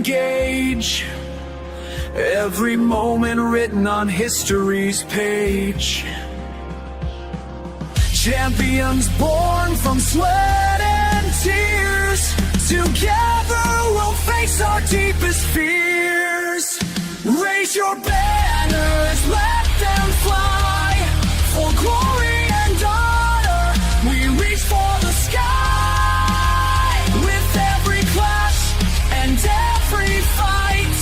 engage. Every moment written on history's page. Champions born from sweat and tears. Together we'll face our deepest fears. Raise your banners, let them fly. For glory and honor, we reach for the sky. With every clash and every fight,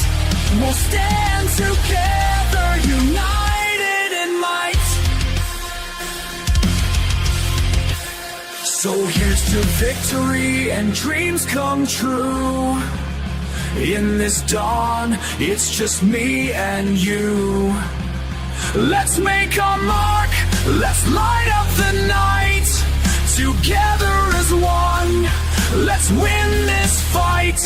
we'll stand together, united in might. So here's to victory and dreams come true. In this dawn, it's just me and you. Let's make our mark, let's light up the night. Together as one, let's win this fight.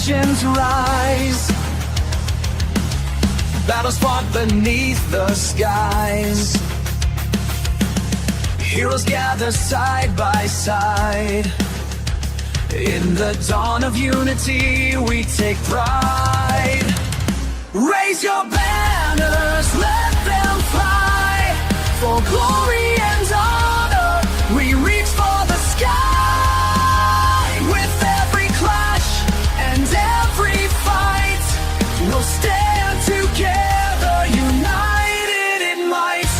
Legends rise, battles fought beneath the skies. Heroes gather side by side. In the dawn of unity, we take pride. Raise your banners, let them fly. For glory and honor, we reach for the sky. We'll stand together, united in might.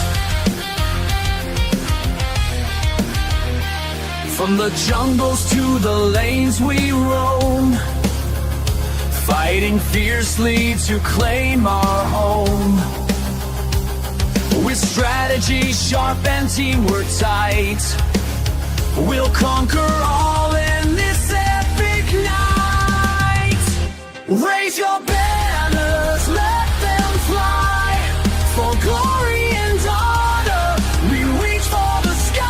From the jungles to the lanes we roam, fighting fiercely to claim our home. With strategy sharp and teamwork tight, we'll conquer all in this epic night. Raise your banners, let them fly. For glory and honor, we reach for the sky.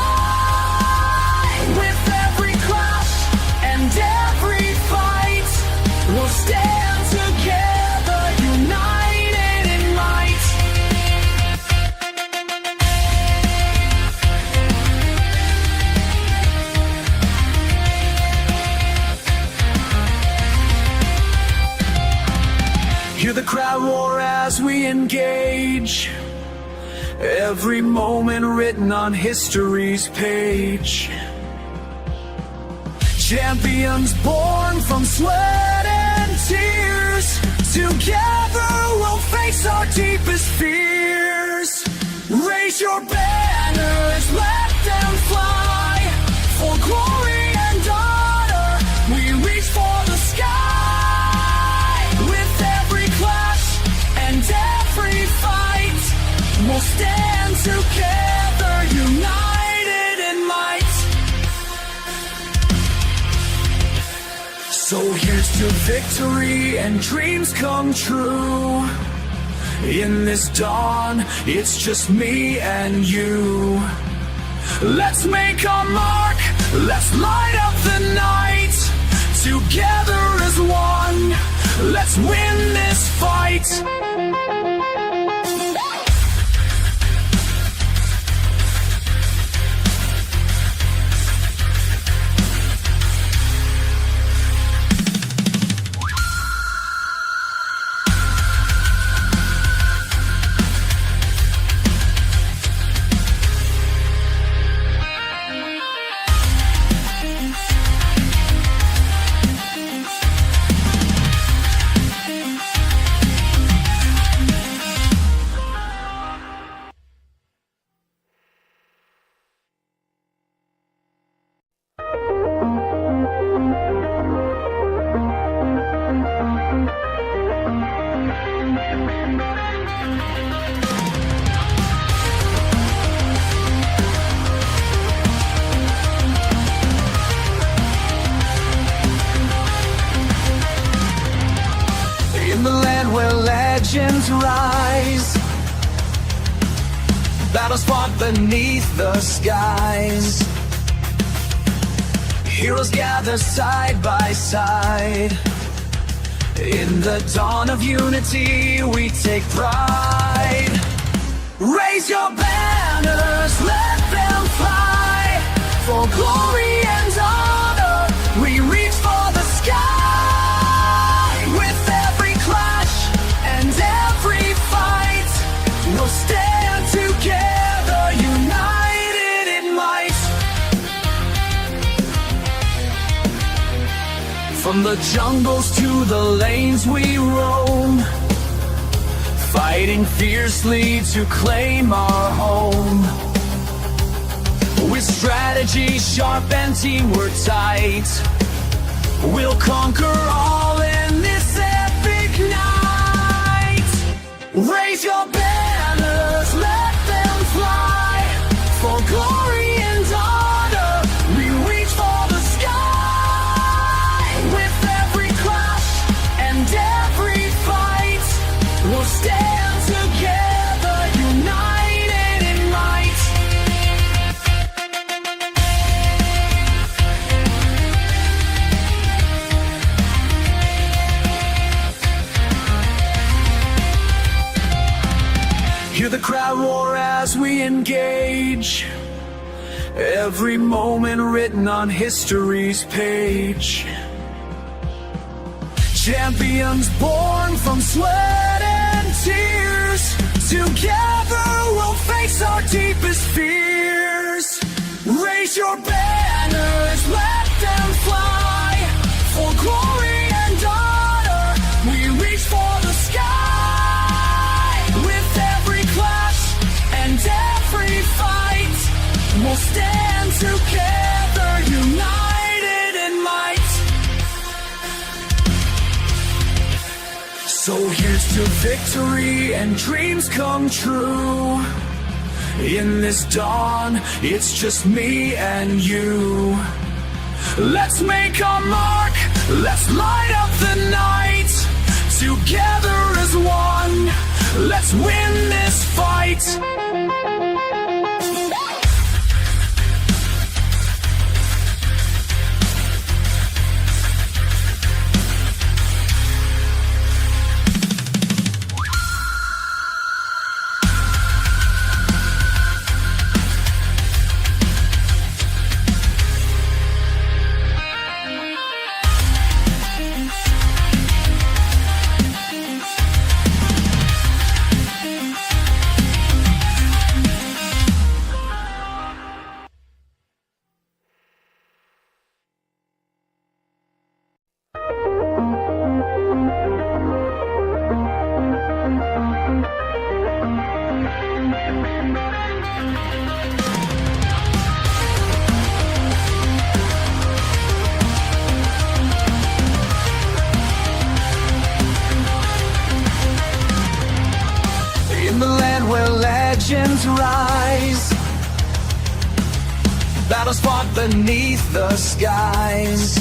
With every clash and every fight, we'll stand together, united in might. Hear the crowd roar as we engage. Every moment written on history's page. Champions born from sweat and tears. Together we'll face our deepest fears. Raise your banners, let them fly. For glory and honor, we reach for the sky. With every clash and every fight, we'll stand together, united in might. So here's to victory and dreams come true. In this dawn, it's just me and you. Let's make our mark, let's light up the night. Together as one, let's win this fight. legends rise. Battles fought beneath the skies. Heroes gather side by side. In the dawn of unity we take pride. Raise your banners, let them fly. For glory and honor we reach for the sky. With every clash and every fight we'll stand together, united in might. From the jungles to the lanes we roam, fighting fiercely to claim our home. With strategy sharp and teamwork tight, we'll conquer all in this epic night. Raise your banners, let them fly. For glory and honor we reach for the sky. With every clash and every fight we'll stand together, united in might. Hear the crowd roar as we engage. Every moment written on history's page. Champions born from sweat and tears. Together we'll face our deepest fears. Raise your banners, let them fly. For glory and honor we reach for the sky. With every clash and every fight we'll stand together, united in might. So here's to victory and dreams come true. In this dawn, it's just me and you. Let's make our mark, let's light up the night. Together as one, let's win this fight. Legends rise. Battles fought beneath the skies.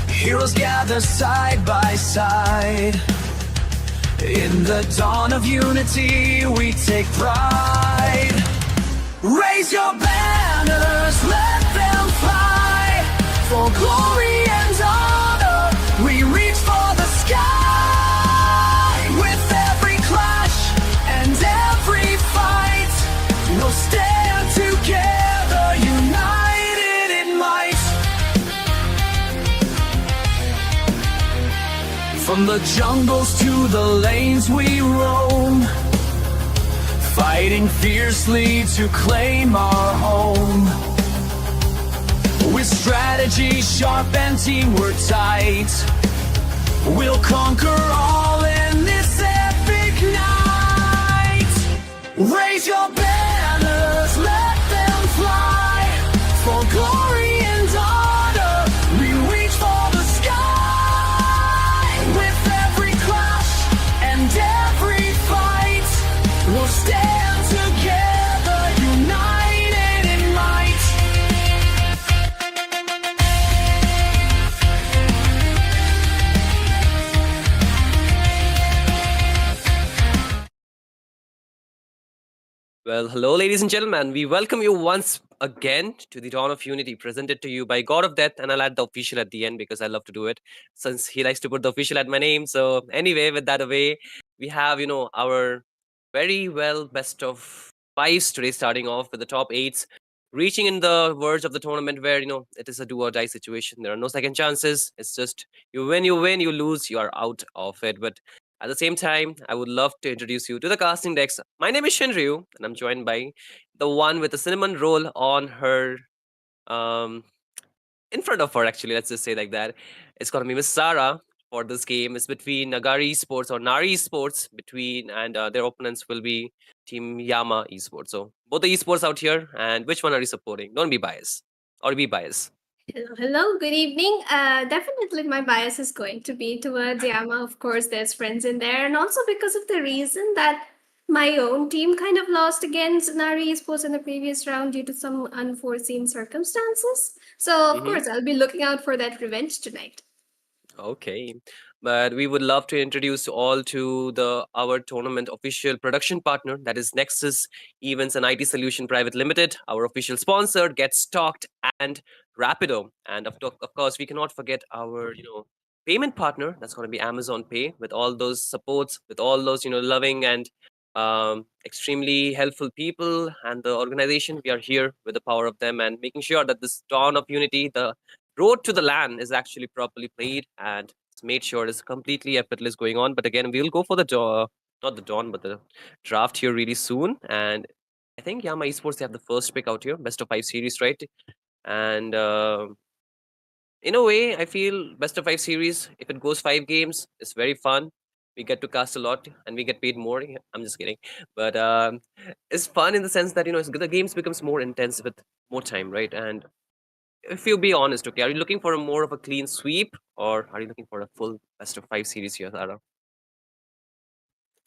Heroes gather side by side. In the dawn of unity we take pride. Raise your banners, let them fly. For glory and honor we reach for the sky. With every clash and every fight we'll stand together, united in might. From the jungles to the lanes we roam, fighting fiercely to claim our home. With strategy sharp and teamwork tight, we'll conquer all in this epic night. Raise your banners, let them fly. For glory and honor we reach for the sky. With every clash and every fight we'll stand together, united in might. Well, hello, ladies and gentlemen. We welcome you once again to the Dawn of Unity, presented to you by God of Death, and I'll add the official at the end because I love to do it, since he likes to put the official at my name. So, anyway, with that away, we have our very well best of fives today, starting off with the top eights, reaching in the verge of the tournament where it is a do or die situation. There are no second chances. It's just you win, you lose, you are out of it. But at the same time, I would love to introduce you to the casting decks. My name is Shinryu, and I'm joined by the one with the cinnamon roll on her, um, in front of her, actually. Let's just say like that. It's gonna be Miss Sarah for this game. It's between Nagari Esports or Nari Esports, and their opponents will be Team Yama Esports. So both the esports out here, and which one are you supporting? Don't be biased, or be biased. Hello, good evening. Definitely, my bias is going to be towards Yama. Of course, there's friends in there, and also because of the reason that my own team kind of lost against Nari Esports in the previous round due to some unforeseen circumstances. So, of Mm-hmm. course, I'll be looking out for that revenge tonight. Okay. But we would love to introduce you all to the our tournament official production partner, that is Nexus Events and IT Solution Private Limited, our official sponsor, Get Stocked and Rapido. And of course, we cannot forget our, payment partner, that's going to be Amazon Pay, with all those supports, with all those, loving and extremely helpful people and the organization. We are here with the power of them and making sure that this dawn of unity, the road to the land, is actually properly played and it's made sure it's completely effortless going on. But again, we'll go for the not the dawn, but the draft here really soon. And I think Yama Esports, they have the first pick out here, best of five series, right? And in a way, I feel best of five series, if it goes 5 games, it's very fun. We get to cast a lot and we get paid more. Yeah, I'm just kidding, but it's fun in the sense that the games becomes more intense with more time, right? And if you be honest, okay, are you looking for a more of a clean sweep or are you looking for a full best of five series here, Sarah?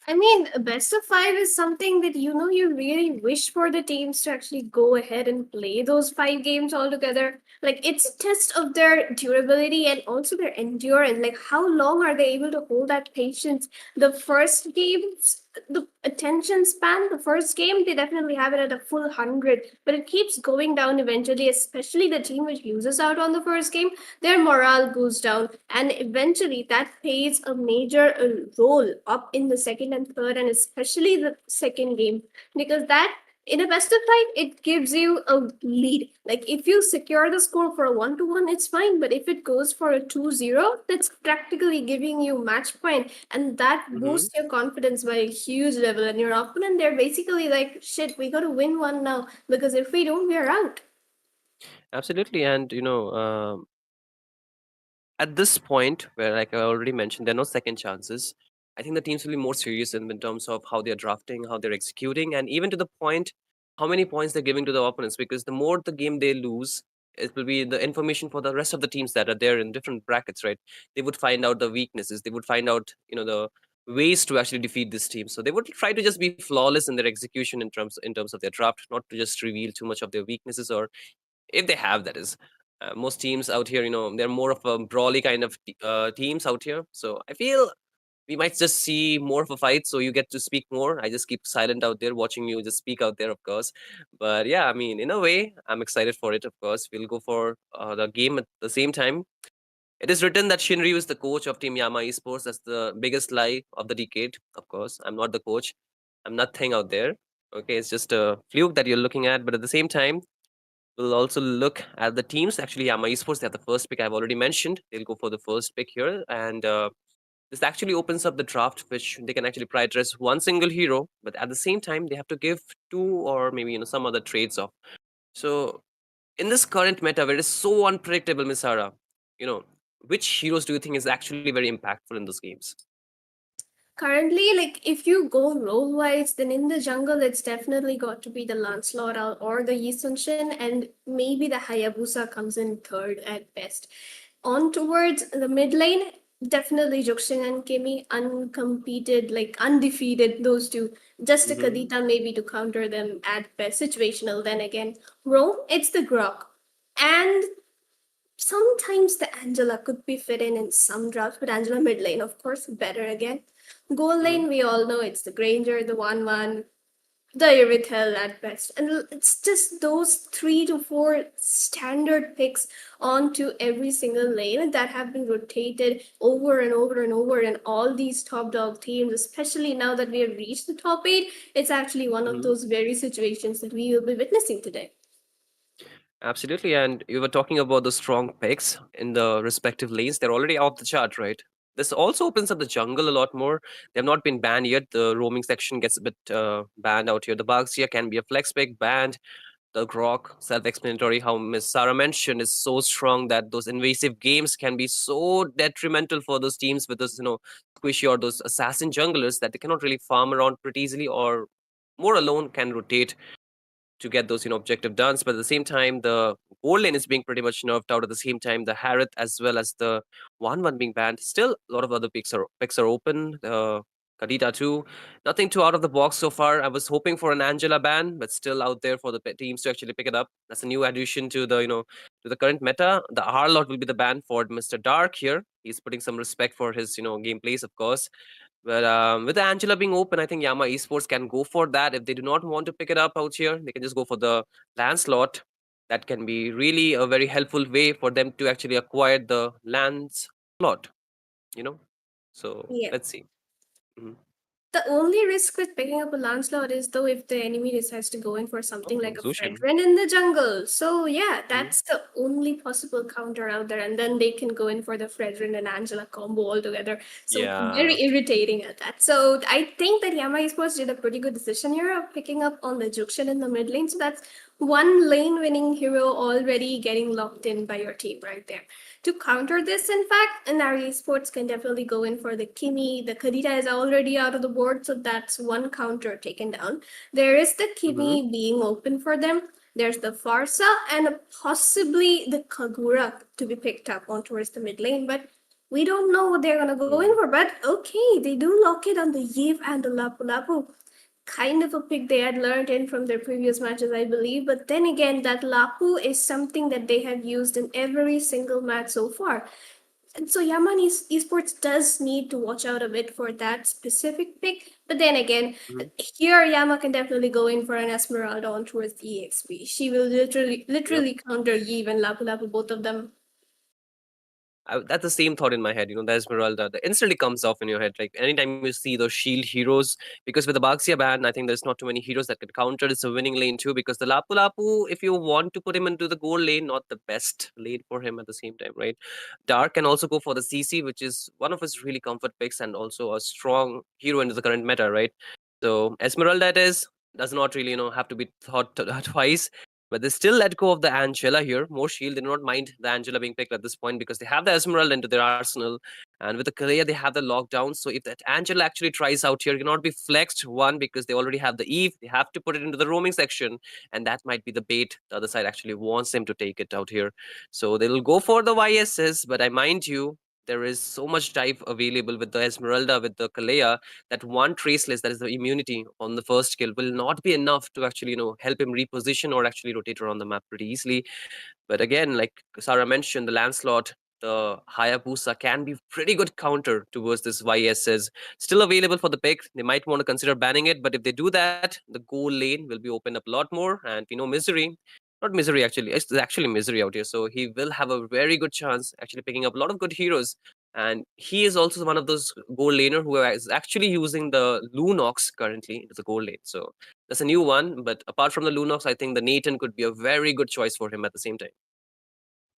I mean, a best of five is something that you really wish for the teams to actually go ahead and play those 5 games all together. Like it's a test of their durability and also their endurance. Like how long are they able to hold that patience? The first games, the attention span, the first game, they definitely have it at a full 100, but it keeps going down eventually, especially the team which loses out on the first game, their morale goes down, and eventually that plays a major role up in the second and third, and especially the second game, because that in a best of five it gives you a lead. Like if you secure the score for a 1-1, it's fine, but if it goes for a 2-0, that's practically giving you match point, and that Mm-hmm. boosts your confidence by a huge level, and your opponent, they're basically like, shit, we gotta win one now, because if we don't, we're out. Absolutely. And at this point where, like I already mentioned, there are no second chances, I think the teams will be more serious in terms of how they're drafting, how they're executing, and even to the point how many points they're giving to the opponents, because the more the game they lose, it will be the information for the rest of the teams that are there in different brackets, right? They would find out the weaknesses, they would find out the ways to actually defeat this team, so they would try to just be flawless in their execution in terms of their draft, not to just reveal too much of their weaknesses, or if they have, that is. Most teams out here, they're more of a brawly kind of teams out here, so I feel we might just see more of a fight, so you get to speak more. I just keep silent out there watching you just speak out there, of course. But yeah, I mean, in a way, I'm excited for it. Of course, we'll go for the game at the same time. It is written that Shinryu is the coach of Team Yama Esports. That's the biggest lie of the decade. Of course, I'm not the coach. I'm nothing out there. Okay, it's just a fluke that you're looking at. But at the same time, we'll also look at the teams. Actually, Yama Esports, they have the first pick. I've already mentioned. They'll go for the first pick here. And this actually opens up the draft, which they can actually prioritize one single hero. But at the same time, they have to give two or maybe some other trades off. So in this current meta where it is so unpredictable, Miss Sarah, you know, which heroes do you think is actually very impactful in those games? Currently, like if you go role wise, then in the jungle, it's definitely got to be the Lancelot or the Yi Sun, and maybe the Hayabusa comes in third at best. On towards the mid lane, definitely Juxin and Kimi, uncompeted, like undefeated, those two. Just a Mm-hmm. Kadita maybe to counter them at best. Situational, then again. Rome, it's the Grok. And sometimes the Angela could be fit in some drafts, but Angela mid lane, of course, better again. Goal Mm-hmm. lane, we all know it's the Granger, the 1-1. the Irithel at best. And it's just those 3 to 4 standard picks onto every single lane that have been rotated over and over and over in all these top dog teams, especially now that we have reached the top 8. It's actually one of Mhm. those very situations that we will be witnessing today. Absolutely. And you were talking about the strong picks in the respective lanes. They're already off the chart, right? This also opens up the jungle a lot more. They have not been banned yet. The roaming section gets a bit banned out here. The bugs here can be a flex pick banned. The grok, self-explanatory. How Miss Sarah mentioned is so strong that those invasive games can be so detrimental for those teams with those, squishy or those assassin junglers that they cannot really farm around pretty easily or more alone can rotate to get those objective done. But at the same time, the gold lane is being pretty much nerfed out. At the same time, the Harith as well as the 1-1 being banned. Still, a lot of other picks are open. Kadita too. Nothing too out of the box so far. I was hoping for an Angela ban, but still out there for the teams to actually pick it up. That's a new addition to the to the current meta. The Harlot will be the ban for Mr. Dark here. He's putting some respect for his gameplays, of course. But with Angela being open, I think Yama Esports can go for that. If they do not want to pick it up out here, they can just go for the land slot. That can be really a very helpful way for them to actually acquire the land slot, you know? So Yeah. let's see. Mhm. The only risk with picking up a Lancelot is though if the enemy decides to go in for something Oh, like a Zushin. Fredrin in the jungle. So yeah, Mhm. that's the only possible counter out there. And then they can go in for the Fredrin and Angela combo altogether. So Yeah. very irritating at that. So I think that Yama Esports did a pretty good decision here of picking up on the Jukshin in the mid lane. So that's one lane winning hero already getting locked in by your team right there. To counter this, in fact, Nari Esports can definitely go in for the Kimi. The Kadita is already out of the board, so that's one counter taken down. There is the Hmm. Kimi being open for them. There's the Farsa and possibly the Kagura to be picked up on towards the mid lane, but we don't know what they're gonna go in Yeah. for. But okay, they do lock it on the Yiv and the Lapu Lapu, kind of a pick they had learned in from their previous matches, I believe. But then again, that Lapu is something that they have used in every single match so far. And so Yaman Esports does need to watch out a bit for that specific pick. But then again, Mhm. here Yama can definitely go in for an Esmeralda on towards the EXP. She will literally Yep. literally counter Yves and Lapu Lapu, both of them. That's the same thought in my head. The Esmeralda, that instantly comes off in your head. Like anytime you see those shield heroes, because with the Baxia ban, I think there's not too many heroes that can counter. It's a winning lane too, because the Lapu Lapu, if you want to put him into the gold lane, not the best lane for him at the same time, right? Dark can also go for the CC, which is one of his really comfort picks and also a strong hero into the current meta, right? So Esmeralda it is, does not really, have to be thought twice. But they still let go of the Angela here. More shield. They do not mind the Angela being picked at this point because they have the Esmeralda into their arsenal. And with the Kalea, they have the lockdown. So if that Angela actually tries out here, it cannot be flexed. One, because they already have the Eve. They have to put it into the roaming section. And that might be the bait. The other side actually wants them to take it out here. So they'll go for the YSS. But I mind you, there is so much type available with the Esmeralda, with the Kalea, that one traceless, that is the immunity on the first kill, will not be enough to actually help him reposition or actually rotate around the map pretty easily. But again, like Sarah mentioned, the Lancelot, the Hayabusa can be pretty good counter towards this YSS. Still available for the pick. They might want to consider banning it, but if they do that, the goal lane will be opened up a lot more. And we know Misery, not Misery actually, it's actually Misery out here. So he will have a very good chance actually picking up a lot of good heroes. And he is also one of those goal laner who is actually using the Lunox currently as a goal lane. So that's a new one. But apart from the Lunox, I think the Nathan could be a very good choice for him at the same time.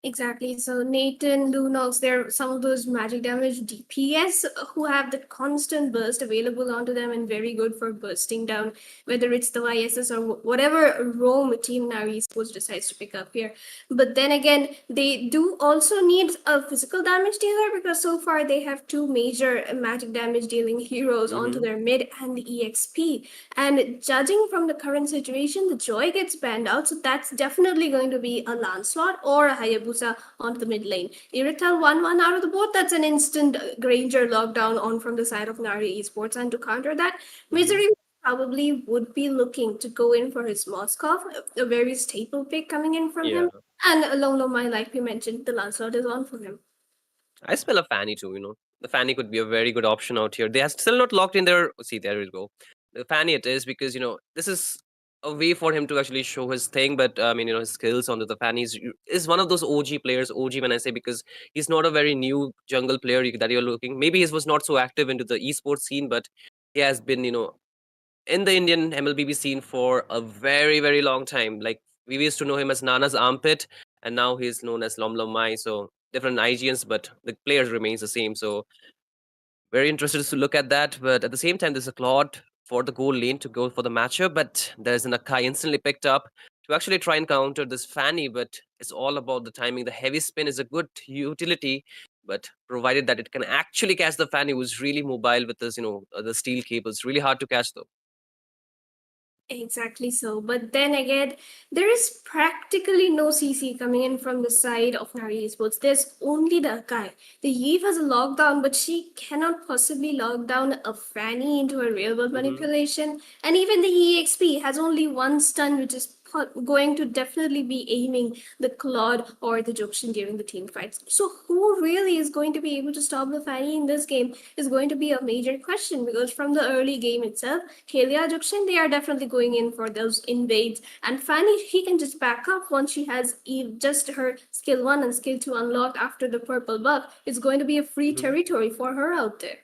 Exactly. So Nathan, Lunox, they're some of those magic damage DPS who have that constant burst available onto them and very good for bursting down, whether it's the YSS or whatever roam team now esports decides to pick up here. But then again, they do also need a physical damage dealer because so far they have two major magic damage dealing heroes onto Mm-hmm. their mid and the EXP. And judging from the current situation, the Joy gets banned out, so that's definitely going to be a Lancelot or a Hayabusa onto the mid lane. Irithel 1-1 out of the board, that's an instant Granger lockdown on from the side of Nari Esports. And to counter that, Mm-hmm. Misery probably would be looking to go in for his Moskov, a very staple pick coming in from Yeah. him. And along the line, like we mentioned, the Lancelot is on for him. I smell a Fanny too. The Fanny could be a very good option out here. They are still not locked in their. See, there we go. Fanny it is, because this is a way for him to actually show his thing. But I mean, his skills onto the Fanny is one of those OG players. OG when I say, because he's not a very new jungle player that you're looking. Maybe he was not so active into the esports scene, but he has been in the Indian MLBB scene for a very, very long time. Like, we used to know him as Nana's armpit, and now he's known as Lom Lom Mai. So different IGNs, but the player remains the same. So very interested to look at that. But at the same time, there's a Claude for the goal lane to go for the matchup, but there's an Akai instantly picked up to actually try and counter this Fanny. But it's all about the timing. The heavy spin is a good utility, but provided that it can actually catch the Fanny, who's really mobile with this, the steel cables. Really hard to catch though. Exactly so. But then again, there is practically no CC coming in from the side of Nari Esports. There's only the Akai. The Eve has a lockdown, but she cannot possibly lock down a Fanny into a real world manipulation. And even the EXP has only one stun, which is going to definitely be aiming the Claude or the Jokshin during the team fights. So who really is going to be able to stop the Fanny in this game is going to be a major question, because from the early game itself, Helia Jokshin, they are definitely going in for those invades, and Fanny, he can just back up once she has just her skill 1 and skill 2 unlocked after the purple buff. It's going to be a free territory for her out there.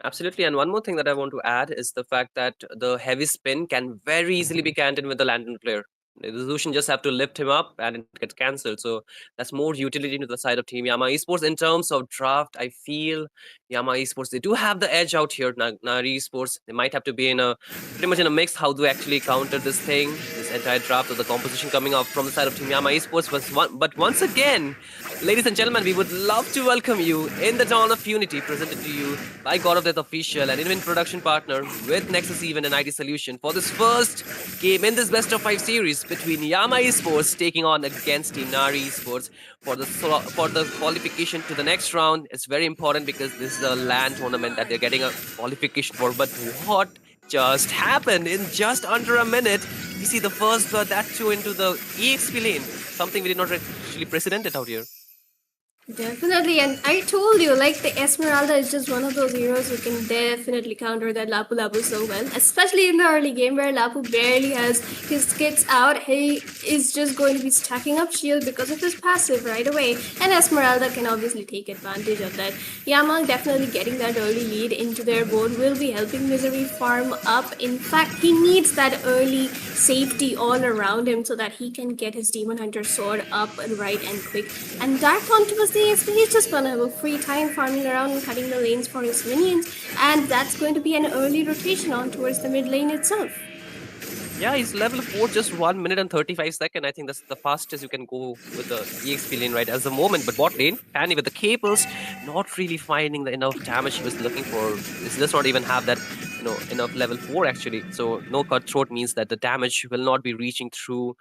Absolutely. And one more thing that I want to add is the fact that the heavy spin can very easily be canted with the lantern player. The Lucian just have to lift him up and it gets cancelled. So that's more utility to the side of Team Yama Esports. In terms of draft, I feel Yama Esports, they do have the edge out here. Nari Esports, they might have to be pretty much in a mix how to actually counter this thing, this entire draft of the composition coming up from the side of Team Yama Esports. But once again, ladies and gentlemen, we would love to welcome you in the Dawn of Unity, presented to you by God of Death Official, an event production partner with NEXUS Event and IT Solution, for this first game in this best of 5 series between Yama Esports taking on against Team Nari Esports for the qualification to the next round. It's very important because this is a LAN tournament that they're getting a qualification for. But what just happened? In just under a minute, we see the first blood, that too into the EXP lane, something we did not actually precedented out here. Definitely, and I told you, like, the Esmeralda is just one of those heroes who can definitely counter that Lapu Lapu so well, especially in the early game where Lapu barely has his skits out. He is just going to be stacking up shield because of his passive right away, and Esmeralda can obviously take advantage of that. Yama definitely getting that early lead into their board will be helping Misery farm up. In fact, he needs that early safety all around him so that he can get his Demon Hunter sword up and right and quick. And Dark Hunter was the EXP, he's just gonna have a free time farming around and cutting the lanes for his minions, and that's going to be an early rotation on towards the mid lane itself. Yeah, he's level 4, just 1 minute and 35 seconds. I think that's the fastest you can go with the EXP lane right as the moment. But bot lane, Fanny with the cables, not really finding the enough damage he was looking for. This does not even have that, enough level 4 actually. So no cutthroat means that the damage will not be reaching through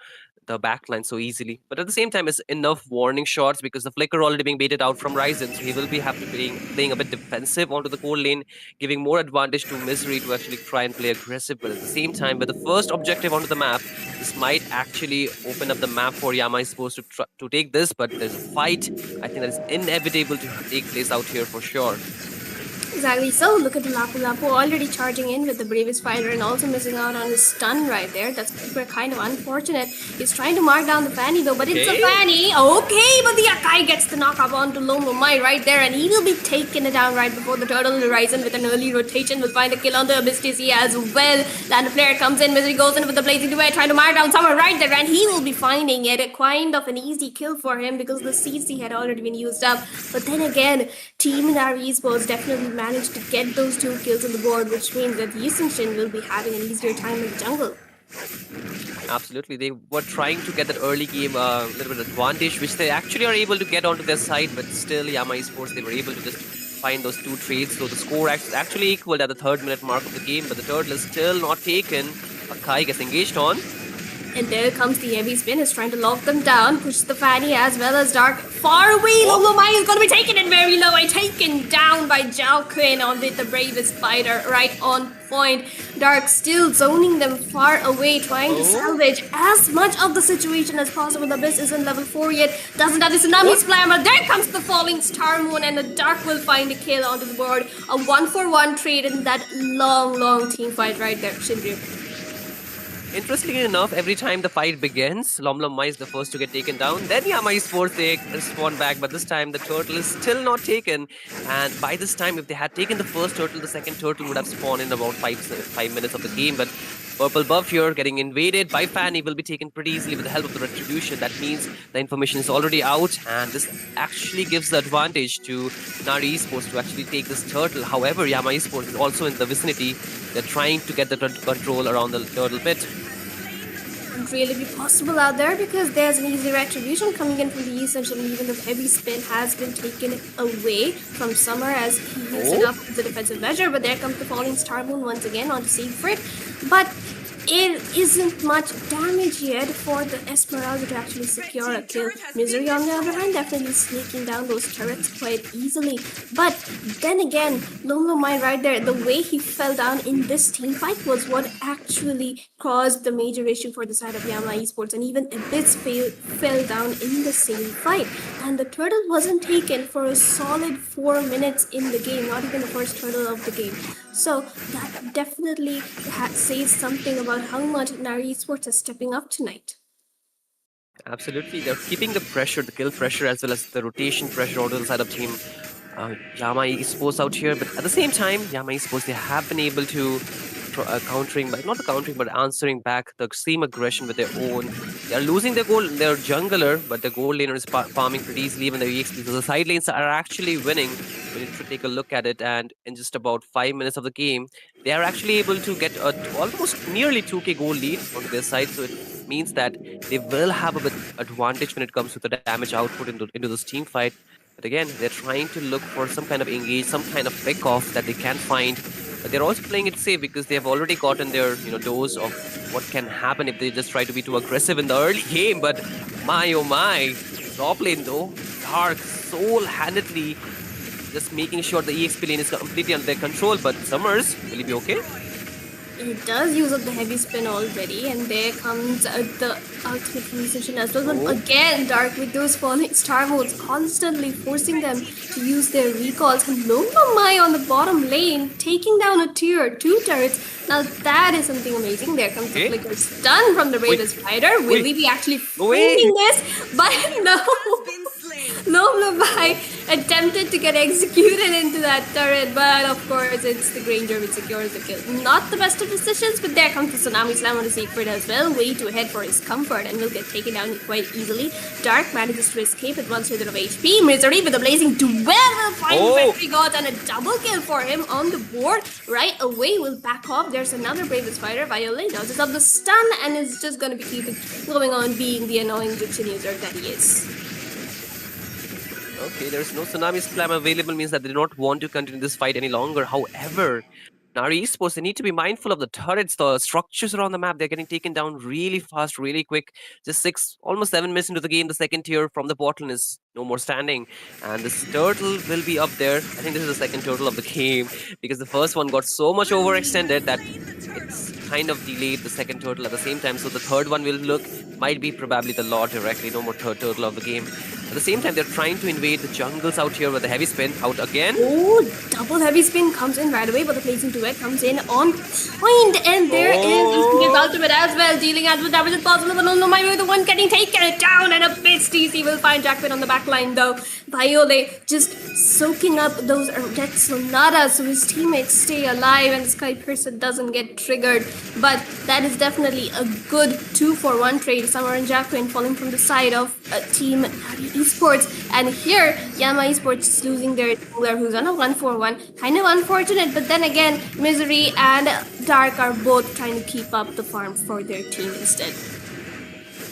the backline so easily. But at the same time, it's enough warning shots because the flicker already being baited out from Ryzen. So he will be playing a bit defensive onto the core lane, giving more advantage to Misery to actually try and play aggressive. But at the same time, with the first objective onto the map, this might actually open up the map for Yama Esports to take this. But there's a fight, I think, that is inevitable to take place out here for sure. Exactly, so look at the Lapu Lapu already charging in with the Bravest Fighter and also missing out on his stun right there. That's kind of unfortunate. He's trying to mark down the Fanny though, but it's a Fanny. Okay, but the Akai gets the knock up onto Lom Lom Mai right there, and he will be taking it down right before the Turtle Horizon with an early rotation. Will find a kill on the Abyss TC as well. Then the player comes in, Misery goes in with the Blazing Duet, trying to mark down someone right there, and he will be finding it. A kind of an easy kill for him because the CC had already been used up. But then again, Team Nari Esports definitely managed to get those 2 kills on the board, which means that Yusenshin will be having an easier time in the jungle. Absolutely, they were trying to get that early game little bit advantage, which they actually are able to get onto their side, but still Yama Esports, they were able to just find those 2 trades, so the score actually equaled at the 3rd minute mark of the game, but the turtle is still not taken. Akai gets engaged on. And there comes the heavy spin, is trying to lock them down, push the Fanny as well as Dark far away. Lomai is going to be taken in very low and taken down by Zhao Quinn on the bravest fighter, right on point. Dark still zoning them far away, trying to salvage as much of the situation as possible. The Abyss isn't level 4 yet, doesn't have the Tsunami Slammer. There comes the falling Star Moon, and the Dark will find a kill onto the board. A 1-for-1 trade in that long team fight right there, Shinryu. Interestingly enough, every time the fight begins, Lomlomai is the first to get taken down. Then Yama Esports, they spawn back, but this time the turtle is still not taken. And by this time, if they had taken the first turtle, the second turtle would have spawned in about 5 minutes of the game. But purple buff here getting invaded by Fanny will be taken pretty easily with the help of the retribution. That means the information is already out, and this actually gives the advantage to Nari Esports to actually take this turtle. However, Yama Esports is also in the vicinity. They're trying to get the control around the turtle pit. Wouldn't really be possible out there because there's an easy retribution coming in from the east, and even the heavy spin has been taken away from Summer as he used it up as a defensive measure. But there comes the falling Star Moon once again onto Siegfried. But it isn't much damage yet for the Esmeralda to actually secure a kill. Misery, on the other hand, definitely sneaking down those turrets quite easily. But then again, Lomlomai right there, the way he fell down in this team fight was what actually caused the major issue for the side of Yama Esports. And even Abyss fell down in the same fight. And the turtle wasn't taken for a solid 4 minutes in the game, not even the first turtle of the game. So that definitely says something about how much Nari Esports is stepping up tonight. Absolutely, they're keeping the pressure, the kill pressure, as well as the rotation pressure onto the side of team Yama Esports out here. But at the same time, Yama Esports, they have been able to answering back the same aggression with their own. They are losing their jungler, but the gold laner is farming pretty easily, even the EXP. So the side lanes are actually winning. We need to take a look at it, and in just about 5 minutes of the game, they are actually able to get almost nearly 2k gold lead on their side. So it means that they will have a bit advantage when it comes to the damage output into this team fight. But again, they're trying to look for some kind of engage, some kind of pick off that they can find. But they're also playing it safe because they have already gotten their dose of what can happen if they just try to be too aggressive in the early game. But my oh my, top lane though, Dark soul-handedly just making sure the EXP lane is completely under their control. But Summers, will he be okay? He does use up the heavy spin already, and there comes the ultimate precision as well. But again, Dark with those falling star modes constantly forcing them to use their recalls. And Lomlomai on the bottom lane taking down a tier 2 turrets. Now that is something amazing. There comes the flicker stun from the Raiders fighter. Will we be actually finding this? But no. Lomlomai attempted to get executed into that turret, but of course it's the Granger which secures the kill. Not the best of decisions, but there comes the Tsunami Slam on the Siegfried as well, way too ahead for his comfort, and will get taken down quite easily. Dark manages to escape with 1 shade of HP. Misery with a blazing duel will find Victory Gods, and a double kill for him on the board. Right away will back off. There's another Bravest fighter. Violet dodges up the stun and is just going to be keeping going on being the annoying Egyptian user that he is. Okay, there's no Tsunami Slam available, means that they do not want to continue this fight any longer. However, Nari Esports, they need to be mindful of the turrets, the structures around the map. They're getting taken down really fast, really quick. Just almost 7 minutes into the game, the second tier from the bottom is no more standing. And this turtle will be up there. I think this is the second turtle of the game, because the first one got so much overextended that it's kind of delayed the second turtle at the same time. So the third one might be probably the Lord directly. No more third turtle of the game. At the same time, they're trying to invade the jungles out here with the heavy spin out again. Oh, double heavy spin comes in right away, but the placing duet comes in on point, and there is his ultimate as well, dealing as much damage as possible. But no, my the one getting taken down, and a bit TC will find Jackpin on the back line though. Violet just soaking up those Red Sonatas so his teammates stay alive and Sky Person doesn't get triggered. But that is definitely a good 2-for-1 trade. Summer and Jackpin falling from the side of Team Esports, and here Yama Esports is losing their jungler who's on a 1-for-1. Kind of unfortunate, but then again, Misery and Dark are both trying to keep up the farm for their team instead.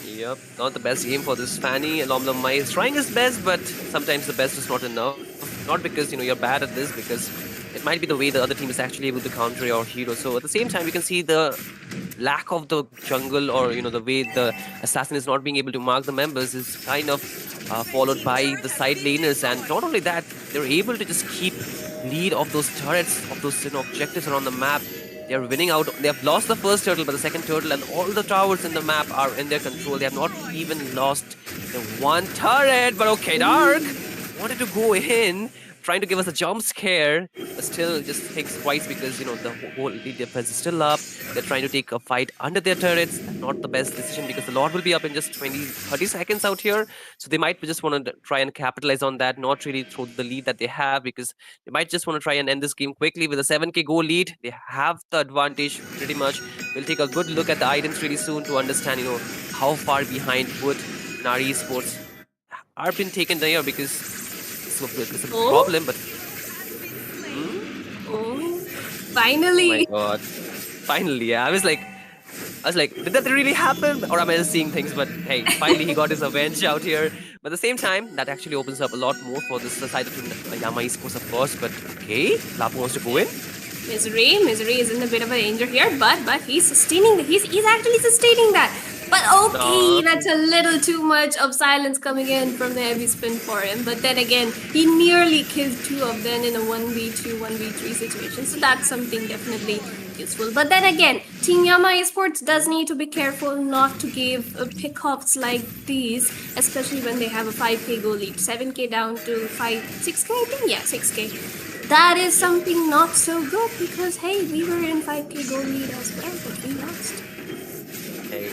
Yep, not the best game for this Fanny. Lomlomai is trying his best, but sometimes the best is not enough. Not because you're bad at this, because it might be the way the other team is actually able to counter your hero. So at the same time, you can see the lack of the jungle, or the way the assassin is not being able to mark the members, is kind of followed by the side laners. And not only that, they're able to just keep lead of those turrets, of those objectives around the map. They're winning out. They have lost the first turtle, but the second turtle and all the towers in the map are in their control. They have not even lost the one turret. But okay, Dark wanted to go in, trying to give us a jump scare, but still just thinks twice, because the whole lead defense is still up. They're trying to take a fight under their turrets. Not the best decision, because the Lord will be up in just 20-30 seconds out here. So they might just want to try and capitalize on that, not really throw the lead that they have, because they might just want to try and end this game quickly with a 7k goal lead. They have the advantage pretty much. We'll take a good look at the items really soon to understand how far behind would Nari Esports are being taken there, because it's a problem. But Finally. oh my god, finally. Yeah, I was like, did that really happen, or am I just seeing things? But hey, finally he got his revenge out here. But at the same time, that actually opens up a lot more for this side of Yama Esports, of course. But okay, Lapu wants to go in. Misery is in a bit of a danger here, but he's sustaining. He's actually sustaining that. But okay, that's a little too much of silence coming in from the heavy spin for him. But then again, he nearly killed two of them in a 1v2, 1v3 situation. So that's something definitely useful. But then again, Team Yama Esports does need to be careful not to give pick-offs like these, especially when they have a 5k goal lead. 7k down to 6k, I think? Yeah, 6k. That is something not so good, because hey, we were in 5k goal lead as well, but we lost. Hey,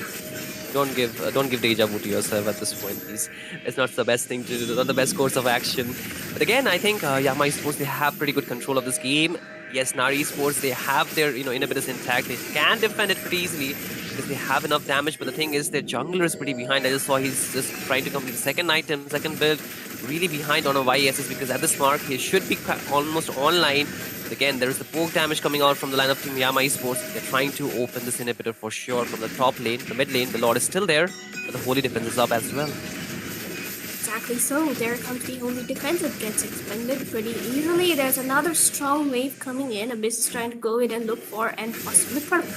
don't give deja vu to yourself at this point, please. It's not the best thing to do, not the best course of action. But again, I think Yama Esports, they have pretty good control of this game. Yes, Nari Esports, they have their inhibitors intact. They can defend it pretty easily, because they have enough damage. But the thing is, their jungler is pretty behind. I just saw he's just trying to complete the second item, second build, really behind on a YSS, because at this mark he should be almost online. But again, there is the poke damage coming out from the line of Team Yama Esports. They're trying to open this inhibitor for sure from the top lane. The mid lane, the Lord is still there, but the Holy Defense is up as well. Exactly so. There comes the Holy Defense. It gets expended pretty easily. There's another strong wave coming in. Abyss is trying to go in and look for a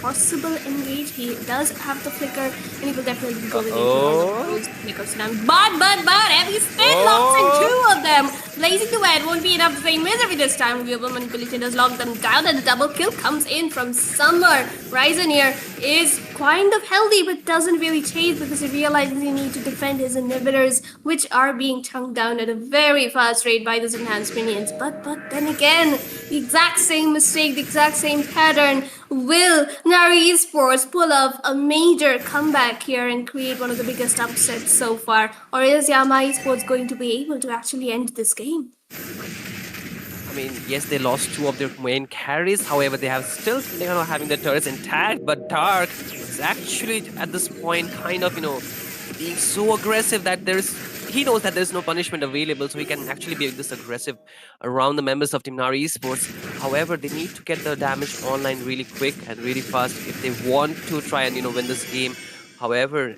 possible engage. He does have the flicker, and he will definitely be going into one of those flickers now. But heavy spin locks in two of them. Blazing the Wed won't be enough to say misery this time. Global Manipulation does lock them down, and the double kill comes in from Summer. Ryzen here is kind of healthy, but doesn't really chase, because he realizes he needs to defend his inhibitors, which are being chunked down at a very fast rate by those enhanced minions. But then again, the exact same mistake, the exact same pattern. Will Nari Esports pull off a major comeback here and create one of the biggest upsets so far? Or is Yama Esports going to be able to actually end this game? I mean, yes, they lost two of their main carries. However, they have still having their turrets intact. But Dark is actually at this point kind of being so aggressive that he knows that there's no punishment available, so he can actually be this aggressive around the members of Team Nari Esports. However, they need to get the damage online really quick and really fast if they want to try and win this game. However,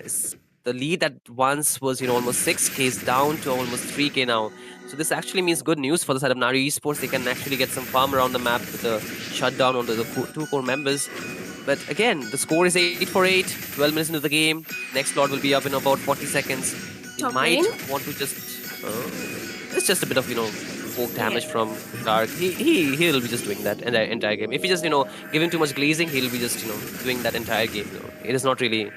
the lead that once was almost 6k is down to almost 3k now. So this actually means good news for the side of Nari Esports. They can actually get some farm around the map with the shutdown onto the two core members. But again, the score is 8-8, 12 minutes into the game. Next Lord will be up in about 40 seconds. He might want to just... it's just a bit of, poke damage from Dark. He'll be just doing that entire game. If you just, give him too much glazing, he'll be just, doing that entire game. It is not really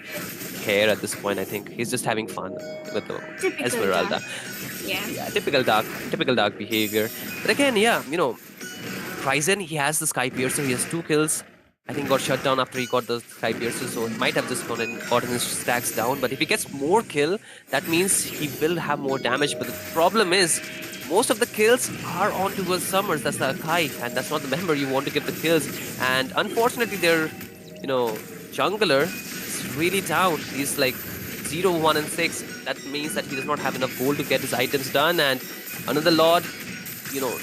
care at this point, I think. He's just having fun with the Esmeralda. Yeah, typical dark behavior. But again, yeah, Ryzen, he has the Sky Piercer, he has 2 kills. I think got shut down after he got the Sky Piercer, so he might have just gotten his stacks down. But if he gets more kill, that means he will have more damage. But the problem is, most of the kills are on towards Summers. That's the Akai, and that's not the member you want to give the kills. And unfortunately, their jungler is really down. He's like 0, 1, and 6. That means that he does not have enough gold to get his items done. And another Lord,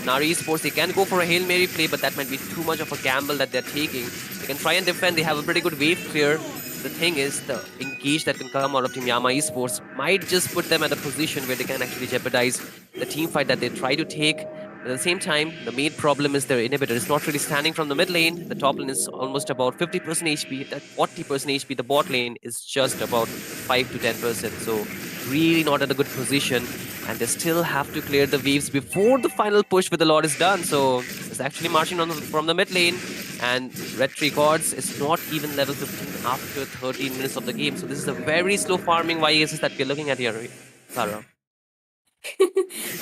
Nari Esports, they can go for a Hail Mary play, but that might be too much of a gamble that they're taking. They can try and defend. They have a pretty good wave clear. The thing is, the engage that can come out of Team Yama Esports might just put them at a position where they can actually jeopardize the team fight that they try to take. At the same time, the main problem is their inhibitor. It's not really standing from the mid lane. The top lane is almost about 50% HP. That 40% HP, the bot lane is just about 5 to 10%. So really not in a good position. And they still have to clear the waves before the final push with the Lord is done. So it's actually marching from the mid lane. And Red Tree Gods is not even level 15 after 13 minutes of the game. So this is a very slow farming YASs that we're looking at here, Clara.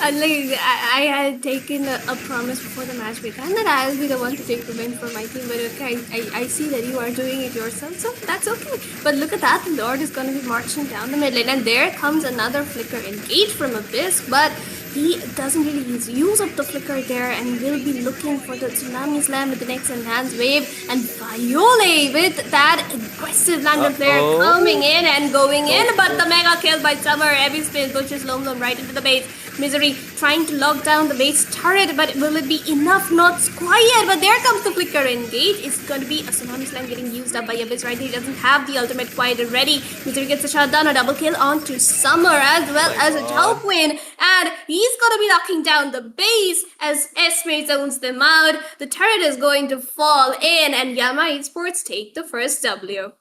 And like I had taken a promise before the match began that I'll be the one to take the win for my team. But okay, I see that you are doing it yourself, so that's okay. But look at that, the Lord is going to be marching down the mid lane, and there comes another flicker engage from Abyss, but he doesn't really use up the flicker there, and will be looking for the tsunami slam with the next enhanced wave, and Viole with that aggressive lantern flare coming in and going in, but the mega kill by Summer. Heavy space pushes Lom right into the base. Misery trying to lock down the base turret, but will it be enough? Not quite. But there comes the flicker engage. It's going to be a tsunami slam getting used up by Abyss right. He doesn't have the ultimate quite ready. Misery gets a shot down, a double kill onto Summer as well as a top win, and he's going to be locking down the base as Esme zones them out. The turret is going to fall in, and Yama Esports take the first W.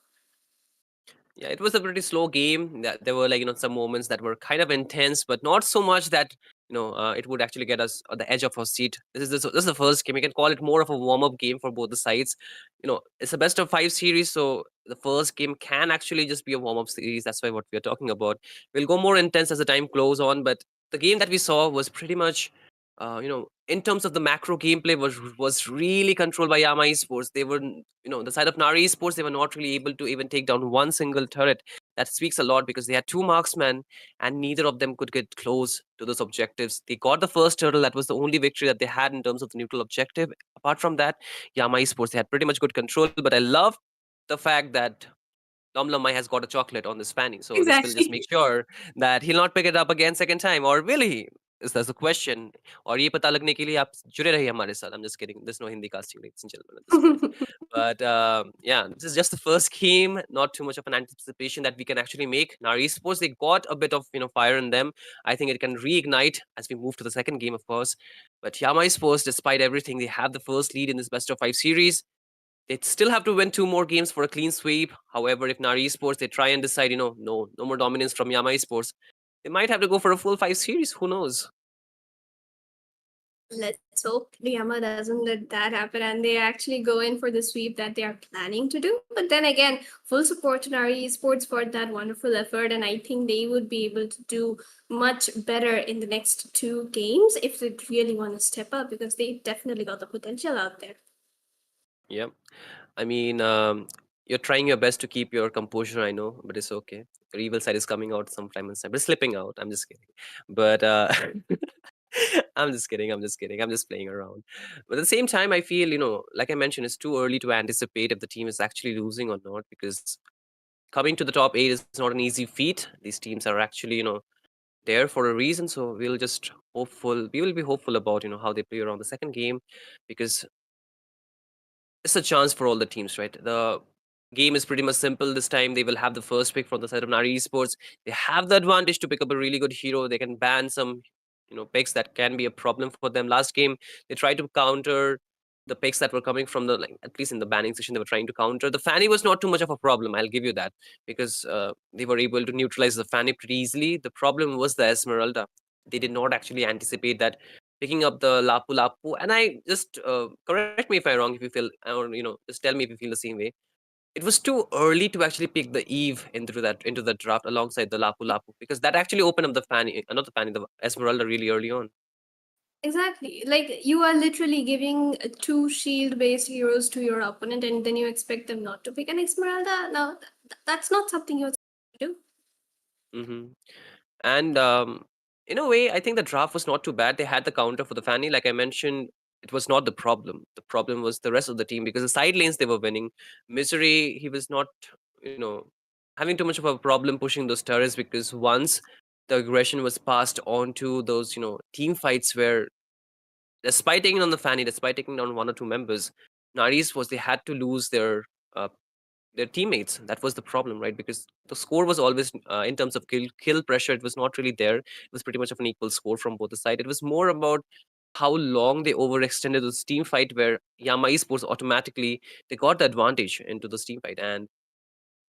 Yeah, it was a pretty slow game. There were some moments that were kind of intense, but not so much that it would actually get us on the edge of our seat. This is the first game. We can call it more of a warm up game for both the sides. It's a best of 5 series, so the first game can actually just be a warm up series. That's why what we are talking about. We'll go more intense as the time goes on, but the game that we saw was pretty much. In terms of the macro gameplay was really controlled by Yama Esports. They were, the side of Nari Esports, they were not really able to even take down one single turret. That speaks a lot because they had 2 marksmen and neither of them could get close to those objectives. They got the first turtle. That was the only victory that they had in terms of the neutral objective. Apart from that, Yama Esports, they had pretty much good control. But I love the fact that Lamai has got a chocolate on this fanny. So this will just make sure that he'll not pick it up again second time. Or will he? Is that's a question. और ये पता लगने के लिए आप जुड़े रहिए हमारे साथ. I'm just kidding. There's no Hindi casting, ladies and gentlemen, at this point. But yeah, this is just the first game. Not too much of an anticipation that we can actually make. Nari Sports, they got a bit of fire in them. I think it can reignite as we move to the second game, of course. But Yama Sports, despite everything, they have the first lead in this best of 5 series. They still have to win 2 more games for a clean sweep. However, if Nari Esports, they try and decide, no more dominance from Yama Esports, they might have to go for a full 5 series. Who knows? Let's hope Yama doesn't let that happen and they actually go in for the sweep that they are planning to do. But then again, full support to Nari Esports for that wonderful effort, and I think they would be able to do much better in the next 2 games if they really want to step up, because they definitely got the potential out there. Yep. I mean, you're trying your best to keep your composure, I know, but it's okay. Your evil side is coming out sometime inside, but it's slipping out. I'm just kidding. But I'm just kidding. I'm just kidding. I'm just playing around. But at the same time, I feel, like I mentioned, it's too early to anticipate if the team is actually losing or not, because coming to the top 8 is not an easy feat. These teams are actually, there for a reason. So we will be hopeful about, how they play around the second game, because it's a chance for all the teams, right? The game is pretty much simple this time. They will have the first pick from the side of Nari Esports. They have the advantage to pick up a really good hero. They can ban some, picks that can be a problem for them. Last game, they tried to counter the picks that were coming from the, at least in the banning session, they were trying to counter. The Fanny was not too much of a problem, I'll give you that, because they were able to neutralize the Fanny pretty easily. The problem was the Esmeralda. They did not actually anticipate that picking up the Lapu Lapu. And I just correct me if I'm wrong, if you feel, or just tell me if you feel the same way. It was too early to actually pick the Eve into the draft alongside the Lapu Lapu, because that actually opened up the Fanny, not the Fanny, the Esmeralda really early on. Exactly. Like you are literally giving 2 shield-based heroes to your opponent, and then you expect them not to pick an Esmeralda. Now, that's not something you're supposed to do. Mm-hmm. And in a way, I think the draft was not too bad. They had the counter for the Fanny. Like I mentioned, it was not the problem. The problem was the rest of the team, because the side lanes they were winning. Misery, he was not, having too much of a problem pushing those turrets, because once the aggression was passed on to those, team fights where, despite taking on the Fanny, despite taking down 1 or 2 members, Naris was they had to lose their teammates. That was the problem, right? Because the score was always, in terms of kill pressure, it was not really there. It was pretty much of an equal score from both the side. It was more about how long they overextended the team fight, where Yama Esports automatically they got the advantage into the team fight. And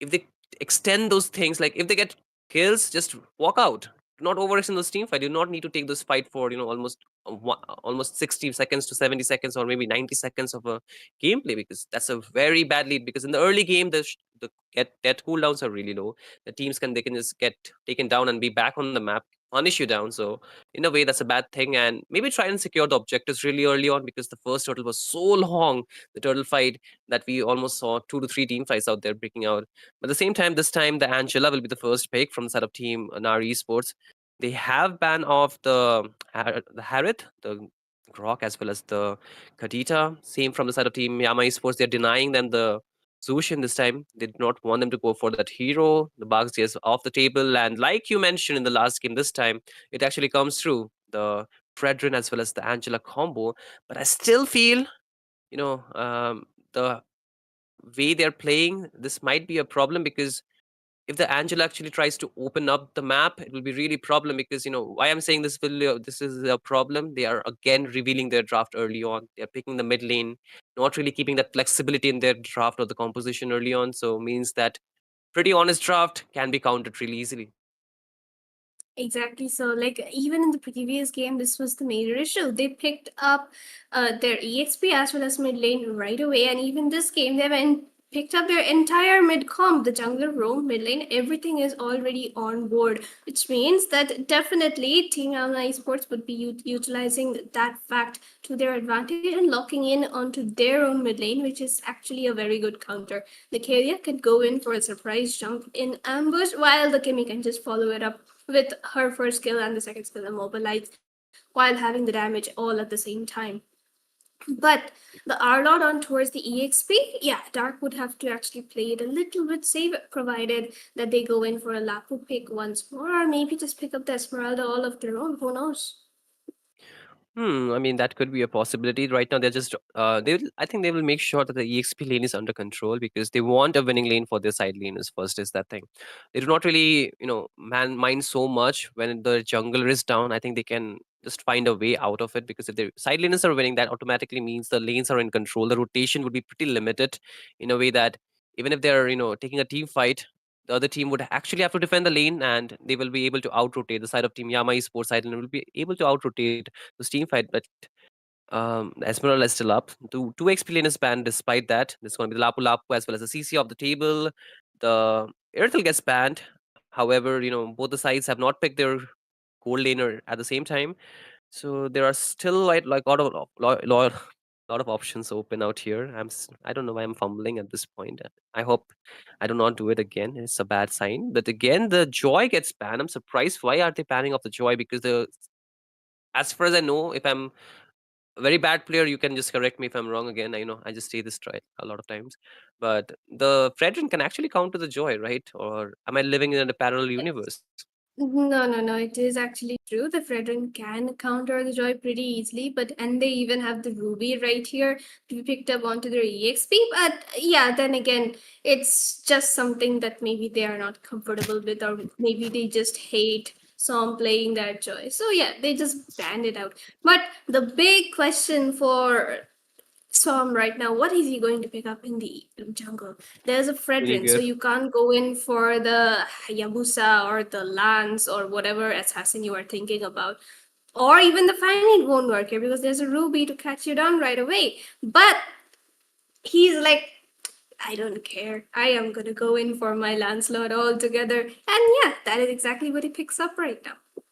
if they extend those things, like if they get kills, just walk out. Do not overextend those team fight. You do not need to take this fight for almost 60 seconds to 70 seconds or maybe 90 seconds of a gameplay, because that's a very bad lead. Because in the early game, the get death cooldowns are really low. The teams they can just get taken down and be back on the map, punish you down. So in a way, that's a bad thing. And maybe try and secure the objectives really early on, because the first turtle was so long, the turtle fight, that we almost saw 2 to 3 team fights out there breaking out. But at the same time, this time the Angela will be the first pick from the side of team Nari Esports. They have ban off the Harith, the Grok, as well as the Kadita. Same from the side of team Yama Esports. They're denying them the Zushin this time. They did not want them to go for that hero. The Bugs is off the table. And like you mentioned in the last game, this time it actually comes through the Fredrin as well as the Angela combo. But I still feel, the way they're playing, this might be a problem, because if the Angela actually tries to open up the map, it will be really problem. Because why I'm saying this is a problem. They are again revealing their draft early on. They are picking the mid lane, not really keeping that flexibility in their draft or the composition early on. So means that pretty honest draft can be countered really easily. Exactly. So, like, even in the previous game, this was the major issue. They picked up their EXP as well as mid lane right away. And even this game, they went picked up their entire mid comp, the jungler, roam, mid lane, everything is already on board, which means that definitely Team Alma Esports would be utilizing that fact to their advantage and locking in onto their own mid lane, which is actually a very good counter. The Keria could go in for a surprise jump in ambush, while the Kimmy can just follow it up with her first skill and the second skill immobilize while having the damage all at the same time. But the Arlord on towards the EXP, yeah, Dark would have to actually play it a little bit safe, provided that they go in for a Lapu pick once more, or maybe just pick up the Esmeralda all of their own. Who knows? I mean, that could be a possibility. Right now, they're just I think they will make sure that the EXP lane is under control, because they want a winning lane for their side laners first. Is that thing? They do not really, mind so much when the jungler is down. I think they can just find a way out of it, because if the side laners are winning, that automatically means the lanes are in control. The rotation would be pretty limited, in a way that even if they're taking a team fight, the other team would actually have to defend the lane, and they will be able to out rotate the side of team Yama Esports side, and will be able to out rotate this team fight. But Esmeralda is still up. Two XP lane is banned. Despite that, there's going to be the Lapu Lapu as well as the CC off the table. The Earthel gets banned. However, both the sides have not picked their gold laner at the same time. So there are still like lot of options open out here. I don't know why I'm fumbling at this point. I hope I do not do it again. It's a bad sign. But again, the Joy gets banned. I'm surprised. Why are they banning off the Joy? Because as far as I know, if I'm a very bad player, you can just correct me if I'm wrong again. I know I just say this try a lot of times. But the Fredrin can actually counter the Joy, right? Or am I living in a parallel universe? No, no, no. It is actually true. The Fredrin can counter the Joy pretty easily, but and they even have the Ruby right here to be picked up onto their EXP. But yeah, then again, it's just something that maybe they are not comfortable with, or maybe they just hate Som playing that Joy. So yeah, they just banned it out. But the big question for Som right now, what is he going to pick up in the jungle? There's a Pretty Fredrin, so good. you can't go in for the Hayabusa or the Lance or whatever assassin you are thinking about. Or even the Finding won't work here because there's a Ruby to catch you down right away. But he's like, I don't care. I am gonna go in for my Lancelot altogether. And yeah, that is exactly what he picks up right now.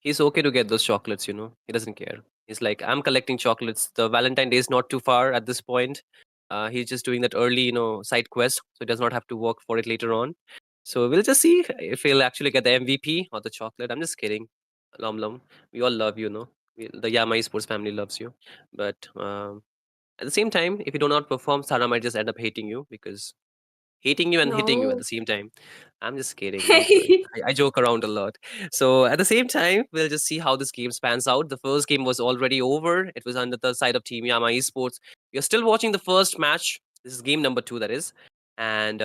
He's okay to get those chocolates, he doesn't care. He's like, I'm collecting chocolates. The Valentine Day is not too far at this point. He's just doing that early, side quest, so he does not have to work for it later on. So we'll just see if he'll actually get the MVP or the chocolate. I'm just kidding. Lom Lom, we all love you, know. The Yama Esports family loves you. But at the same time, if you do not perform, Sarah might just end up hating you, because hating you and hitting you at No. the same time. I'm just kidding. Don't worry. I joke around a lot. So at the same time, we'll just see how this game spans out. The first game was already over. It was under the side of Team Yama Esports. You're still watching the first match. This is game number 2, that is. And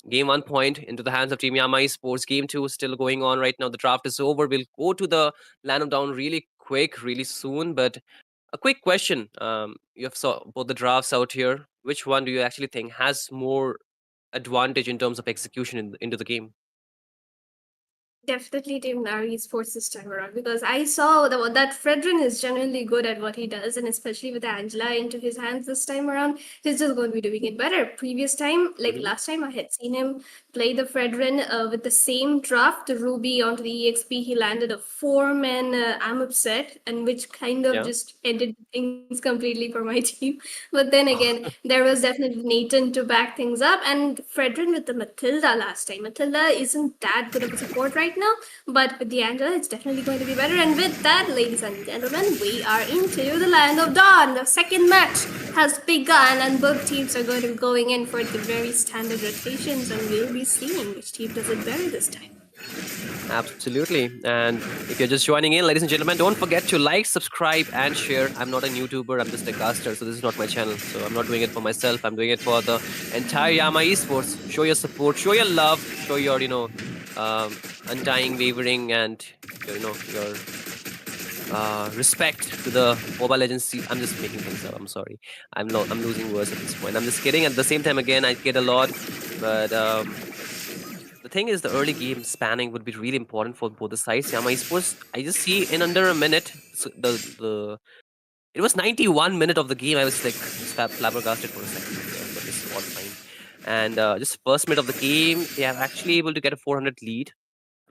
game 1 point into the hands of Team Yama Esports. Game 2 is still going on right now. The draft is over. We'll go to the land of down really quick, really soon. But a quick question: you have saw both the drafts out here. Which one do you actually think has more advantage in terms of execution into the game? Definitely Team Nari Esports this time around, because I saw that Fredrin is genuinely good at what he does, and especially with Angela into his hands this time around, he's just going to be doing it better. Previous time, like Hmm. last time, I had seen him play the Fredrin with the same draft, the Ruby onto the EXP. He landed a 4-man I'm upset, and which kind of Yeah. just ended things completely for my team. But then again, there was definitely Nathan to back things up, and Fredrin with the Matilda last time. Matilda isn't that good of a support right now, but with the Angela, it's definitely going to be better. And with that, ladies and gentlemen, we are into the Land of Dawn. The second match has begun, and both teams are going to be going in for the very standard rotations, and we'll be seeing which team does it better this time. Absolutely. And if you're just joining in, ladies and gentlemen, don't forget to like, subscribe, and share. I'm not a YouTuber, I'm just a caster, so this is not my channel. So I'm not doing it for myself, I'm doing it for the entire Yama Esports. Show your support, show your love, show your, undying wavering and, your respect to the Mobile Legends scene. I'm just making things up. I'm sorry. I'm losing words at this point. I'm just kidding. At the same time, again, I get a lot, but the thing is, the early game spanning would be really important for both the sides. Yama Esports, I just see in under a minute, so the it was 91 minute of the game. I was like flabbergasted for a second, yeah, but this is all fine. And just first minute of the game, they are actually able to get a 400 lead.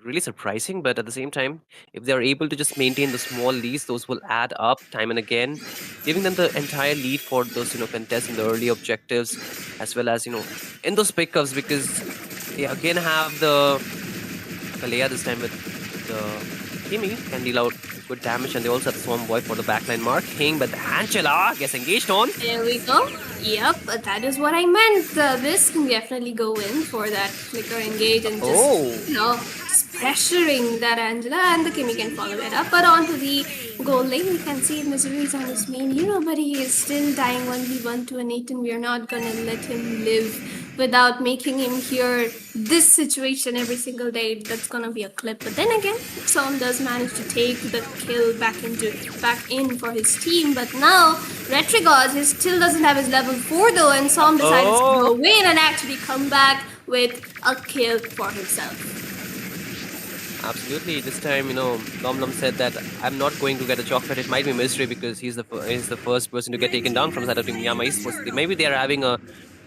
Really surprising, but at the same time, if they are able to just maintain the small leads, those will add up time and again, giving them the entire lead for those contests in the early objectives, as well as in those pickups, because they again have the Kalea this time with the Kimi can deal out good damage, and they also have the Swarm Boy for the backline marking, but the Angela gets engaged on. There we go. Yep, that is what I meant. This can definitely go in for that flicker engage and just, just pressuring that Angela, and the Kimi can follow it up. But onto the goal lane, we can see Misery is on his main hero, but he is still dying 1v1 to a Nathan. We are not gonna let him live without making him hear this situation every single day. That's gonna be a clip. But then again, Som does manage to take the kill back in for his team. But now Retrigod, he still doesn't have his level 4 though, and Som decides to go in and actually come back with a kill for himself. Absolutely. This time, Nom said that I'm not going to get a chocolate. It might be Mystery because he's the first person to get taken down from side of Team Yama Esports. Maybe they are having a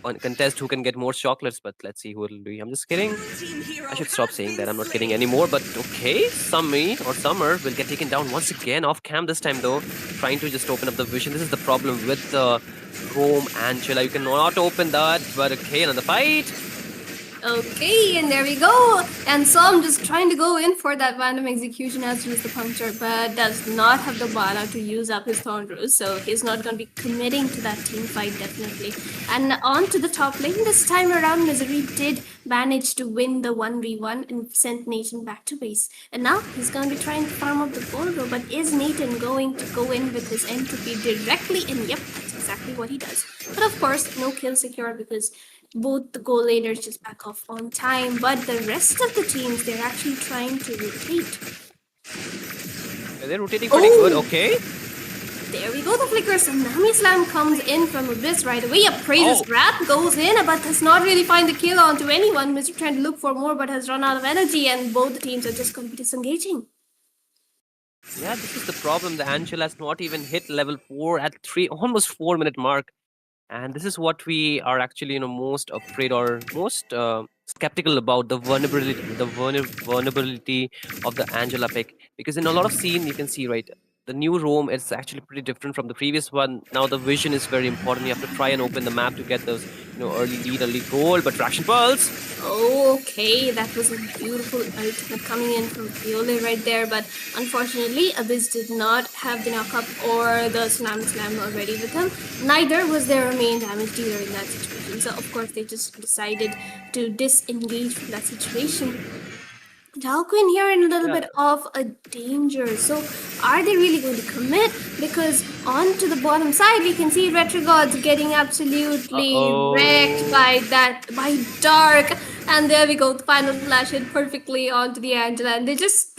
contest who can get more chocolates, but let's see who it'll be. I'm just kidding. I should stop saying that. I'm not kidding anymore. But okay, Summer will get taken down once again off cam this time though, trying to just open up the vision. This is the problem with the Chrome Angela. You cannot open that, but okay, another fight. Okay, and there we go. And Som just trying to go in for that random execution as soon as the puncture, but does not have the mana to use up his Thornrose, so he's not going to be committing to that team fight definitely. And on to the top lane, this time around Misery did manage to win the 1v1 and sent Nathan back to base. And now he's going to be trying to farm up the Gold, but is Nathan going to go in with his entropy directly? And yep, that's exactly what he does. But of course, no kill secure because both the goal laners just back off on time, but the rest of the teams, they're actually trying to rotate. They're rotating pretty good, okay. There we go, the flicker. Tsunami Slam comes in from Abyss right away. Appraiser's Wrath goes in, but does not really find the kill onto anyone. Mr. trying to look for more, but has run out of energy, and both the teams are just going to be disengaging. Yeah, this is the problem. The Angela has not even hit level 4 at almost 4-minute mark. And this is what we are actually, most afraid or most skeptical about, the vulnerability of the Angela pick. Because in a lot of scene, you can see, right, the new roam is actually pretty different from the previous one. Now the vision is very important. You have to try and open the map to get those, early lead, early goal. But Traction Pulse. Okay, that was a beautiful ultimate coming in from Fiole right there, but unfortunately, Abyss did not have the knockup or the Tsunami Slam already with him. Neither was their main damage dealer in that situation, so of course they just decided to disengage from that situation. Dalquin here in a little bit of a danger. So are they really going to commit? Because on to the bottom side, we can see Retrogods getting absolutely wrecked by Dark. And there we go, the final flash hit perfectly onto the Angela. And they just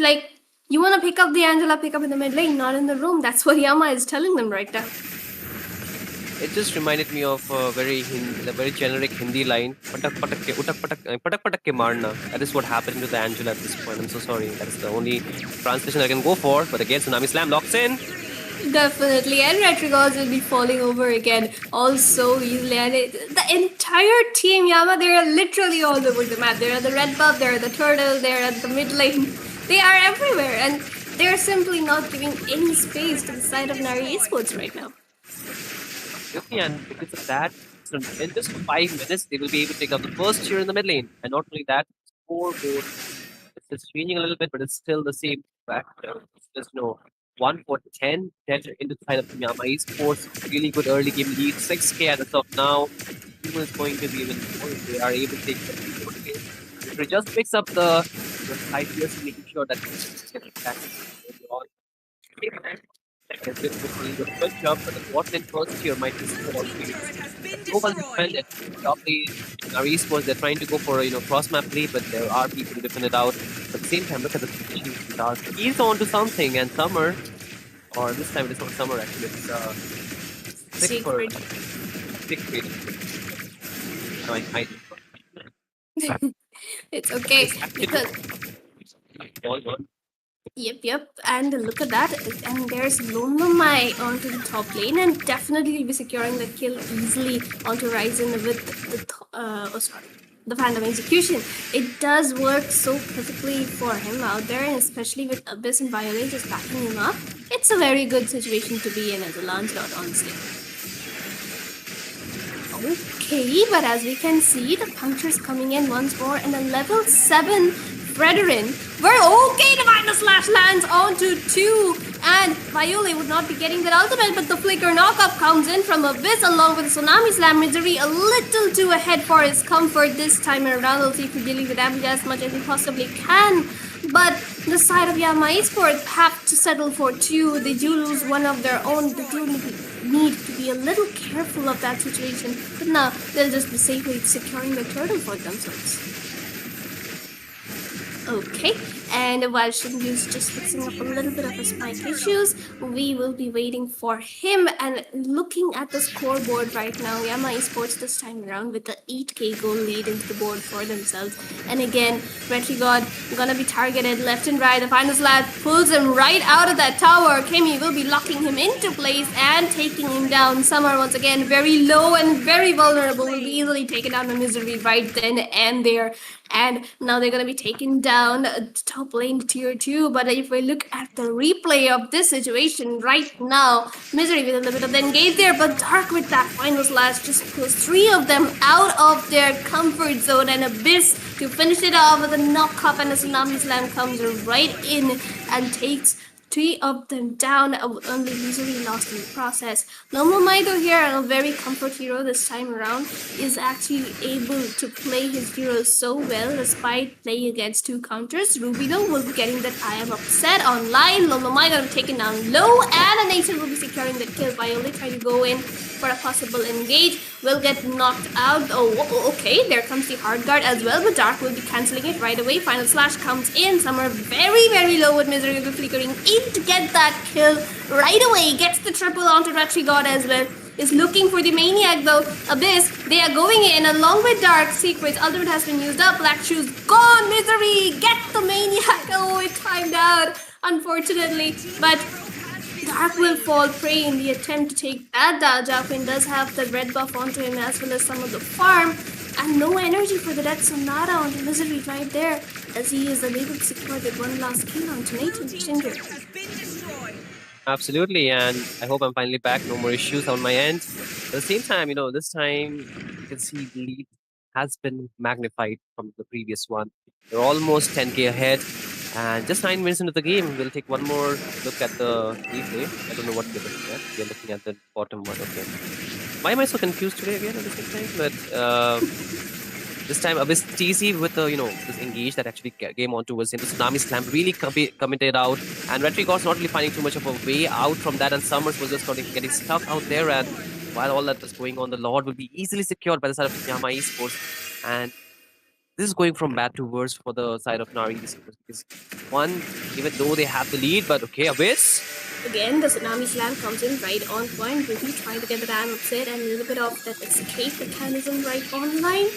You want to pick up the Angela, pick up in the mid lane, not in the room. That's what Yama is telling them right now. It just reminded me of a very generic Hindi line. Patak patak ke, patak patak ke marna. That is what happened to the Angela at this point. I'm so sorry. That is the only translation I can go for. But again, Tsunami Slam locks in. Definitely, and Retrigors will be falling over again also easily. And the entire team, Yama, they're literally all over the map. They're at the red buff, they're at the turtle, they're at the mid lane. They are everywhere, and they're simply not giving any space to the side of Nari Esports right now. And because of that, so in just 5 minutes, they will be able to take out the first tier in the mid lane. And not only that, scoreboard is changing a little bit, but it's still the same fact. It's just 1 for 10 into the side of Yama Esports. Really good early game lead, 6k as of now. Who is going to be even more if they are able to take the lead? If it just picks up the side tiers, making sure that it's back on. Good job, but the bot lane first tier might be small. No one defended. Probably our esports, they're trying to go for a cross map play, but there are people who defend it out. But at the same time, look at the position. He's on to something, and Summer, or this time it's not Summer actually, it's Secret. Secret. No, It's okay because. Yep, and look at that. And there's Lomamai onto the top lane, and definitely will be securing the kill easily onto Ryzen with the Phantom Execution. It does work so perfectly for him out there, and especially with Abyss and Violate just backing him up. It's a very good situation to be in as a Lancelot, honestly. Okay, but as we can see, the puncture's coming in once more, and a level 7 Brethren. We're okay to find the slash lands onto 2, and Violet would not be getting that ultimate, but the flicker knockup comes in from Abyss along with Tsunami Slam. Misery a little too ahead for his comfort this time around. We'll see if we're dealing with damage as much as he possibly can. But the side of Yama Esports have to settle for 2. They do lose one of their own. They do need to be a little careful of that situation. But now they'll just be safely securing the turtle for themselves. Okay, and while Shinryu's just fixing up a little bit of his mic issues, we will be waiting for him. And looking at the scoreboard right now, Yama Esports this time around with the 8k goal lead into the board for themselves. And again, Retrigod gonna be targeted left and right. The final slap pulls him right out of that tower. Kemi will be locking him into place and taking him down. Summer once again very low and very vulnerable, will be easily taken down by Misery right then and there. And now they're going to be taken down top lane tier 2. But if we look at the replay of this situation right now, Misery with a little bit of the engage there, but Dark with that final slash just pulls 3 of them out of their comfort zone, and Abyss to finish it off with a knock-up, and a Tsunami Slam comes right in and takes 3 of them down. Only Misery lost in the process. Lomamaido here, a very comfort hero this time around, is actually able to play his heroes so well despite playing against 2 counters. Rubido will be getting that I am upset online. Lomamaido taken down low, and a Nation will be securing the kill. Violet trying to go in for a possible engage. Will get knocked out. Oh, okay. There comes the hard guard as well, but Dark will be cancelling it right away. Final slash comes in. Summer very, very low with Misery will be flickering in to get that kill right away. Gets the triple onto Retrigod as well. Is looking for the Maniac though. Abyss, they are going in along with Dark. Secrets ultimate has been used up. Black Shoes gone. Misery, get the Maniac. Oh, it timed out, unfortunately. But Dark will fall prey in the attempt to take that down. Jafin does have the red buff onto him as well as some of the farm. And no energy for the Red Sonata on the Misery right there, as he is unable to secure that one last kill onto Nathan Tinder. Absolutely, and I hope I'm finally back. No more issues on my end. At the same time, this time you can see the lead has been magnified from the previous one. They're almost 10k ahead, and just 9 minutes into the game, we'll take one more look at the replay. I don't know what we're looking at. We're looking at the bottom one. Okay. Why am I so confused today again at the same time? But this time Abyss TC with the this engage that actually came on towards him. The Tsunami Slam really committed out, and Retrigod's not really finding too much of a way out from that, and Summers was just getting stuck out there. And while all that was going on, the Lord will be easily secured by the side of Yama Esports, and this is going from bad to worse for the side of Nari Esports because one, even though they have the lead, but okay, Abyss. Again, the Tsunami Slam comes in right on point, really trying to get the damn upset and a little bit of that escape mechanism right online.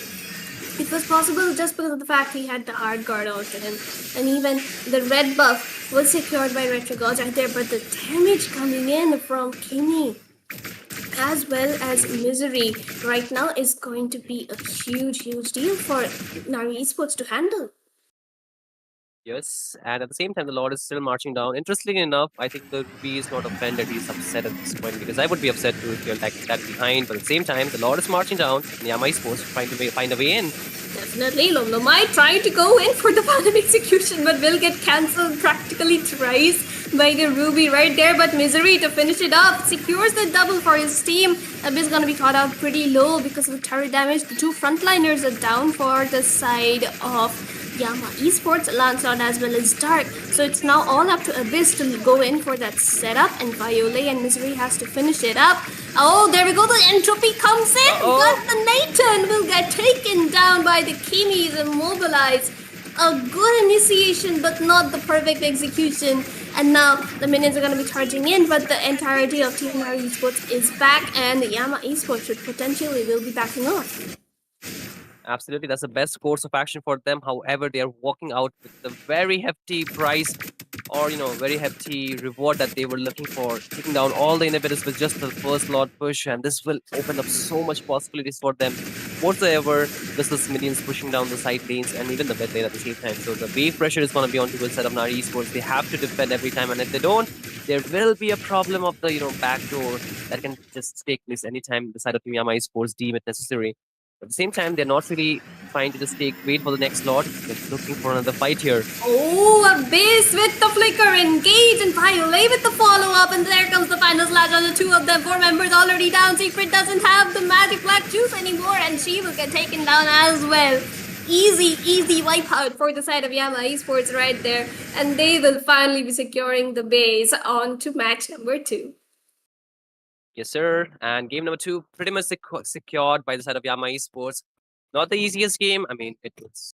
It was possible just because of the fact he had the hard guard onto him. And even the red buff was secured by Retro Gauge right there, but the damage coming in from Kimi as well as Misery right now is going to be a huge deal for Nari Esports to handle. Yes, and at the same time, the Lord is still marching down. Interestingly enough, I think the Ruby is not offended. He's upset at this point because I would be upset too if you're like that behind. But at the same time, the Lord is marching down. And Yama is supposed to trying to find a way in. Definitely, Lomlomai trying to go in for the final execution, but will get cancelled practically twice by the Ruby right there. But Misery to finish it up secures the double for his team. Abyss gonna be caught out pretty low because of the turret damage. The two frontliners are down for the side of Yama Esports, Lancelot as well as Dark. So it's now all up to Abyss to go in for that setup, and Viole and Misery has to finish it up. Oh, there we go, the entropy comes in, but the Nathan will get taken down by the Kimis and mobilized. A good initiation, but not the perfect execution. And now the minions are going to be charging in, but the entirety of Team Nari Esports is back, and Yama Esports should potentially will be backing off. Absolutely, that's the best course of action for them. However, they are walking out with the very hefty price or, very hefty reward that they were looking for, taking down all the inhibitors with just the first Lord push, and this will open up so much possibilities for them whatsoever. This is minions pushing down the side lanes and even the mid lane at the same time. So the wave pressure is going to be on the side of Nari Esports. They have to defend every time, and if they don't, there will be a problem of the back door that can just take place anytime the side of Yama Esports deem it necessary. At the same time, they're not really trying to just wait for the next Lord. They're looking for another fight here. Oh, Abyss with the flicker, engage, and Violate with the follow-up, and there comes the final slash on the two of them. 4 members already down. Secret doesn't have the magic black juice anymore, and she will get taken down as well. Easy wipeout for the side of Yama Esports right there, and they will finally be securing the base on to match number 2. Yes, sir. And game number 2, pretty much secured by the side of Yama Esports. Not the easiest game. I mean, it was.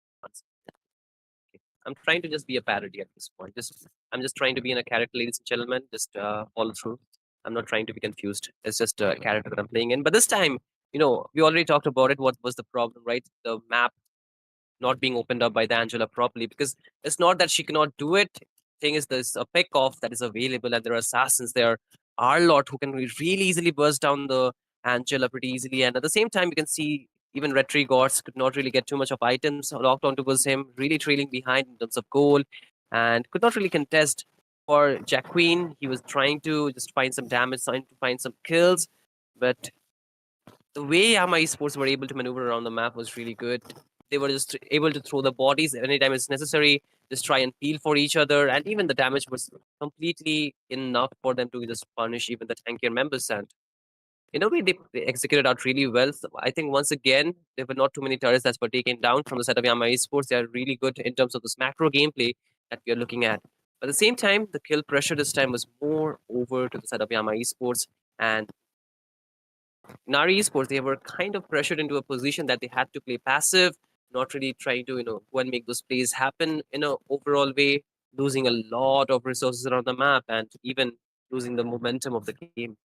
I'm trying to just be a parody at this point. I'm just trying to be in a character, ladies and gentlemen. Just follow through. I'm not trying to be confused. It's just a character that I'm playing in. But this time, we already talked about it. What was the problem, right? The map not being opened up by the Angela properly, because it's not that she cannot do it. Thing is, there's a pick off that is available, and there are assassins there. Are lot who can really easily burst down the Angela pretty easily, and at the same time, you can see even Retri Gods could not really get too much of items locked onto him, really trailing behind in terms of goal, and could not really contest. For Jack Queen, he was trying to just find some damage, trying to find some kills, but the way Yama Esports were able to maneuver around the map was really good. They were just able to throw the bodies anytime it's necessary, just try and peel for each other, and even the damage was completely enough for them to just punish even the tankier members. And in a way, they executed out really well. So I think once again, there were not too many turrets that were taken down from the side of Yama Esports. They are really good in terms of this macro gameplay that we are looking at. But at the same time, the kill pressure this time was more over to the side of Yama Esports, and Nari Esports, they were kind of pressured into a position that they had to play passive, not really trying to, go and make those plays happen in an overall way, losing a lot of resources around the map and even losing the momentum of the game.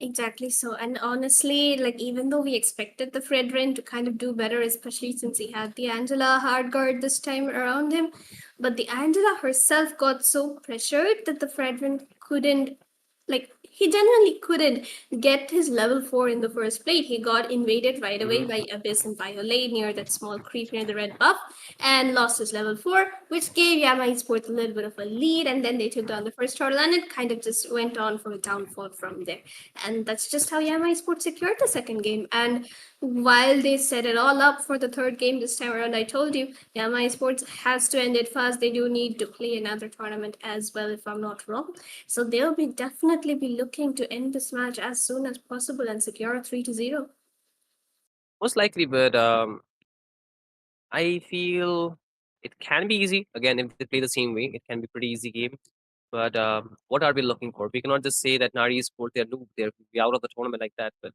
Exactly so. And honestly, like even though we expected the Fredrin to kind of do better, especially since he had the Angela hard guard this time around him, but the Angela herself got so pressured that the Fredrin couldn't, like he genuinely couldn't get his level 4 in the first plate. He got invaded right away by Abyss and Violate near that small creep near the red buff and lost his level 4, which gave Yama Esports a little bit of a lead, and then they took down the first turtle, and it kind of just went on for a downfall from there. And that's just how Yama Esports secured the second game. And while they set it all up for the third game this time around, I told you Yama Esports has to end it fast. They do need to play another tournament as well, if I'm not wrong. So they'll be definitely be looking to end this match as soon as possible and secure a 3-0. Most likely, but I feel it can be easy. Again, if they play the same way, it can be pretty easy game. But what are we looking for? We cannot just say that Nari Esports, they're noob, they're out of the tournament like that. But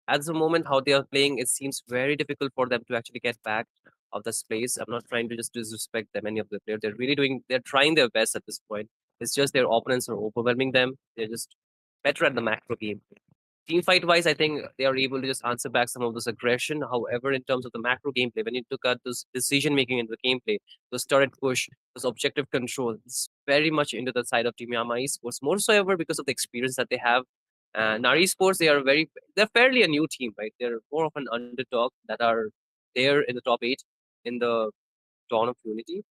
at the moment how they are playing, it seems very difficult for them to actually get back of this place. I'm not trying to just disrespect them, any of the players. They're trying their best at this point. It's just their opponents are overwhelming them. They're just better at the macro game. Team fight wise, I think they are able to just answer back some of this aggression. However, in terms of the macro gameplay, when you took out this decision making in the gameplay, the turret push, this objective control, it's very much into the side of Team Yama Esports. More so ever because of the experience that they have. Nari Sports, they're fairly a new team, right? They're more of an underdog that are there in the top 8 in the Dawn of Unity.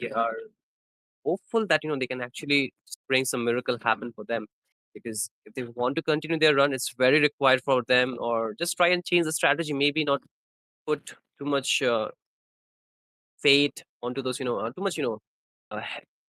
We are hopeful that they can actually bring some miracle happen for them, because if they want to continue their run, it's very required for them, or just try and change the strategy, maybe not put too much fate onto those, too much,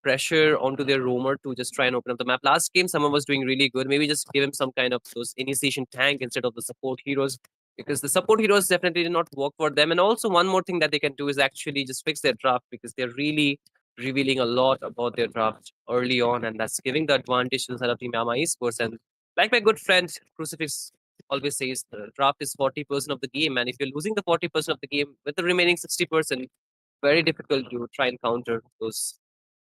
pressure onto their roamer to just try and open up the map. Last game, someone was doing really good. Maybe just give him some kind of those initiation tank instead of the support heroes, because the support heroes definitely did not work for them. And also, one more thing that they can do is actually just fix their draft, because they're really revealing a lot about their draft early on, and that's giving the advantage to the side of Team Yama Esports. And like my good friend Crucifix always says, the draft is 40% of the game, and if you're losing the 40% of the game with the remaining 60%, very difficult to try and counter those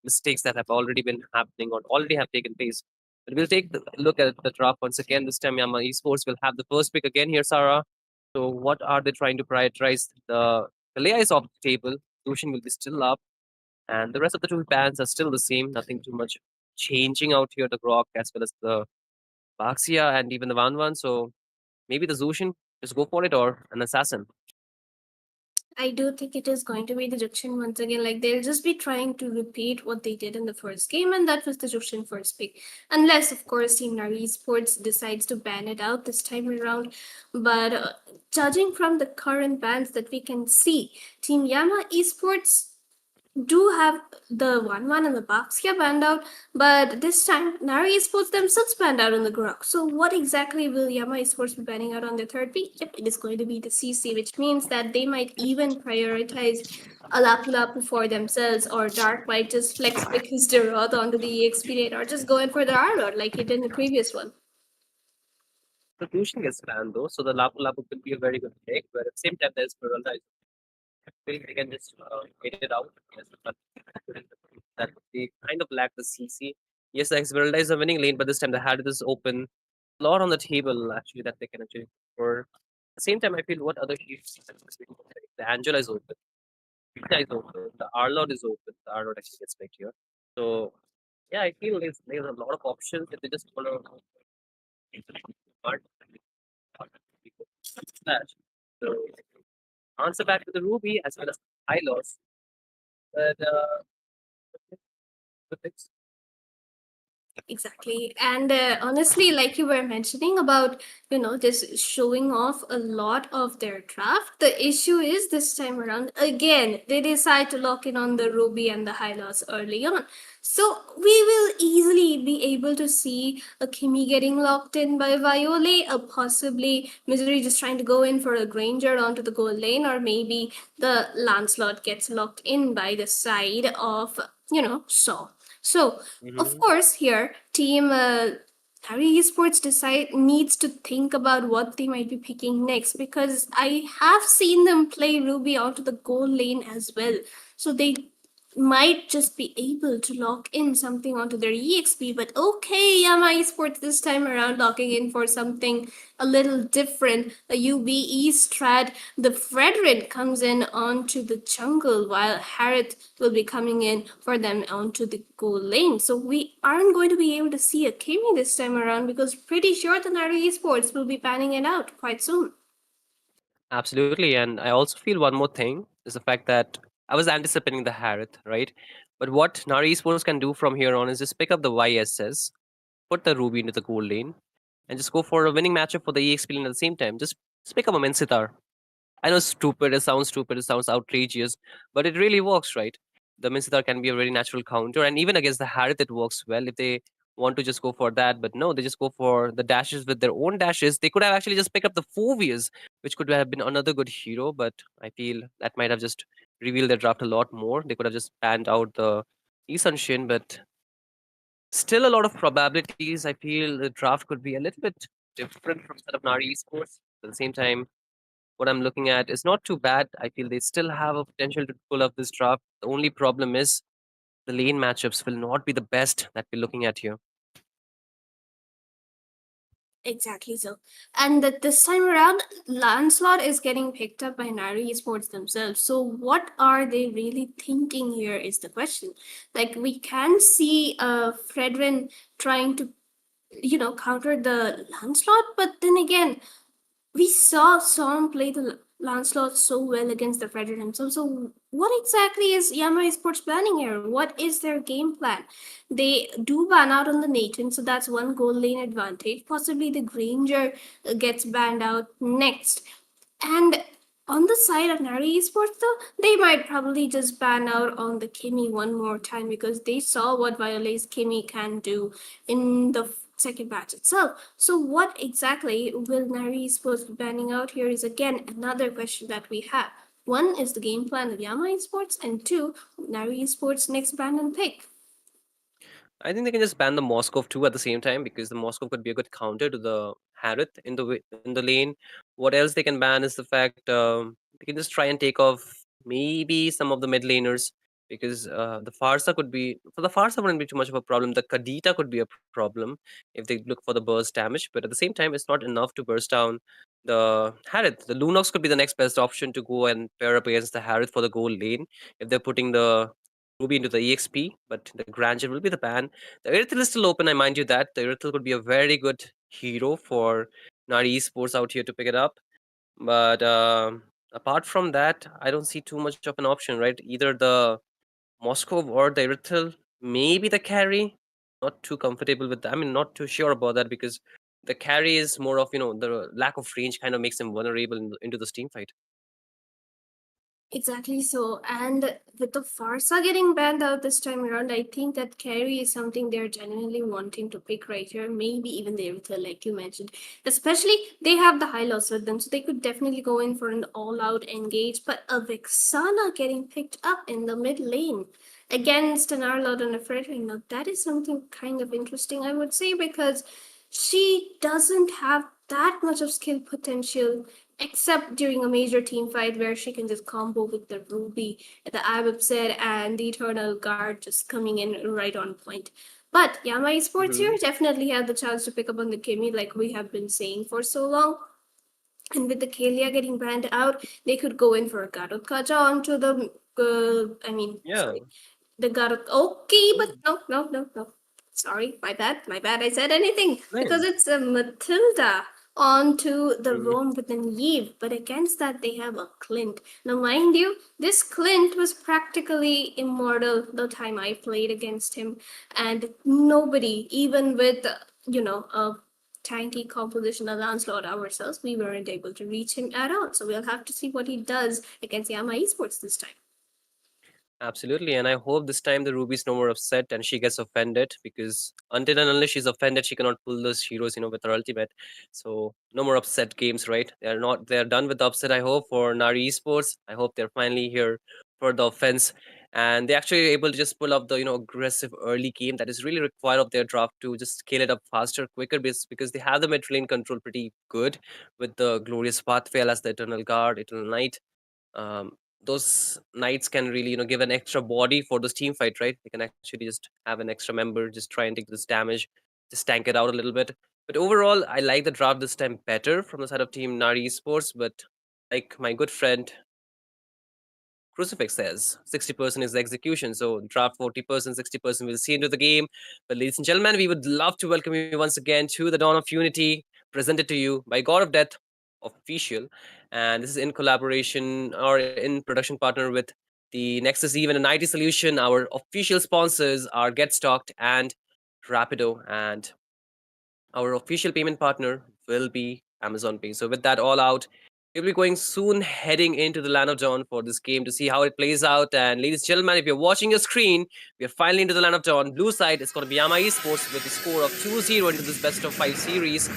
mistakes that have already been happening or already have taken place. But we'll take a look at the draft once again. This time, Yama Esports will have the first pick again here, Sarah. So, what are they trying to prioritize? The Kalea is off the table. Lucian will be still up. And the rest of the two bands are still the same. Nothing too much changing out here. The Grok as well as the Baxia and even the Van. So, maybe the Zushin, just go for it, or an Assassin. I do think it is going to be the Jukshin once again. Like they'll just be trying to repeat what they did in the first game, and that was the Jukshin first pick. Unless, of course, Team Nari Esports decides to ban it out this time around. But judging from the current bans that we can see, Team Yama Esports do have the 1-1 and the Baxia banned out, but this time Nari Esports themselves banned out on the Grok. So what exactly will Yama Esports be banning out on the third pick? Yep, it is going to be the CC, which means that they might even prioritize a Lapu Lapu for themselves, or Dark might just flex pick his Durod onto the EXP or just go in for the R-Lord like he did in the previous one. The Lucian gets banned though, so the Lapu Lapu could be a very good pick, but at the same time, there's Peralta. They can just get it out. Yes, but that they kind of lack the CC. Yes, the Esmeralda is a winning lane, but this time they had this open a lot on the table actually that they can actually. For at the same time, I feel what other heroes. The Angela is open, Vita is open, the Arlord is open. The Arlord actually gets picked here. So yeah, I feel there's a lot of options if they just follow. So answer back to the Ruby as well as high loss. But the picks. Exactly. And honestly, like you were mentioning about, just showing off a lot of their draft, the issue is this time around, again, they decide to lock in on the Ruby and the Hylos early on. So we will easily be able to see a Kimi getting locked in by Viole, a possibly Misery just trying to go in for a Granger onto the gold lane, or maybe the Lancelot gets locked in by the side of, Saw. So, of course, here, Team Harry Esports needs to think about what they might be picking next, because I have seen them play Ruby onto the goal lane as well. So they might just be able to lock in something onto their EXP. But okay, Yama Esports this time around locking in for something a little different. A UBE strat. The Frederick comes in onto the jungle, while Harriet will be coming in for them onto the goal lane. So we aren't going to be able to see a Kimi this time around, because pretty sure the Nari Esports will be banning it out quite soon. Absolutely. And I also feel one more thing is the fact that I was anticipating the Harith, right? But what Nari Esports can do from here on is just pick up the YSS, put the Ruby into the gold lane, and just go for a winning matchup for the EXP lane at the same time. Just pick up a Mensitar. I know it's stupid, it sounds outrageous, but it really works, right? The Minsitar can be a very natural counter, and even against the Harith, it works well if they want to just go for that. But no, they just go for the dashes with their own dashes. They could have actually just picked up the Phobias, which could have been another good hero, but I feel that might have just revealed their draft a lot more. They could have just panned out the Isan Shin, but still a lot of probabilities. I feel the draft could be a little bit different from that of Nari Esports. At the same time, what I'm looking at is not too bad. I feel they still have a potential to pull up this draft. The only problem is the lane matchups will not be the best that we're looking at here. Exactly so. And that this time around, Lancelot is getting picked up by Nari Esports themselves. So, what are they really thinking here is the question. Like, we can see Fredrin trying to, counter the Lancelot, but then again, we saw Storm play the Lancelot so well against the Frederick himself. So, what exactly is Yamaha Sports planning here? What is their game plan? They do ban out on the Nathan, so that's one goal lane advantage. Possibly the Granger gets banned out next. And on the side of Nari Esports, though, they might probably just ban out on the Kimmy one more time because they saw what Violet's Kimmy can do in the second match itself. So, what exactly will Nari Esports be banning out here is again another question that we have. One is the game plan of Yamaha Esports, and two, Nari Esports' next ban and pick. I think they can just ban the Moskov too at the same time because the Moskov could be a good counter to the Harith in the lane. What else they can ban is the fact they can just try and take off maybe some of the mid laners because the Farsa could be for the Farsa wouldn't be too much of a problem. The Kadita could be a problem if they look for the burst damage, but at the same time, it's not enough to burst down the Harith. The Lunox could be the next best option to go and pair up against the Harith for the goal lane if they're putting the Ruby into the EXP, but the Granger will be the ban. The Irithel is still open, I mind you that. The Irithel could be a very good hero for Nari Esports out here to pick it up. But apart from that, I don't see too much of an option, right? Either the Moscow or the Irithel, maybe the carry. Not too comfortable with that. I mean, not too sure about that because the carry is more of, the lack of range kind of makes him vulnerable into the team fight. Exactly so. And with the Farsa getting banned out this time around, I think that carry is something they're genuinely wanting to pick right here. Maybe even the Irithel, like you mentioned. Especially, they have the high loss with them, so they could definitely go in for an all-out engage. But a Vexana getting picked up in the mid lane against an Arlott and a Frederick. Now, that is something kind of interesting, I would say, because she doesn't have that much of skill potential except during a major team fight where she can just combo with the Ruby, the Abibset, and the Eternal Guard just coming in right on point. But Yamaha Sports here definitely had the chance to pick up on the Kimmy like we have been saying for so long. And with the Kalia getting banned out, they could go in for a Garot Kaja onto the, Yeah. sorry, the Garot. Okay, but no. Sorry, my bad. I said anything because Right. it's a Matilda onto the Mhm. Rome with an Eve, but against that they have a Clint. Now, mind you, this Clint was practically immortal the time I played against him, and nobody, even with a tanky composition of Lancelot ourselves, we weren't able to reach him at all. So we'll have to see what he does against Yamaha Esports this time. Absolutely, and I hope this time the Ruby's no more upset and she gets offended because until and unless she's offended, she cannot pull those heroes, with her ultimate. So no more upset games, right? They're done with the upset. I hope for Nari Esports. I hope they're finally here for the offense, and they're actually able to just pull up the aggressive early game that is really required of their draft to just scale it up faster, quicker, because they have the mid lane control pretty good with the glorious pathway as the Eternal Guard, Eternal Knight. um, those knights can really give an extra body for this team fight, right? They can actually just have an extra member just try and take this damage, just tank it out a little bit. But overall, I like the draft this time better from the side of team Nari Esports. But like my good friend Crucifix says, 60% is the execution. So draft 40%, 60% we'll see into the game. But ladies and gentlemen, we would love to welcome you once again to the Dawn of Unity, presented to you by God of Death Official. And this is in collaboration or in production partner with the Nexus Even and IT Solution. Our official sponsors are Get Stocked and Rapido. And our official payment partner will be Amazon Pay. So with that all out, we'll be going soon heading into the Land of Dawn for this game to see how it plays out. And ladies and gentlemen, if you're watching your screen, we are finally into the Land of Dawn. Blue side, it's going to be Yama Esports with a score of 2-0 into this best of 5 series.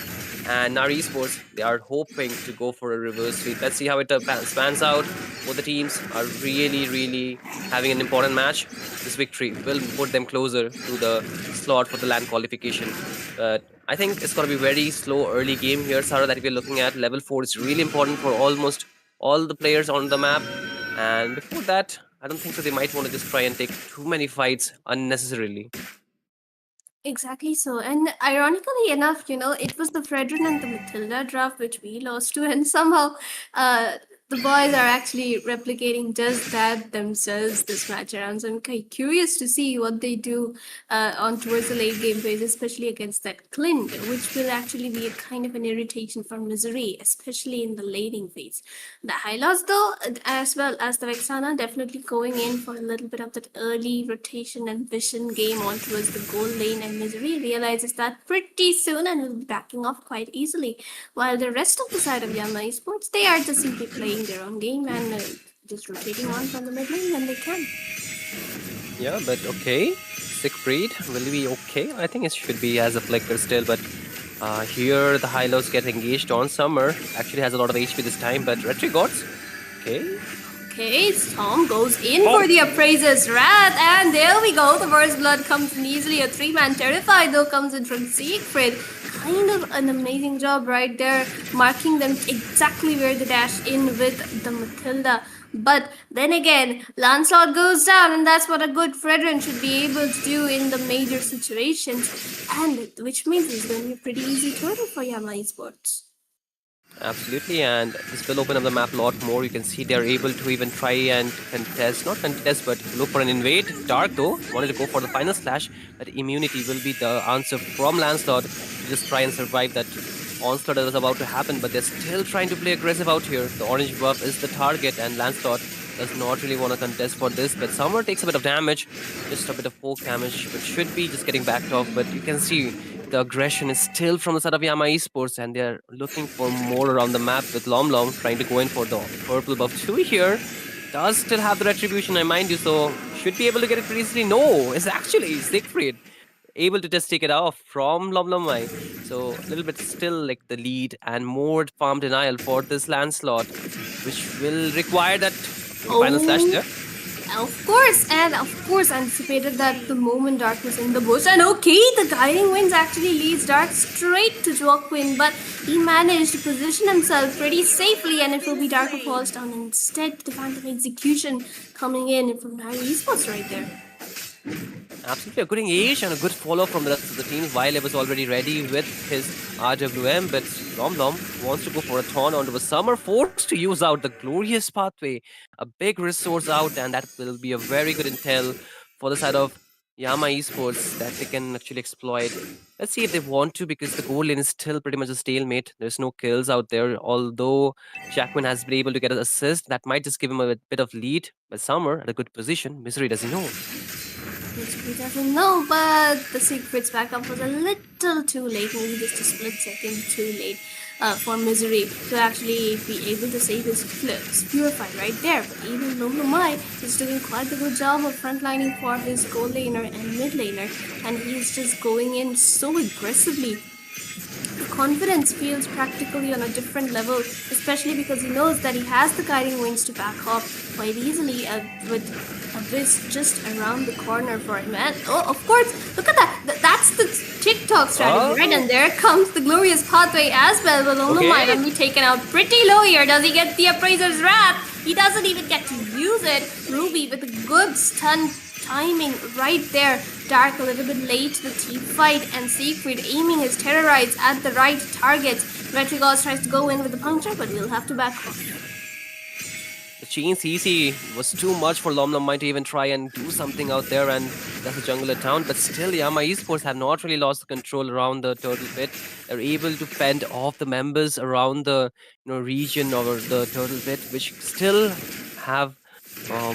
And Nari Esports, they are hoping to go for a reverse sweep. Let's see how it spans out. Both the teams are really, really having an important match. This victory will put them closer to the slot for the land qualification. But I think it's going to be very slow early game here, Sarah, that we're looking at. Level 4 is really important for almost all the players on the map. And before that, I don't think so. They might want to just try and take too many fights unnecessarily. Exactly so. And ironically enough, it was the Fredrin and the Matilda draft which we lost to, and somehow uh, the boys are actually replicating just that themselves this match around. So I'm quite curious to see what they do on towards the late game phase, especially against that Clint, which will actually be a kind of an irritation for Misery, especially in the laning phase. The Hylos, though, as well as the Vexana, definitely going in for a little bit of that early rotation and vision game on towards the goal lane, and Misery realizes that pretty soon and will be backing off quite easily. While the rest of the side of Yama Esports, they are just simply playing their own game and just rotating on from the mid lane when they can. Yeah, but okay. Siegfried will be okay. I think it should be as a flicker still, but here the Hylos get engaged on Summer. Actually has a lot of HP this time, but Retrigods, okay. Okay, Tom goes in for the Appraiser's Wrath, and there we go. The First Blood comes in easily. A 3-man Terrified, though, comes in from Siegfried. Kind of an amazing job right there, marking them exactly where they dash in with the Matilda. But then again, Lancelot goes down, and that's what a good Fredrin should be able to do in the major situations, and which means it's going to be a pretty easy tourney for Yama Esports. Absolutely, and this will open up the map a lot more. You can see they're able to even try and contest, not contest, but look for an invade. Dark, though, wanted to go for the final slash, but immunity will be the answer from Lancelot to just try and survive that onslaught that was about to happen, but they're still trying to play aggressive out here. The orange buff is the target, and Lancelot does not really want to contest for this, but Summer takes a bit of damage, just a bit of poke damage, but should be just getting backed off. But you can see the aggression is still from the side of Yama Esports, and they're looking for more around the map with Lom trying to go in for the purple buff too here. Does still have the retribution, I mind you, so should be able to get it pretty easily. No, it's actually Siegfried able to just take it off from Lom. So a little bit still like the lead and more farm denial for this Lancelot, which will require that final slash there. Of course, anticipated that the moment Dark was in the bush. And okay, the Guiding Winds actually leads Dark straight to Joaquin, but he managed to position himself pretty safely, and it will be Dark who falls down instead. The kind of execution coming in from Nari Esports right there. Absolutely a good engage and a good follow from the rest of the team. Violet was already ready with his RWM, but Lom wants to go for a taunt onto a Summer, forced to use out the glorious pathway. A big resource out, and that will be a very good intel for the side of Yama Esports that they can actually exploit. Let's see if they want to, because the goal lane is still pretty much a stalemate. There's no kills out there, although Jacqueline has been able to get an assist. That might just give him a bit of lead, but Summer at a good position. Misery doesn't know. He doesn't know, but the Siegfried's backup was a little too late, maybe just a split second too late for Misery to actually be able to save his Purified right there. But even Lomlomai is doing quite a good job of frontlining for his gold laner and mid laner, and he's just going in so aggressively. The confidence feels practically on a different level, especially because he knows that he has the Guiding Winds to back off quite easily with Abyss just around the corner for him. And oh, of course, look at that. That's the TikTok strategy, right? And there comes the glorious pathway as well. But Lomlomai will be taken out pretty low here. Does he get the Appraiser's Wrath? He doesn't even get to use it. Ruby with a good stun timing right there. Dark a little bit late to the team fight, and Siegfried aiming his Terrorites at the right target. Retrigos tries to go in with the puncture, but he'll have to back off. The chain CC was too much for Lom to even try and do something out there, and that's a jungler town. But still, Yama Esports have not really lost the control around the turtle pit. They're able to fend off the members around the region or the turtle pit, which still have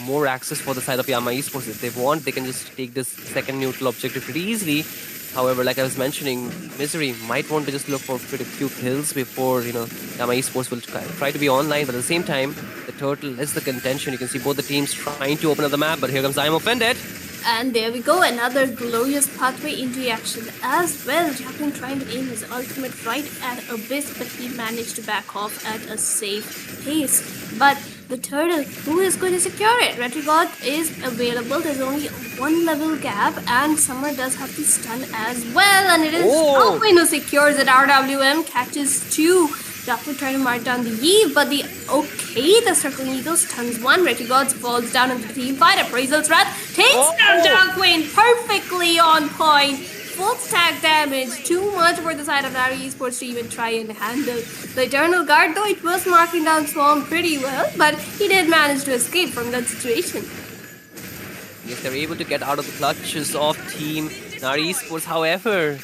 more access for the side of Yama Esports. If they want, they can just take this second neutral objective pretty easily. However, like I was mentioning, Misery might want to just look for pretty few kills before, Yama Esports will try to be online. But at the same time, the turtle is the contention. You can see both the teams trying to open up the map, but here comes I'm Offended. And there we go, another glorious pathway into action as well. Jacqueline trying to aim his ultimate right at Abyss, but he managed to back off at a safe pace. But the turtle. Who is going to secure it? Retrigod is available. There's only one level gap, and Summer does have the stun as well. And it is Alwyn who secures it. RWM catches two. Doctor trying to mark down the Eve, but the Circling Eagle stuns one. Retrigod falls down into the team fight. Appraisal's Wrath takes down Darkwing perfectly on point. Full stack damage, too much for the side of Nari Esports to even try and handle. The Eternal Guard, though, it was marking down Swarm pretty well, but he did manage to escape from that situation. Yes, they're able to get out of the clutches of Team Nari Esports. However,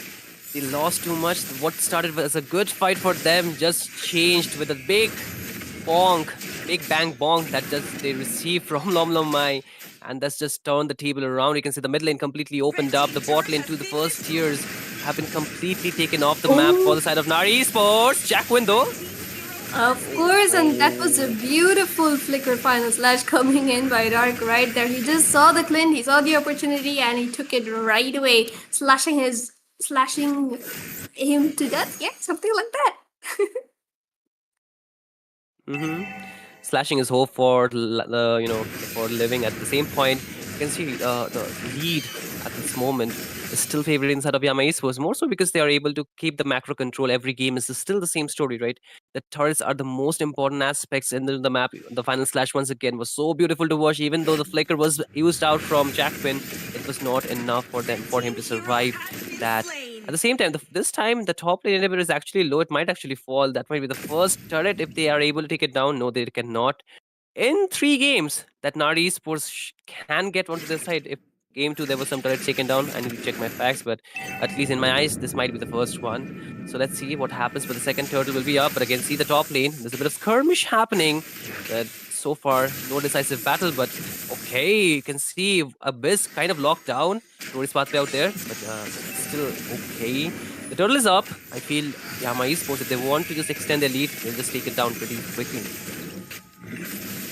they lost too much. What started as a good fight for them just changed with a big bang bonk that they received from Lomlomai. And that's just turned the table around. You can see the mid lane completely opened up. The bot lane to the first tiers have been completely taken off the map for the side of Nari Esports. Jack window. Of course, and that was a beautiful flicker final slash coming in by Dark right there. He just saw the Clint, he saw the opportunity, and he took it right away, slashing him to death. Yeah, something like that. Slashing his hope for for living. At the same point, you can see the lead at this moment is still favored inside of Yama Esports, more so because they are able to keep the macro control. Every game is still the same story, right? The turrets are the most important aspects in the map. The final slash once again was so beautiful to watch. Even though the flicker was used out from Jackpin, it was not enough for him to survive that. At the same time, this time the top lane inhibitor is actually low. It might actually fall. That might be the first turret if they are able to take it down. No, they cannot. In 3 games that Nari Esports can get onto their side. If game 2 there was some turrets taken down, I need to check my facts, but at least in my eyes this might be the first one. So let's see what happens. But the second turtle will be up, but again see the top lane. There's a bit of skirmish happening. So far no decisive battle, but okay, you can see Abyss kind of locked down. Rory's pathway out there, but still okay. The turtle is up. I feel Yama Esports, if they want to just extend their lead, they'll just take it down pretty quickly.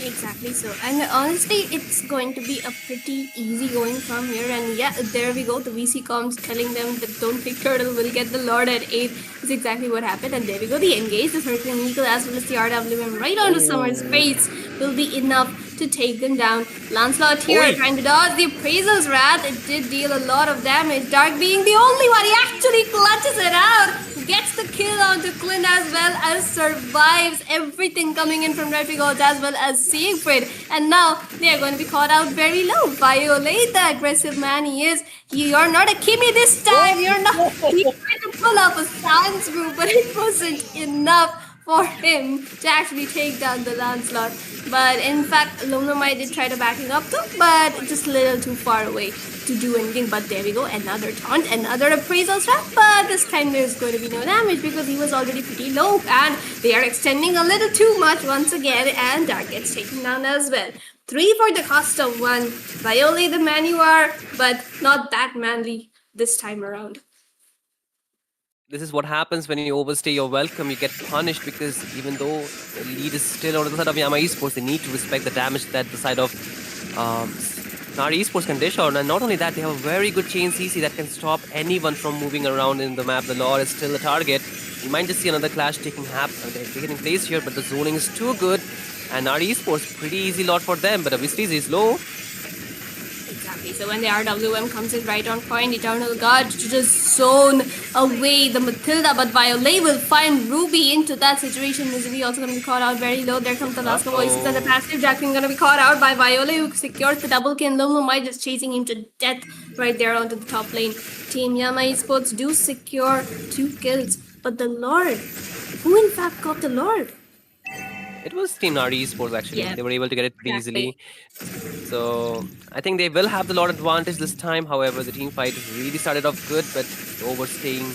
Exactly so. And honestly, it's going to be a pretty easy going from here. And yeah, there we go. The VC comms telling them that don't pick turtle, will get the Lord at 8 is exactly what happened. And there we go. The engage, the Circling Eagle as well as the RWM right onto Summer's face will be enough to take them down. Lancelot here trying to dodge the Appraisal's Wrath. It did deal a lot of damage. Dark being the only one. He actually clutches it out. Gets the kill onto Clint as well as survives everything coming in from Retrigod as well as Siegfried. And now they are going to be caught out very low. Violate, the aggressive man he is. You're not a Kimmy this time. You're not. He tried to pull up a Sans move, but it wasn't enough for him to actually take down the Lancelot. But in fact, Lomnomai did try to back him up too, but just a little too far away to do anything. But there we go, another taunt, another Appraisal's Wrath, but this time there's going to be no damage because he was already pretty low, and they are extending a little too much once again, and Dark gets taken down as well. 3 for the cost of 1. Violate the man you are, but not that manly this time around. This is what happens when you overstay your welcome. You get punished because even though the lead is still on the side of Yama Esports, they need to respect the damage that the side of Nari Esports can dish out. And not only that, they have a very good chain CC that can stop anyone from moving around in the map. The Lord is still a target. You might just see another clash taking place here, but the zoning is too good. And Nari Esports, pretty easy lot for them, but obviously he's low. Exactly, so when the RWM comes in right on point, Eternal Guard to just zone away the Matilda, but Violet will find Ruby into that situation. Misery also going to be caught out very low. There comes the last voices and the passive. Jacqueline going to be caught out by Violet, who secures the double kill. Lomlomai just chasing him to death right there onto the top lane. Team Yama Esports do secure 2 kills, but the Lord, who in fact got the Lord? It was Team Nari Esports actually. Yeah, they were able to get it pretty exactly. easily. So I think they will have the Lord advantage this time. However, the team fight really started off good, but overstaying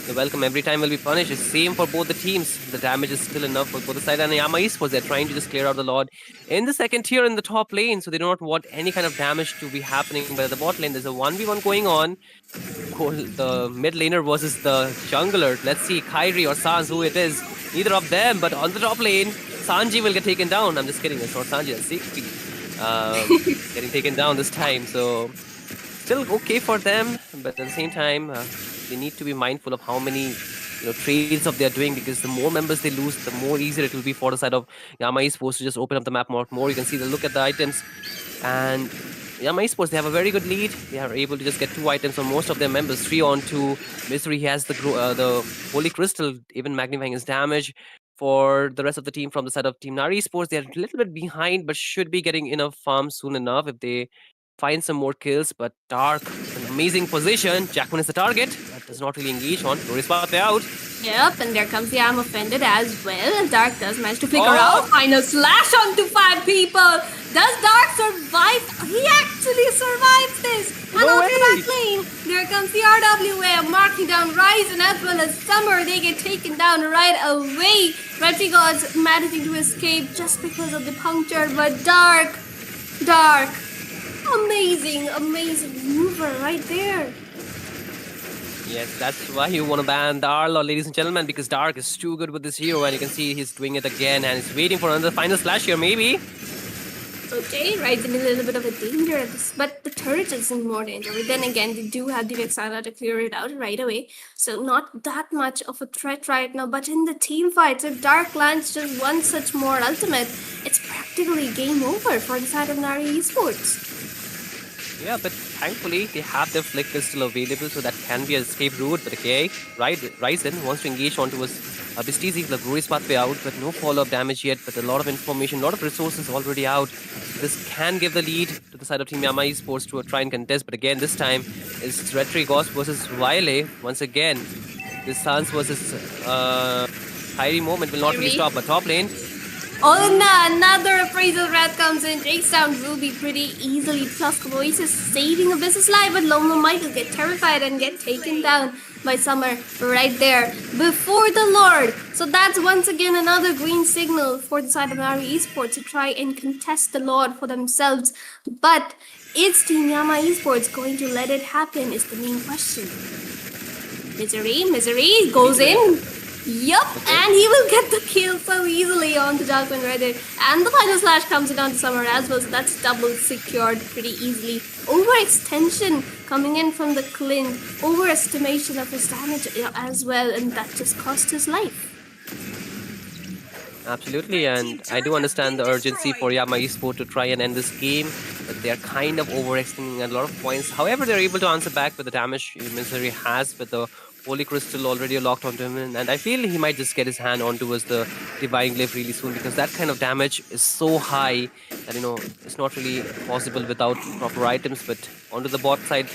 the welcome every time will be punished. It's same for both the teams. The damage is still enough for both the side. And Yama Esports, they're trying to just clear out the Lord in the second tier in the top lane. So they do not want any kind of damage to be happening. But at the bot lane, there's a 1v1 going on. The mid laner versus the jungler. Let's see, Kyrie or Sans, who it is. Neither of them, but on the top lane, Sanji will get taken down. I'm just kidding, it's not Sanji, that's Siegfried. Getting taken down this time, so still okay for them, but at the same time, they need to be mindful of how many trades of they're doing, because the more members they lose, the more easier it will be for the side of Yama Esports to just open up the map more. You can see the look at the items, and Yama Esports, they have a very good lead. They are able to just get 2 items on most of their members, 3-on-2. Misery has the Holy Crystal, even magnifying his damage. For the rest of the team from the side of Team Nari Esports, they're a little bit behind, but should be getting enough farm soon enough if they find some more kills. But Dark, an amazing position. Jackman is the target, but does not really engage on. Glory spot out. Yep, and there comes the arm offended as well. Dark does manage to flicker Oh! out. Final slash onto 5 people. Does Dark survive? He actually survives this. And No onto way. that lane, there comes the RWA marking down Ryzen as well as Summer. They get taken down right away. Retrigod's managing to escape just because of the puncture, but Dark, amazing mover right there. Yes, that's why you want to ban Dark, ladies and gentlemen, because Dark is too good with this hero, and you can see he's doing it again, and he's waiting for another final slash here, maybe. Okay, Ryzen in a little bit of a danger at this, but the turret is in more danger. But then again, they do have the Vexana to clear it out right away, so not that much of a threat right now. But in the team fights, if Dark lands just one such more ultimate, it's practically game over for the side of Nari Esports. Yeah, but thankfully they have their flicker still available, so that can be an escape route. But okay, Ryzen wants to engage onto his Bistizi, the glorious pathway out, but no follow-up damage yet. But a lot of information, a lot of resources already out. This can give the lead to the side of Team Yama Esports to try and contest. But again, this time it's Retri Ghost versus Wile. Once again, this Sans versus Kyrie moment will not really Kyrie. stop. But top lane, Oh no, another appraisal rat comes in, takes down Ruby pretty easily. Plus Voices saving Abyss's life, but Loma Michael get terrified and get taken down by Summer right there before the Lord. So that's once again another green signal for the side of Nari Esports to try and contest the Lord for themselves. But is Team Yama Esports going to let it happen is the main question. Misery goes in. Yup, and he will get the kill so easily on the Jalpin right there. And the final slash comes in on the Summer as well, so that's double secured pretty easily. Overextension coming in from the Clint, overestimation of his damage as well, and that just cost his life. absolutely, and I do understand the urgency for Yama Esports to try and end this game, but they are kind of overextending a lot of points. However, they're able to answer back with the damage Misery has with the Holy Crystal already locked onto him, and I feel he might just get his hand on towards the Divine Glyph really soon, because that kind of damage is so high that, it's not really possible without proper items. But onto the bot side,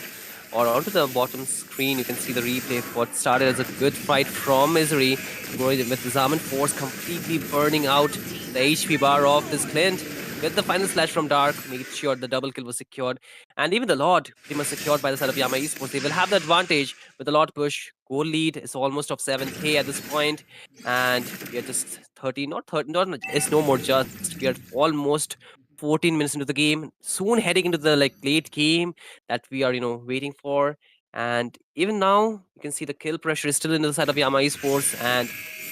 or onto the bottom screen, you can see the replay. What started as a good fight from Misery, going with the Zaman Force completely burning out the HP bar of this Clint. With the final slash from Dark, made sure the double kill was secured. And even the Lord, pretty much secured by the side of Yama Esports. They will have the advantage with the Lord push. Goal lead is almost of 7k at this point. And we are just 30, not 30, it's no more just. We are almost 14 minutes into the game. Soon heading into the late game that we are, waiting for. And even now, you can see the kill pressure is still in the side of Yama Esports. And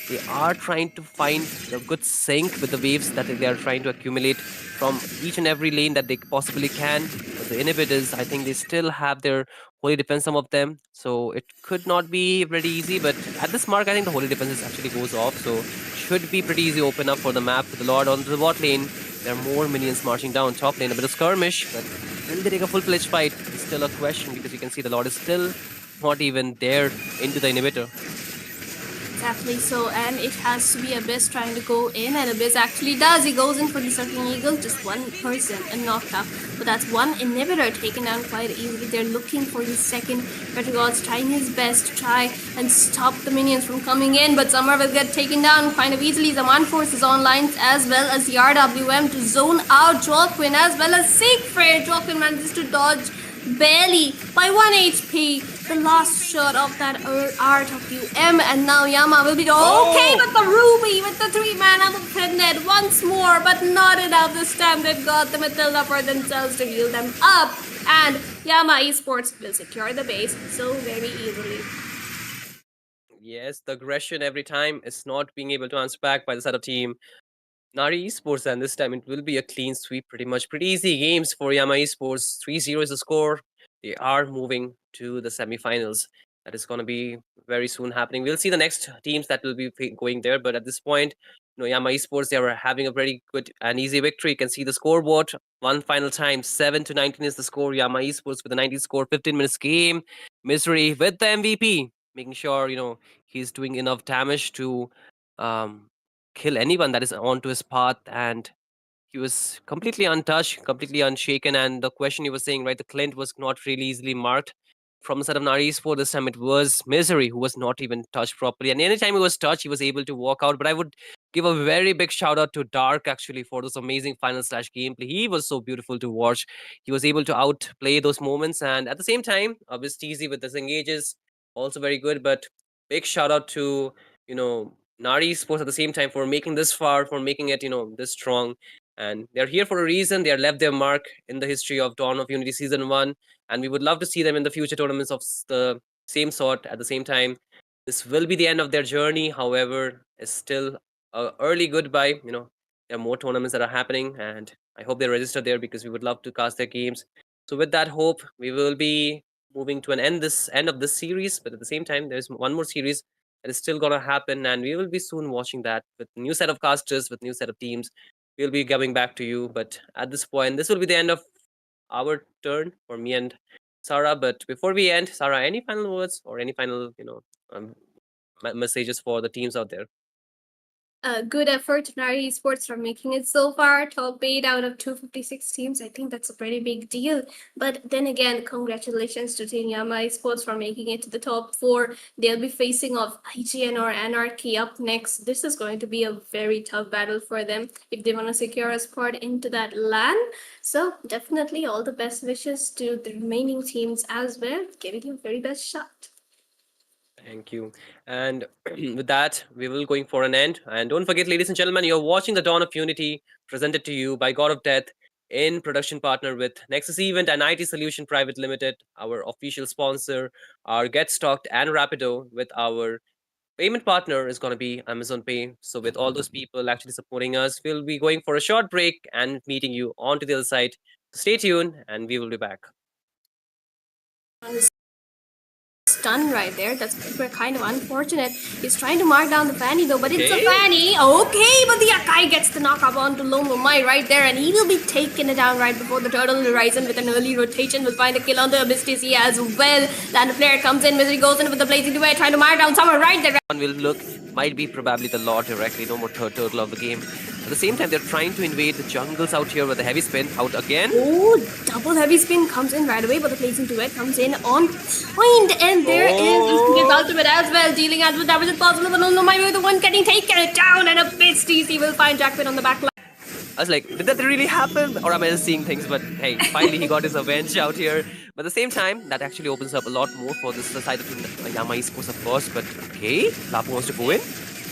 they are trying to find a good sync with the waves that they are trying to accumulate from each and every lane that they possibly can. But the inhibitors, I think they still have their holy defense, some of them. So it could not be very easy. But at this mark, I think the holy defense actually goes off. So should be pretty easy open up for the map with the Lord onto the bot lane. There are more minions marching down top lane. A bit of skirmish, but will they take a full-fledged fight? It's still a question, because you can see the Lord is still not even there into the inhibitor. Exactly so, and it has to be Abyss trying to go in, and Abyss actually does. He goes in for the Circling Eagle, just one person and knocked up. But that's one inhibitor taken down quite easily. They're looking for the second. Retrigod's trying his best to try and stop the minions from coming in, but Summer will get taken down kind of easily. Zaman Force is online, as well as the RWM to zone out Jolquin, as well as Siegfried. Jolquin manages to dodge barely by 1 HP. The last shot of that RWM, and now Yama will be okay with the Ruby, with the 3-man offended once more, but not enough this time. They've got the Matilda for themselves to heal them up, and Yama Esports will secure the base so very easily. Yes, the aggression every time is not being able to answer back by the side of team Nari Esports, and this time it will be a clean sweep, pretty much. Pretty easy games for Yama Esports. 3-0 is the score. They are moving to the semifinals. That is going to be very soon happening. We'll see the next teams that will be going there, but at this point, Yama Esports, they were having a very good and easy victory. You can see the scoreboard one final time, 7-19 is the score. Yama Esports with a 19 score, 15 minutes game. Misery with the MVP, making sure he's doing enough damage to kill anyone that is onto his path, and he was completely untouched, completely unshaken. And the question you were saying, right, the Clint was not really easily marked from the side of Nari Sport. This time it was Misery who was not even touched properly. And anytime he was touched, he was able to walk out. But I would give a very big shout out to Dark actually for this amazing final slash gameplay. He was so beautiful to watch. He was able to outplay those moments. And at the same time, Teasy with his engages, also very good. But big shout out to, Nari Sports at the same time for making this far, for making it, this strong. And they're here for a reason. They are left their mark in the history of Dawn of Unity Season 1. And we would love to see them in the future tournaments of the same sort. At the same time, this will be the end of their journey. However, it's still an early goodbye. There are more tournaments that are happening. And I hope they register there because we would love to cast their games. So with that hope, we will be moving to an end of this series. But at the same time, there's one more series that is still going to happen. And we will be soon watching that with a new set of casters, with new set of teams. We'll be coming back to you, but at this point, this will be the end of our turn for me and Sarah. But before we end, Sarah, any final words or any final, messages for the teams out there? Good effort to Nari Esports for making it so far. Top 8 out of 256 teams. I think that's a pretty big deal. But then again, congratulations to Team Yama Esports for making it to the top 4. They'll be facing off IGN or Anarchy up next. This is going to be a very tough battle for them if they want to secure a spot into that LAN. So definitely all the best wishes to the remaining teams as well. Giving you a very best shot. Thank you. And with that, we will going for an end. And don't forget, ladies and gentlemen, you're watching the Dawn of Unity presented to you by God of Death in production partner with Nexus Event and IT Solution Private Limited, our official sponsor, our Get Stocked and Rapido, with our payment partner is going to be Amazon Pay. So with all those people actually supporting us, we'll be going for a short break and meeting you on to the other side. Stay tuned and we will be back. Stun right there. That's kind of unfortunate. He's trying to mark down the Fanny though, but it's a Fanny. Okay, but the Akai gets the knock up onto Lomomai right there, and he will be taking it down right before the Turtle Horizon with an early rotation. Will find a kill on the Abyss TC as well. Then the player comes in, Misery goes in with the Blazing Duet, trying to mark down someone right there. One will look, might be probably the Lord directly, no more third turtle of the game. At the same time, they're trying to invade the jungles out here with a heavy spin out again. Oh, double heavy spin comes in right away, but the Blazing Duet comes in on point, and there is his ultimate as well, dealing as much damage as possible, but no, my way, the one getting taken down, and Abyss TC will find Jackpin on the back line. I was like, did that really happen? Or am I just seeing things? But hey, finally he got his avenge out here. But at the same time, that actually opens up a lot more for this side of Yama Esports, of course. But okay, Lapu wants to go in.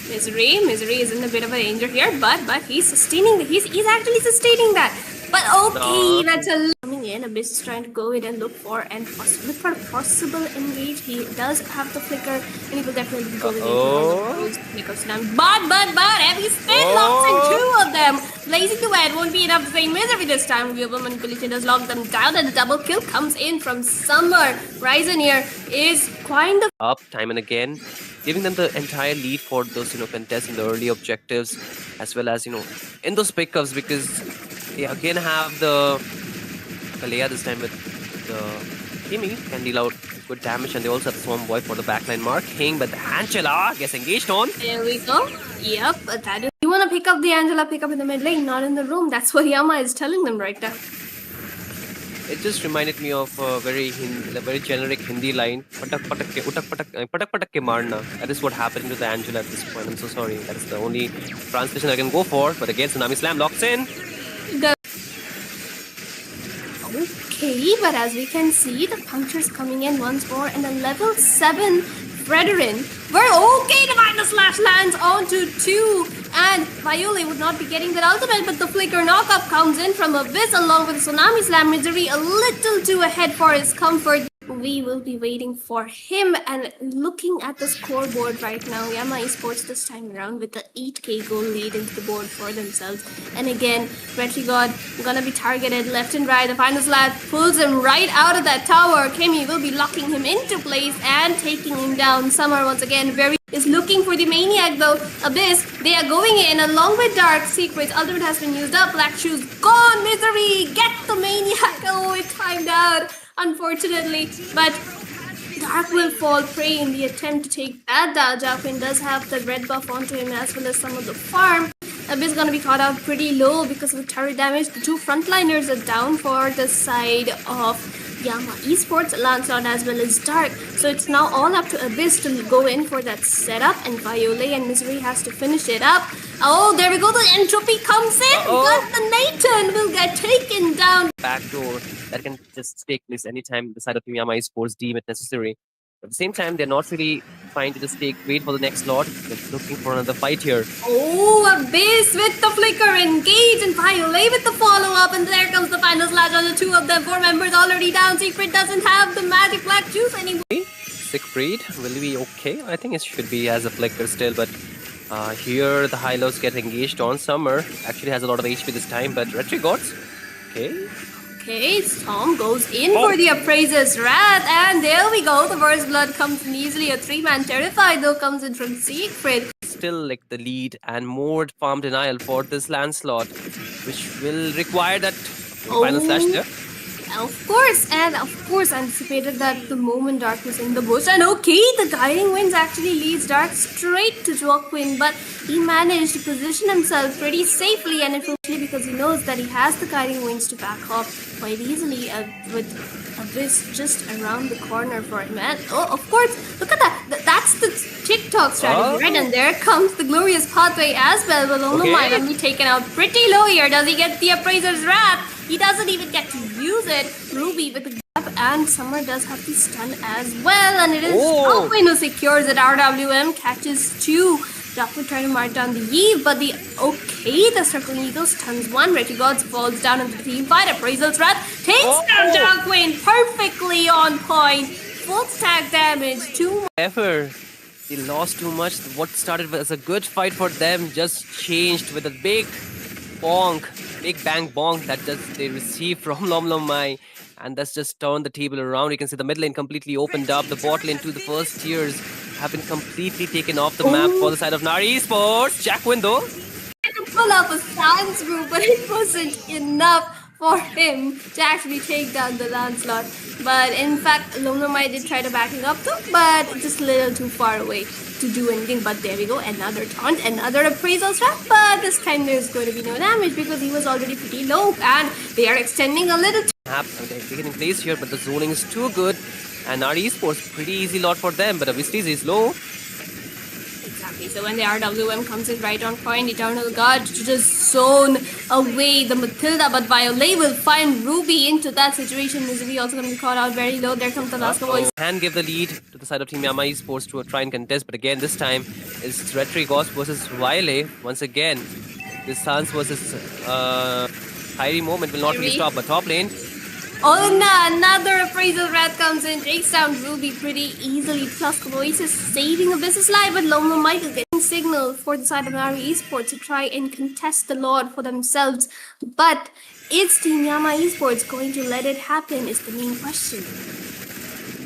Misery is in a bit of a danger here, but he's sustaining. He's actually sustaining that. But okay, that's a coming in. Abyss is trying to go in and look for a possible engage. He does have the flicker, and he will definitely be going into those flickers now. But heavy spin locks in 2 of them. Blazing Duet won't be enough to save Misery this time. Global Manipulation does lock them down, and the double kill comes in from Summer. Ryzen here is kind of up time and again, giving them the entire lead for those contests in the early objectives, as well as in those pickups, because they again have the Kalea this time with the Kimi can deal out good damage, and they also have the Swarm Boy for the backline marking, but the Angela gets engaged on. There we go. Yep, but that is. You want to pick up the Angela, pick up in the mid lane, not in the room. That's what Yama is telling them right now. It just reminded me of a very generic Hindi line. Patak patak ke marna. That is what happened to the Angela at this point. I'm so sorry. That is the only translation I can go for. But again, Tsunami Slam locks in. Okay, but as we can see, the puncture's coming in once more, and a level 7 Brethren. We're okay, Divine Slash lands onto 2, and Viole would not be getting that ultimate, but the flicker knockup comes in from Abyss along with Tsunami Slam. Misery a little too ahead for his comfort. we will be waiting for him. And looking at the scoreboard right now, Yama Esports this time around with the 8k goal lead into the board for themselves. And again, Retrigod gonna be targeted left and right. The final slap pulls him right out of that tower. Kemi will be locking him into place and taking him down. Summer once again is looking for the Maniac though. Abyss, they are going in along with Dark. Secrets, ultimate has been used up. Black Shoes gone. Misery, get the Maniac. Oh, it timed out, unfortunately. But Dark will fall prey in the attempt to take that down. Jacquin does have the red buff onto him as well as some of the farm. Abyss gonna be caught out pretty low because of the turret damage. The two frontliners are down for the side of Yama Esports, Lancelot as well as Dark. So it's now all up to Abyss to go in for that setup, and Violet and Misery has to finish it up. Oh, there we go. The entropy comes in. But the Nathan will get taken down. Backdoor that can just take place anytime the side of Team Yama Esports deem it necessary. At the same time, they're not really trying to just wait for the next slot. They're looking for another fight here. Oh, Abyss with the flicker, engage, and Violet with the follow-up, and there comes the final slash on the two of them. 4 members already down. Secret doesn't have the magic black juice anymore. Siegfried will he be okay? I think it should be as a flicker still, but here the high-lows get engaged on. Summer actually has a lot of HP this time, but Retrigods, okay. Okay, Storm goes in for the Appraiser's Wrath, and there we go. The first blood comes in easily. A 3-man Terrified though comes in from Siegfried. Still like the lead and more farm denial for this Lancelot, which will require that final slash there. Of course, and of course anticipated that the moment Dark was in the bush. And okay, the Guiding Winds actually leads Dark straight to Joaquin, but he managed to position himself pretty safely, and it will be because he knows that he has the Guiding Winds to back off quite easily with Abyss just around the corner for him. And oh, of course, look at that. That's the TikTok strategy, right? And there comes the Glorious Pathway as well. But oh my, going to be taken out pretty low here. Does he get the Appraiser's Wrath? He doesn't even get to use it. Ruby with the grab, and Summer does have the stun as well. And it is Joaquin who secures it. RWM catches 2. Doctor trying to mark down the Eve, but the Circling Eagle stuns 1. Retrigods falls down into the team fight. Appraiser's Wrath takes down Joaquin perfectly on point. Full stack damage. 2 Ever. They lost too much. What started as a good fight for them just changed with a big bonk, big bang bonk that they received from Lom Mai, and that's just turned the table around. You can see the mid lane completely opened up. The bot lane to the first tiers have been completely taken off the map for the side of Nari Esports. Jacquin though to pull up a Sans group, but it wasn't enough for him to actually take down the Lancelot. But in fact, Lomnomai did try to back him up too, but just a little too far away to do anything. But there we go, another taunt, another appraisal trap, but this time there's going to be no damage because he was already pretty low, and they are extending a little. They're taking place here, but the zoning is too good, and our esports pretty easy lot for them, but obviously he's low. Exactly, so when the RWM comes in right on point, Eternal God to just zone away the Matilda, but Violet will find Ruby into that situation. Misery also going to be caught out very low. There comes the last voice. Can give the lead to the side of Team Yama Esports to try and contest, but again this time it's Retrigos versus Violet. Once again, this Sans versus Kyrie moment will not really stop, but top lane. Oh no, another appraisal wrath comes in, takes down Ruby pretty easily, plus Voices saving Abyss's life, but Loma Michael getting signal for the side of Nari Esports to try and contest the Lord for themselves. But is Team Yama Esports going to let it happen is the main question.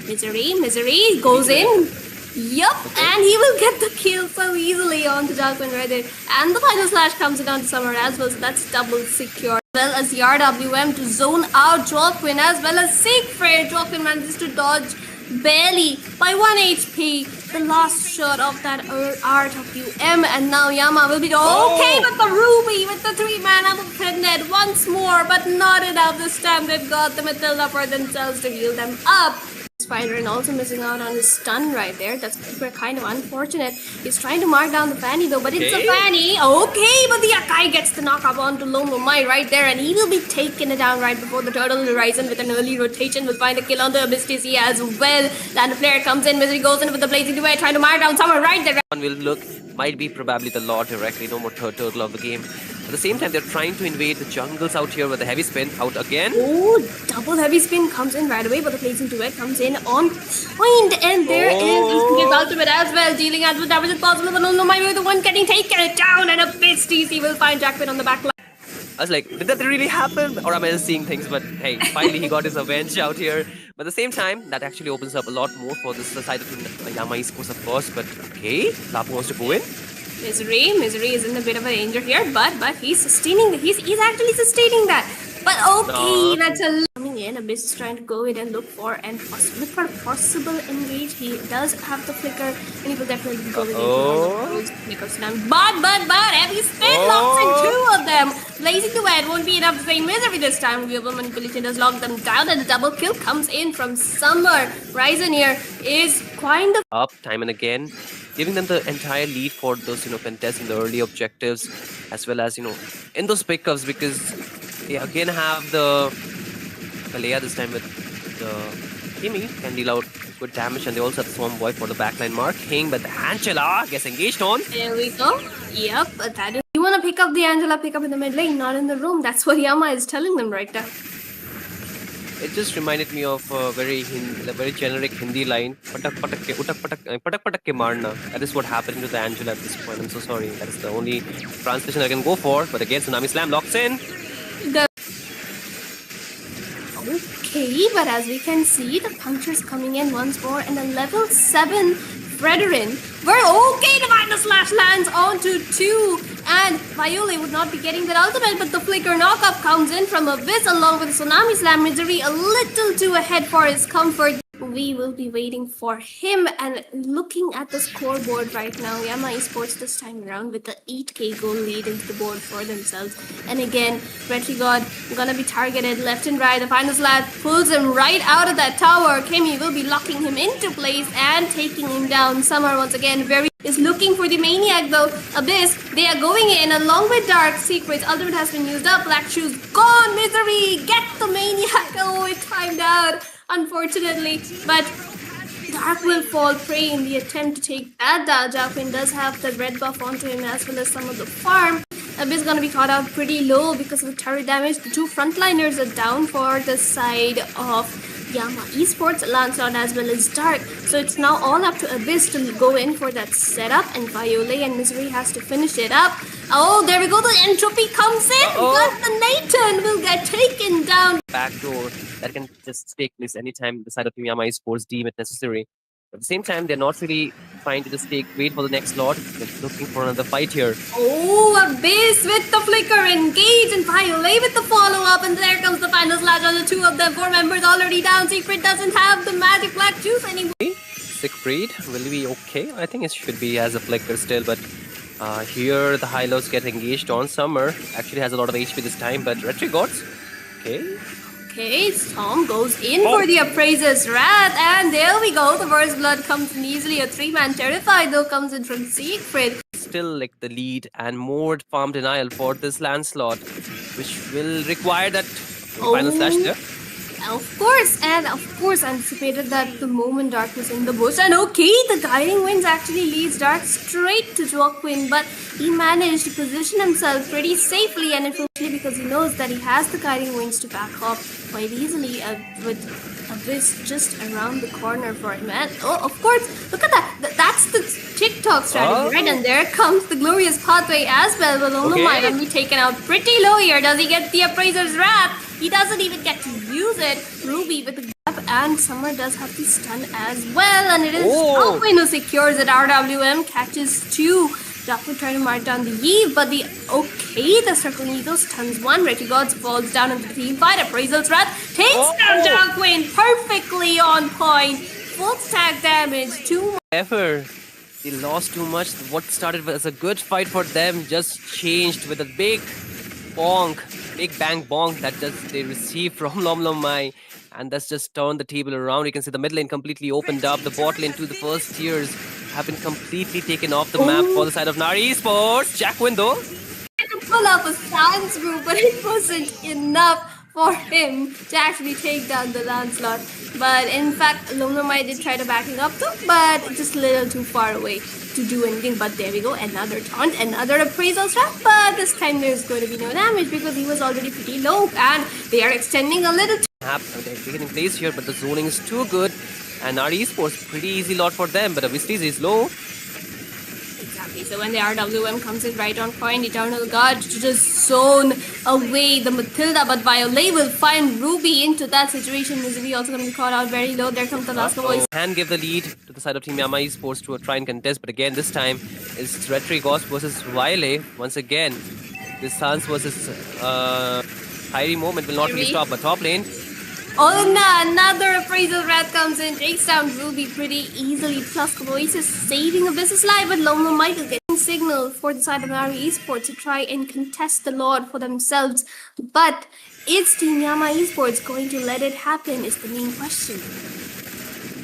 Misery goes in. Yup, and he will get the kill so easily on the Jacquin right there. And the final slash comes in on Summer as well, so that's double secure. As well as the RWM to zone out Jacquin as well as Siegfried. Jacquin manages to dodge barely by 1 HP. The last shot of that RWM, and now Yama will be okay with the Ruby with the 3-man offended once more, but not enough this time. They've got the Matilda for themselves to heal them up. Spider and also missing out on his stun right there. That's kind of unfortunate. He's trying to mark down the Fanny though, but it's a Fanny. Okay, but the Akai gets the knock up onto Lomomai right there, and he will be taking it down right before the Turtle Horizon with an early rotation. Will find a kill on the Abyss TC as well. Then the player comes in, Misery goes in with the Blazing Duet, trying to mark down someone right there. One will look, might be probably the Lord directly, no more third turtle of the game. At the same time, they're trying to invade the jungles out here with the heavy spin out again. Oh, double heavy spin comes in right away, but the placing duet comes in on point, and there is his ultimate as well, dealing as much damage as possible, but no, my way, the one getting taken down, and a Abyss TC will find Jackpin on the back line. I was like, did that really happen? Or am I just seeing things? But hey, finally he got his avenge out here. But at the same time, that actually opens up a lot more for this side of Yama Esports, of course. But okay, Lapu wants to go in. Misery is in a bit of a danger here, but he's sustaining. He's actually sustaining that. But okay, that's a coming in. Abyss is trying to go in and look for a possible engage. He does have the flicker, and he will definitely be going into those flickers now. But heavy spin locks in two of them. Blazing Duet won't be enough to save Misery this time. Global Manipulation does lock them down, and the double kill comes in from Summer. Ryzen here is kind of up time and again, giving them the entire lead for those contests in the early objectives, as well as in those pickups, because they again have the Kalea this time with the Kimi can deal out good damage, and they also have the Swarm Boy for the backline marking, but the Angela gets engaged on. There we go. Yep, but that is. You want to pick up the Angela, pick up in the mid lane, not in the room. That's what Yama is telling them right now. It just reminded me of a very generic Hindi line. Patak patak ke marna. That is what happened to the Angela at this point. I'm so sorry. That is the only translation I can go for. But again, Tsunami Slam locks in. Okay, but as we can see, the puncture's coming in once more, and a level 7 Brethren. We're okay, the Final Slash lands onto 2, and Violet would not be getting that ultimate, but the flicker knockup comes in from Abyss along with Tsunami Slam. Misery a little too ahead for his comfort. We will be waiting for him, and looking at the scoreboard right now, Yama Esports this time around with the 8k goal lead into the board for themselves. And again, Retrigod gonna be targeted left and right. The Final Slash pulls him right out of that tower. Kimi will be locking him into place and taking him down. Summer once again is looking for the Maniac though. Abyss, they are going in along with Dark Secrets. Ultimate has been used up. Black Shoes gone. Misery, get the Maniac. Oh, it timed out, unfortunately, but Dark will fall prey in the attempt to take that down. Jaquin does have the red buff onto him as well as some of the farm. Abyss is going to be caught out pretty low because of the turret damage. The two frontliners are down for the side of Yama Esports, Lancelot as well as Dark. So it's now all up to Abyss to go in for that setup, and Violet and Misery has to finish it up. Oh, there we go. The entropy comes in, but the Nathan will get taken down. Backdoor that can just take place anytime the side of Yama Esports deem it necessary. At the same time, they're not really trying to just wait for the next slot. They're looking for another fight here. Oh, Abyss with the flicker engage, and Violet with the follow-up, and there comes the Final Slash on the two of them. 4 members already down. Secret doesn't have the magic black juice anymore. Siegfried will be okay. I think it should be as a flicker still, but here the Hylos get engaged on. Summer actually has a lot of HP this time, but Retrigods, okay. Okay, Tom goes in for the Appraiser's Wrath, and there we go. The First Blood comes in easily. A 3-man Terrified though comes in from Siegfried. Still like the lead and more farm denial for this Lancelot, which will require that Final Slash there. Of course, anticipated that the moment Dark was in the bush. And okay, the Guiding Winds actually leads Dark straight to Joaquin, but he managed to position himself pretty safely, and especially because he knows that he has the Guiding Winds to back up quite easily with Abyss just around the corner for him. And oh, of course, look at that. That's the TikTok strategy, right? And there comes the Glorious Pathway as well. But Olomai will be taken out pretty low here. Does he get the Appraiser's Wrath? He doesn't even get to use it. Ruby with the gap, and Summer does have the stun as well. And it is Alwyn who secures it. RWM catches 2. Joaquin trying to mark down the Eve, but the Circling Eagle stuns 1. Retrigods falls down into the team fight. Appraiser's Wrath takes down Joaquin perfectly on point. Full stack damage. 2 Ever. They lost too much. What started as a good fight for them just changed with a big bang bonk that they received from Lomlomai, and that's just turned the table around. You can see the mid lane completely opened up. The bot lane to the first tiers have been completely taken off the map for the side of Nari Esports. Jack Window to pull up a stance group, but it wasn't enough for him to actually take down the Lancelot. But in fact, Lumnomai did try to back him up too, but just a little too far away to do anything. But there we go, another taunt, another appraisal trap, but this time there's going to be no damage because he was already pretty low, and they are extending a little. They're taking place here, but the zoning is too good. And our esports, pretty easy lot for them, but obviously is low. Exactly, so when the RWM comes in right on point, Eternal God to just zone away the Matilda, but Violet will find Ruby into that situation. Misery also going to be caught out very low. There comes the last voice. Can give the lead to the side of Team Yama Esports to try and contest, but again, this time it's Retry Ghost versus Violet. Once again, this Sans versus Kyrie moment will not really stop, but top lane. Oh no, another appraisal rat comes in, takes down Ruby pretty easily, plus Voices saving Abyss's life, but Loma Michael getting signal for the side of Nari Esports to try and contest the Lord for themselves. But is Team Yama Esports going to let it happen is the main question.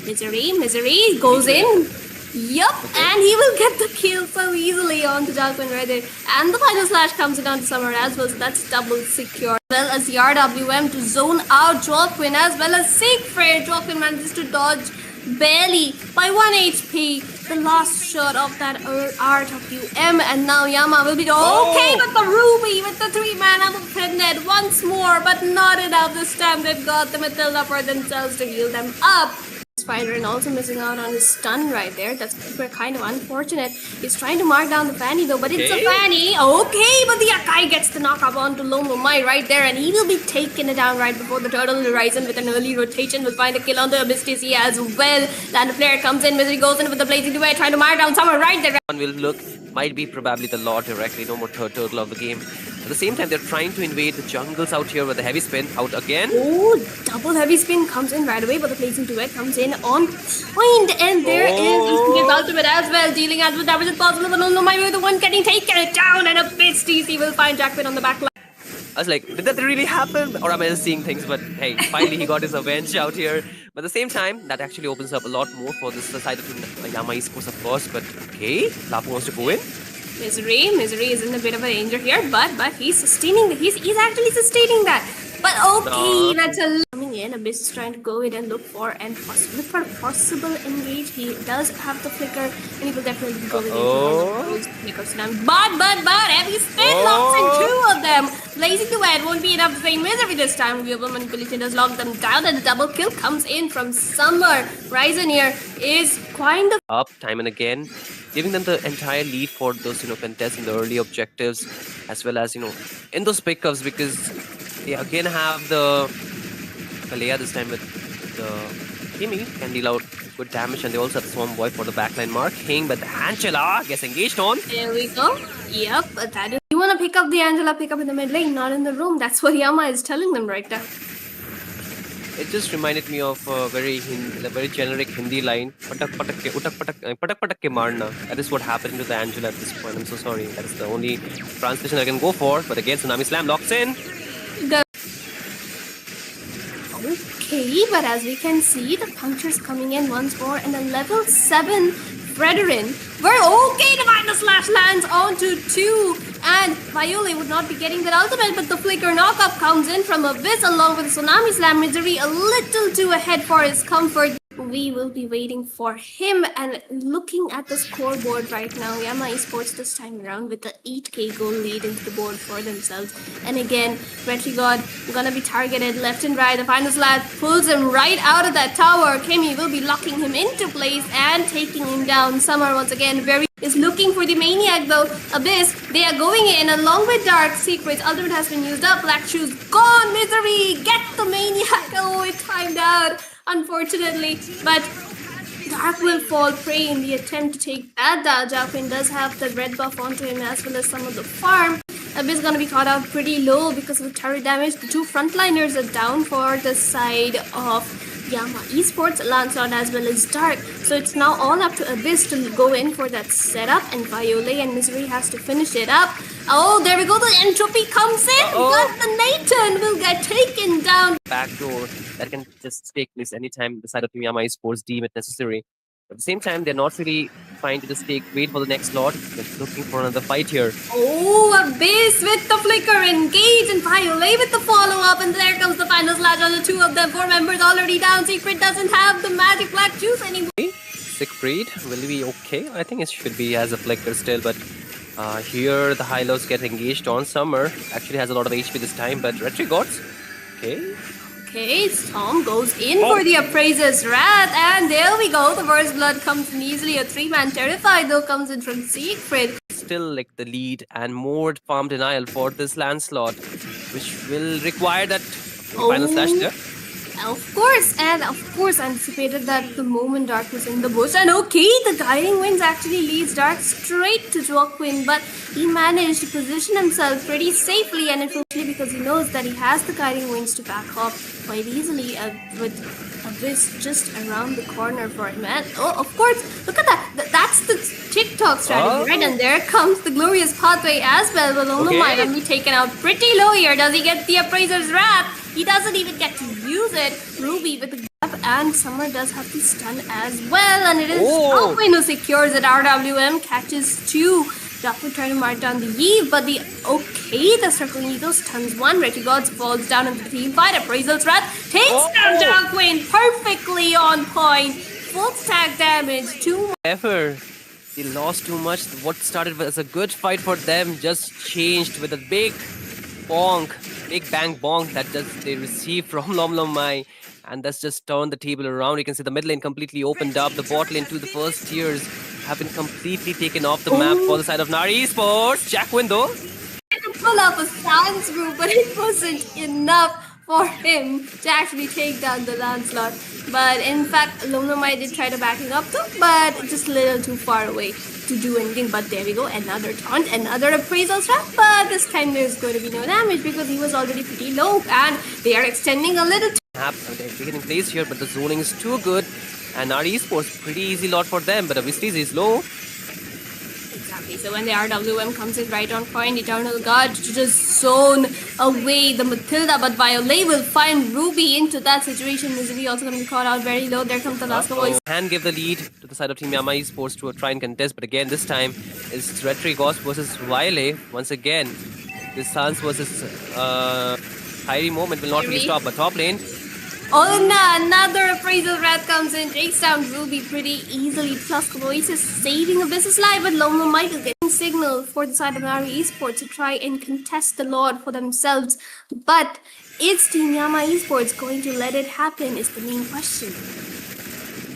Misery goes in. Yup, and he will get the kill so easily on the Darkwind Reddit. And the final slash comes in onto Summer as well, so that's double secure. As well as the RWM to zone out Jolquin, as well as Siegfried. Jolquin manages to dodge barely by 1 HP. The last shot of that RWM, and now Yama will be okay with the Ruby, with the 3-man up of Pinhead once more, but not enough this time. They've got the Matilda for themselves to heal them up. Spider and also missing out on his stun right there. That's kind of unfortunate. He's trying to mark down the Fanny though, but it's a Fanny. Okay, but the Akai gets the knock up onto Lomomai right there, and he will be taking it down right before the Turtle Horizon with an early rotation. Will find a kill on the Abyss TC as well. Then the player comes in, Misery goes in with the Blazing Duet, trying to mark down someone right there. One will look, might be probably the Lord directly, no more third turtle of the game. At the same time, they're trying to invade the jungles out here with the heavy spin out again. Oh, double heavy spin comes in right away, but the Blazing Duet comes in on point, and there is his ultimate as well, dealing as much damage as possible, but no, my way the one getting taken down, and Abyss TC will find Jackpin on the back line. I was like, did that really happen? Or am I just seeing things? But hey, finally he got his avenge out here. But at the same time, that actually opens up a lot more for this side of Yama Esports, of course. But okay, Lapu wants to go in. Misery is in a bit of a danger here, but he's sustaining. He's actually sustaining that. But okay, that's a coming in. Abyss is trying to go in and look for possible engage. He does have the flicker, and he will definitely be going into flickers now. But heavy spin locks in 2 of them. Blazing Duet won't be enough to save Misery this time. Global Manipulation does lock them down, and the double kill comes in from Summer. Ryzen here is kind of up time and again, giving them the entire lead for those contests in the early objectives, as well as in those pickups, because they again have the Kalea this time with the Kimi can deal out good damage, and they also have the Swarm Boy for the backline marking, but the Angela gets engaged on. There we go. Yep, but that is. You want to pick up the Angela, pick up in the mid lane, not in the room. That's what Yama is telling them right now. It just reminded me of a very generic Hindi line. Patak patak ke marna. That is what happened to the Angela at this point. I'm so sorry. That is the only translation I can go for. But again, Tsunami Slam locks in. Okay, but as we can see, the puncture's coming in once more, and a level 7 Brethren. We're okay, the Final Slash lands onto 2, and Violet would not be getting that ultimate, but the Flicker knockup comes in from Abyss along with Tsunami Slam. Misery a little too ahead for his comfort. We will be waiting for him, and looking at the scoreboard right now, Yama Esports this time around with the 8k goal lead into the board for themselves. And again, Retry God gonna be targeted left and right. The Final Slash pulls him right out of that tower. Kimi will be locking him into place and taking him down. Summer once again is looking for the Maniac though. Abyss, they are going in along with Dark Secrets. Ultimate has been used up. Black Shoes gone. Misery, get the Maniac. Oh, it timed out, unfortunately. But Dark will fall prey in the attempt to take that down. Jaquin does have the red buff onto him as well as some of the farm. Abyss gonna be caught out pretty low because of the turret damage. The 2 frontliners are down for the side of Yama Esports, Lancelot as well as Dark. So it's now all up to Abyss to go in for that setup, and Violet and Misery has to finish it up. Oh, there we go, the entropy comes in, but the Nathan will get taken down. Backdoor that can just take place anytime the side of Team Yama Esports deem it necessary. At the same time, they're not really trying to just wait for the next slot. They're looking for another fight here. Oh, Abyss with the flicker, engage, and Violet with the follow-up, and there comes the final slash on the two of them. 4 members already down. Secret doesn't have the magic black juice anymore. Siegfried, will he be okay? I think it should be as a flicker still, but here the high-lows get engaged on Summer. Actually has a lot of HP this time, but Retri Gods, okay. Okay, Tom goes in for the Appraiser's Wrath, and there we go. The first blood comes in easily. A 3-man Terrified, though, comes in from Siegfried. Still like the lead and more farm denial for this Lancelot, which will require that final slash there. Of course, anticipated that the moment Dark was in the bush. And okay, the Guiding Winds actually leads Dark straight to Joaquin, but he managed to position himself pretty safely, and it's actually because he knows that he has the Guiding Winds to back off quite easily with Abyss just around the corner for him. And oh, of course, look at that. That's the TikTok strategy, right? And there comes the Glorious Pathway as well. But Olomide will be taken out pretty low here. Does he get the Appraiser's Wrath? He doesn't even get to use it. Ruby with the gap, and Summer does have the stun as well. And it is Joaquin who secures it. RWM catches 2. Joaquin trying to mark down the Eve, but the Circling Eagle stuns 1. Retri Gods falls down into the team fight. Appraiser's Wrath takes down Joaquin perfectly on point. Full stack damage. 2 Ever. They lost too much. What started as a good fight for them just changed with a big bonk. Big bang bonk that they received from Lomlomai, and that's just turned the table around. You can see the mid lane completely opened up. The bot lane to the first tiers have been completely taken off the map for the side of Nari Esports. Jack Window to pull up a Sans group, but it wasn't enough for him to actually take down the Lancelot. But in fact, Lomlomai did try to back him up too, but just a little too far away to do anything. But there we go, another taunt, another appraisal trap, but this time there's going to be no damage because he was already pretty low, and they are extending a little they're getting placed here, but the zoning is too good, and our esports pretty easy lot for them, but obviously is low. Exactly, so when the RWM comes in right on point, Eternal God to just zone away the Matilda, but Violet will find Ruby into that situation. Misery also going to be caught out very low. There comes the last voice. Can give the lead to the side of Team Yama Esports to try and contest, but again this time is Retri Ghost versus Violet. Once again, this Sans versus Kyrie moment will not really stop, but top lane. Oh no, another Appraisal Wrath comes in, takes down Ruby pretty easily. Plus Oasis saving Abyss's life, but Lomlo Michael getting signal for the side of Nari Esports to try and contest the Lord for themselves. But is Team Yama Esports going to let it happen is the main question.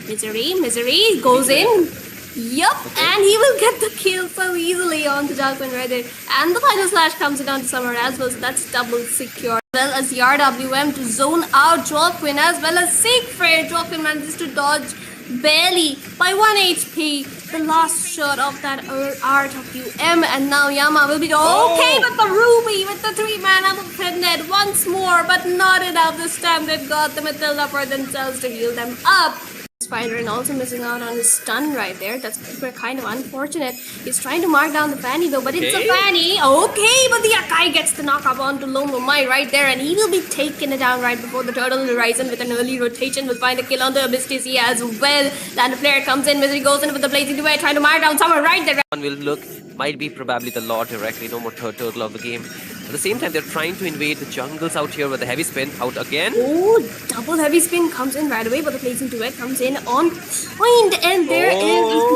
Misery goes in. Yup, and he will get the kill so easily on the Jalpin Reddit. And the final slash comes in on Summer as well, so that's double secure. As well as the RWM to zone out Jolquin, as well as Siegfried. Jolquin manages to dodge barely by 1 HP. The last shot of that RWM, and now Yama will be okay with the Ruby, with the 3-man Amulet once more, but not enough this time. They've got the Matilda for themselves to heal them up. Spider and also missing out on his stun right there. That's kind of unfortunate. He's trying to mark down the Fanny though, but it's a Fanny. Okay, but the Akai gets the knock up onto Lomomai right there, and he will be taking it down right before the Turtle Horizon with an early rotation. Will find a kill on the Abyss TC as well. Then the player comes in, Misery goes in with the Blazing Duet, trying to mark down someone right there. One will look, might be probably the Lord directly, no more third turtle of the game. At the same time, they're trying to invade the jungles out here with the heavy spin out again. Oh, double heavy spin comes in right away, but the Blazing Duet comes in on point, and there is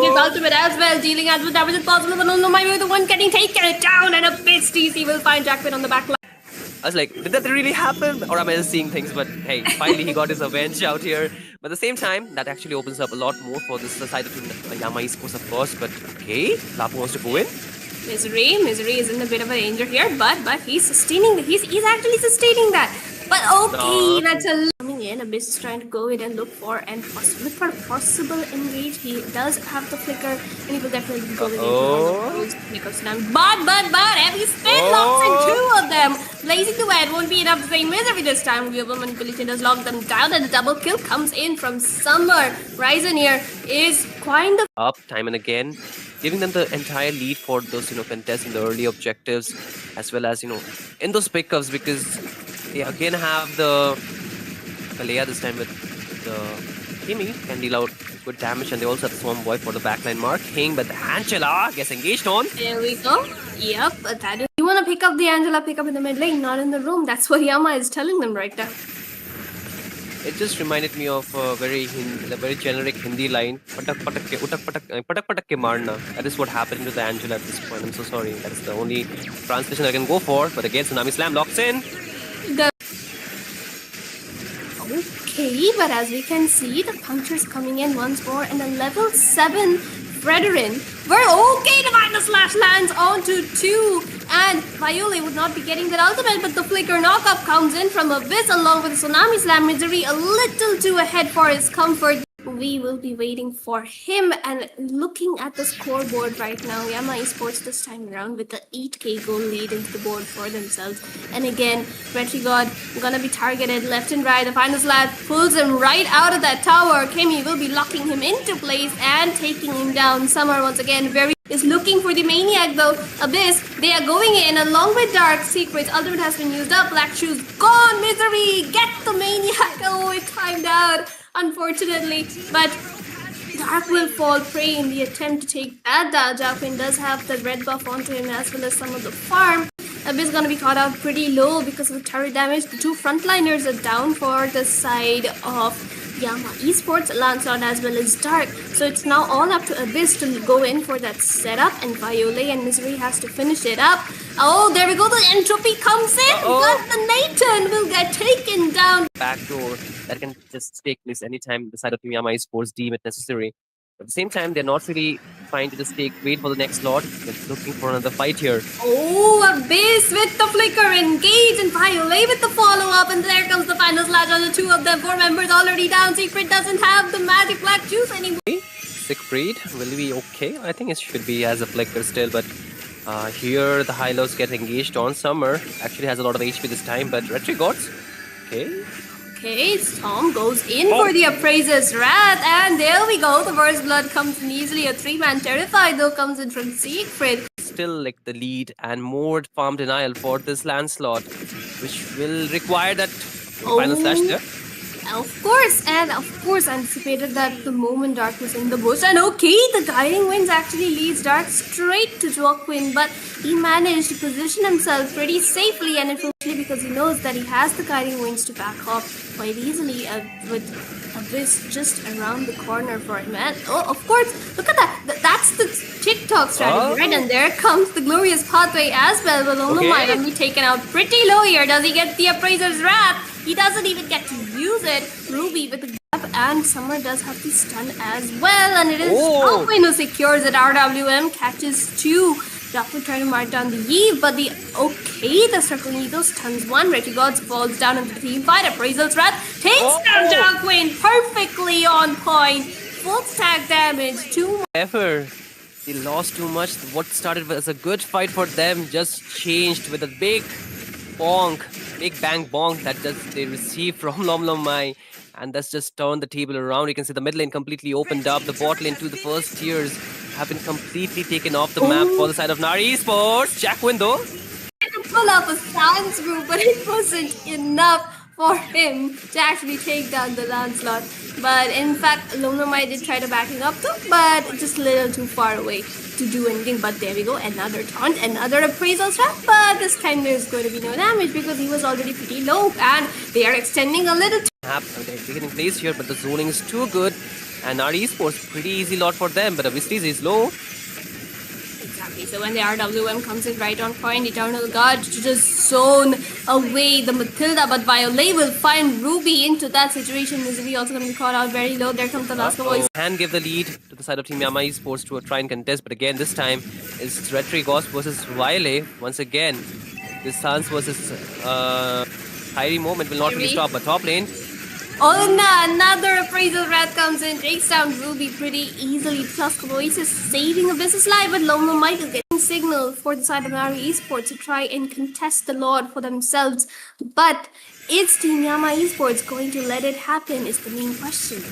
his ultimate as well, dealing as much damage as possible, but no, my way the one getting taken down, and Abyss TC will find Jackpin on the back line. I was like, did that really happen? Or am I just seeing things? But hey, finally he got his avenge out here. But at the same time, that actually opens up a lot more for this side of Yama Esports, of course. But okay, Lapu wants to go in. Misery is in a bit of a danger here, but he's sustaining. He's actually sustaining that. But okay, that's a coming in. Abyss is trying to go in and look for a possible engage. He does have the flicker, and he will definitely be going into the flicker slam. But heavy spin locks in 2 of them. Blazing Duet won't be enough to save Misery this time. Global Manipulation does lock them down, and the double kill comes in from Summer. Ryzen here is kind of up time and again, giving them the entire lead for those contests in the early objectives, as well as in those pickups, because they again have the Kalea this time with the Kimi can deal out good damage, and they also have the Swarm Boy for the backline marking, but the Angela gets engaged on. There we go. Yep, that is. You want to pick up the Angela, pick up in the mid lane, not in the room. That's what Yama is telling them right now. It just reminded me of a very generic Hindi line. Patak patak ke, patak patak ke marna. That is what happened to the Angela at this point. I'm so sorry. That is the only translation I can go for. But again, Tsunami Slam locks in. Okay, but as we can see, the puncture's coming in once more, and the level 7 Brethren. We're okay, the minus slash lands onto 2, and Violet would not be getting that ultimate, but the flicker knockup comes in from Abyss along with the Tsunami Slam. Misery a little too ahead for his comfort. We will be waiting for him, and looking at the scoreboard right now, Yama Esports this time around with the 8k goal lead into the board for themselves. And again, Retrigod gonna be targeted left and right. The final slap pulls him right out of that tower. Kemi will be locking him into place and taking him down. Summer once again is looking for the Maniac though. Abyss, they are going in along with Dark Secrets. Ultimate has been used up. Black Shoes gone. Misery, get the Maniac. Oh, it timed out, unfortunately, but Dark will fall prey in the attempt to take that down. Jacqueline does have the red buff onto him as well as some of the farm. Abyss gonna be caught out pretty low because of the turret damage. The two frontliners are down for the side of Yama Esports, Lancelot as well as Dark. So it's now all up to Abyss to go in for that setup, and Violet and Misery has to finish it up. Oh, there we go, the entropy comes in, but the Nathan will get taken down. Backdoor that can just take place anytime the side of Team Yama Esports deem it necessary. At the same time, they're not really trying to just wait for the next slot. They're looking for another fight here. Oh, Abyss with the flicker engage, and Violet with the follow-up, and there comes the final slash on the two of them. 4 members already down. Secret doesn't have the magic black juice anymore. Siegfried will be okay. I think it should be as a flicker still, but here the high-lows get engaged on. Summer actually has a lot of HP this time, but Retrigods, okay. Okay, Storm goes in for the Appraiser's Wrath, and there we go. The first blood comes in easily. A 3-man Terrified though comes in from Siegfried. Still like the lead and more farm denial for this Lancelot, which will require that final slash there. Of course, anticipated that the moment Dark was in the bush. And okay, the Guiding Winds actually leads Dark straight to Joaquin, but he managed to position himself pretty safely, and especially because he knows that he has the Guiding Winds to back off quite easily with Abyss just around the corner for him. And oh, of course, look at that. That's the TikTok strategy, right? And there comes the Glorious Pathway as well. But oh my, gonna be taken out pretty low here. Does he get the Appraiser's Wrath? He doesn't even get to use it. Ruby with the grab, and Summer does have the stun as well. And it is Joaquin who secures it. RWM catches 2. Joaquin trying to mark down the Eve, but the Circling Eagle stuns 1. Retrigods falls down into the team fight. Appraiser's Wrath takes down Joaquin perfectly on point. Full stack damage. 2 Ever. They lost too much. What started as a good fight for them just changed with a big bang bonk that they received from Lomlomai, and that's just turned the table around. You can see the mid lane completely opened up. The bot lane to the first tiers have been completely taken off the map for the side of Nari Esports. Jacqueline though to pull up a Sans group, but it wasn't enough for him to actually take down the Lancelot. But in fact, Lomlomai did try to backing up too, but just a little too far away to do anything. But there we go, another taunt, another appraisal trap, but this time there's going to be no damage because he was already pretty low, and they are extending a little they're taking place here, but the zoning is too good, and our esports pretty easy lot for them, but obviously is low. Exactly, so when the RWM comes in right on point, Eternal God to just zone away the Matilda, but Violet will find Ruby into that situation. Misery also going to be caught out very low. There comes the last voice. Can give the lead to the side of Team Yama Esports to try and contest, but again this time is Retrigos versus Violet. Once again, this Sans versus Kyrie moment will not really stop, but top lane. Oh no, another Appraisal Wrath comes in, takes down Ruby pretty easily. Plus Oasis saving Abyss's life, but Lomlomai is getting signal for the side of Nari Esports to try and contest the Lord for themselves. But is Team Yama Esports going to let it happen is the main question.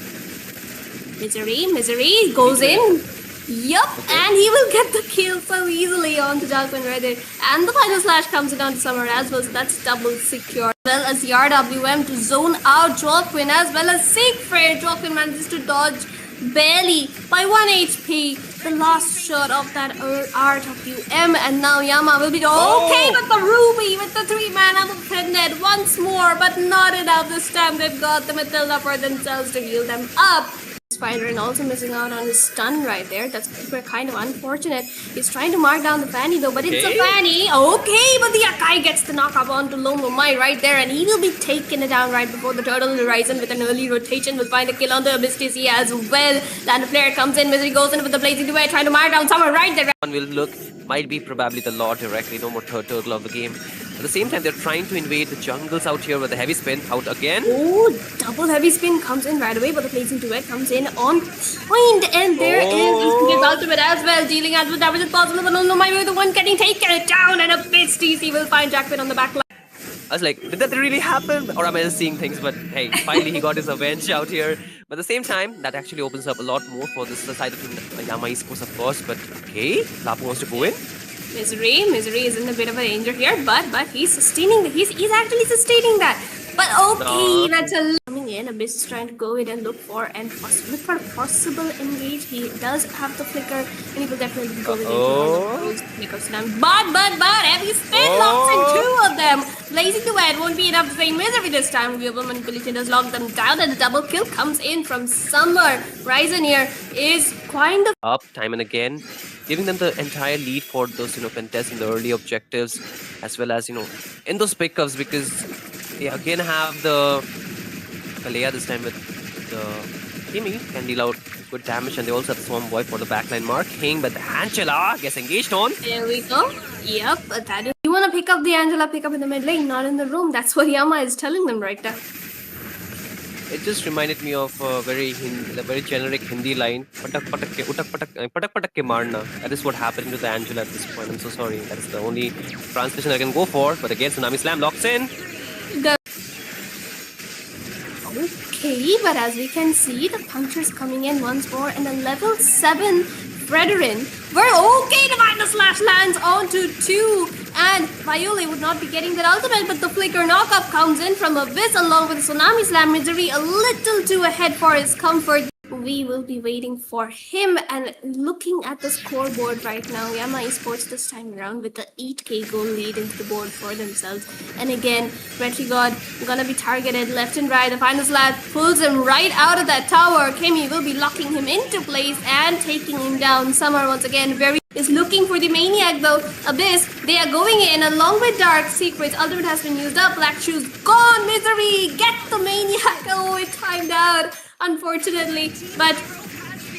Misery goes in. Yup, and he will get the kill so easily on the Jacqueline Reddit. And the final slash comes down to Summer as well, so that's double secure. As well as the RWM to zone out Joaquin as well as Siegfried. Joaquin manages to dodge barely by 1 HP. The last shot of that RWM, and now Yama will be okay with the Ruby, with the 3-man Pennant once more, but not enough this time. They've got the Matilda for themselves to heal them up. Spider and also missing out on his stun right there. That's kind of unfortunate. He's trying to mark down the Fanny though, but it's a Fanny. Okay, but the Akai gets the knockup onto Lomomai right there, and he will be taking it down right before the Turtle Horizon with an early rotation. Will find a kill on the Abyss TC as well. Then the player comes in, Misery goes in with the blazing duet, trying to mark down someone right there. One will look, might be probably the Lord directly, no more third turtle of the game. At the same time, they're trying to invade the jungles out here with the heavy spin out again. Oh, double heavy spin comes in right away, but the blazing duet comes in on point, and there is his ultimate as well, dealing as much damage as possible, but no, my way, the one getting taken down, and Abyss TC will find Jackpot on the back line. I was like, did that really happen? Or am I just seeing things? But hey, finally he got his avenge out here. But at the same time, that actually opens up a lot more for this side of Yama Esports, of course. But okay, Lapu wants to go in. Misery is in a bit of a danger here, but he's sustaining. He's actually sustaining that. But okay, that's a coming in. Abyss is trying to go in and look for a possible engage. He does have the flicker, and he will definitely be going into one of those flickers now. But heavy spin locks in two of them. Blazing Duet won't be enough to save Misery this time. Global Manipulation does lock them down, and the double kill comes in from Summer. Ryzen here is kind of up time and again, giving them the entire lead for those, contests in the early objectives, as well as, in those pickups, because they again have the Kalea this time with the Kimi can deal out good damage, and they also have the Swarm Boy for the backline marking, but the Angela gets engaged on. There we go. Yep, that is. You want to pick up the Angela, pick up in the mid lane, not in the room. That's what Yama is telling them right now. It just reminded me of a very generic Hindi line. Patak patak ke marna. That is what happened to the Angela at this point. I'm so sorry. That is the only translation I can go for. But again, Tsunami Slam locks in. Okay, but as we can see, the puncture's coming in once more, and a level 7 Brethren. We're okay to find the slash lands onto 2, and Violet would not be getting that ultimate, but the flicker knockup comes in from Abyss along with Tsunami Slam. Misery a little too ahead for his comfort. We will be waiting for him, and looking at the scoreboard right now, Yama Esports this time around with the 8k goal lead into the board for themselves. And again, Retry God gonna be targeted left and right. The final slap pulls him right out of that tower. Kimi will be locking him into place and taking him down. Summer once again is looking for the Maniac though. Abyss, they are going in along with Dark Secrets. Ultimate has been used up. Black Shoes gone. Misery, get the Maniac. Oh, it timed out, unfortunately, but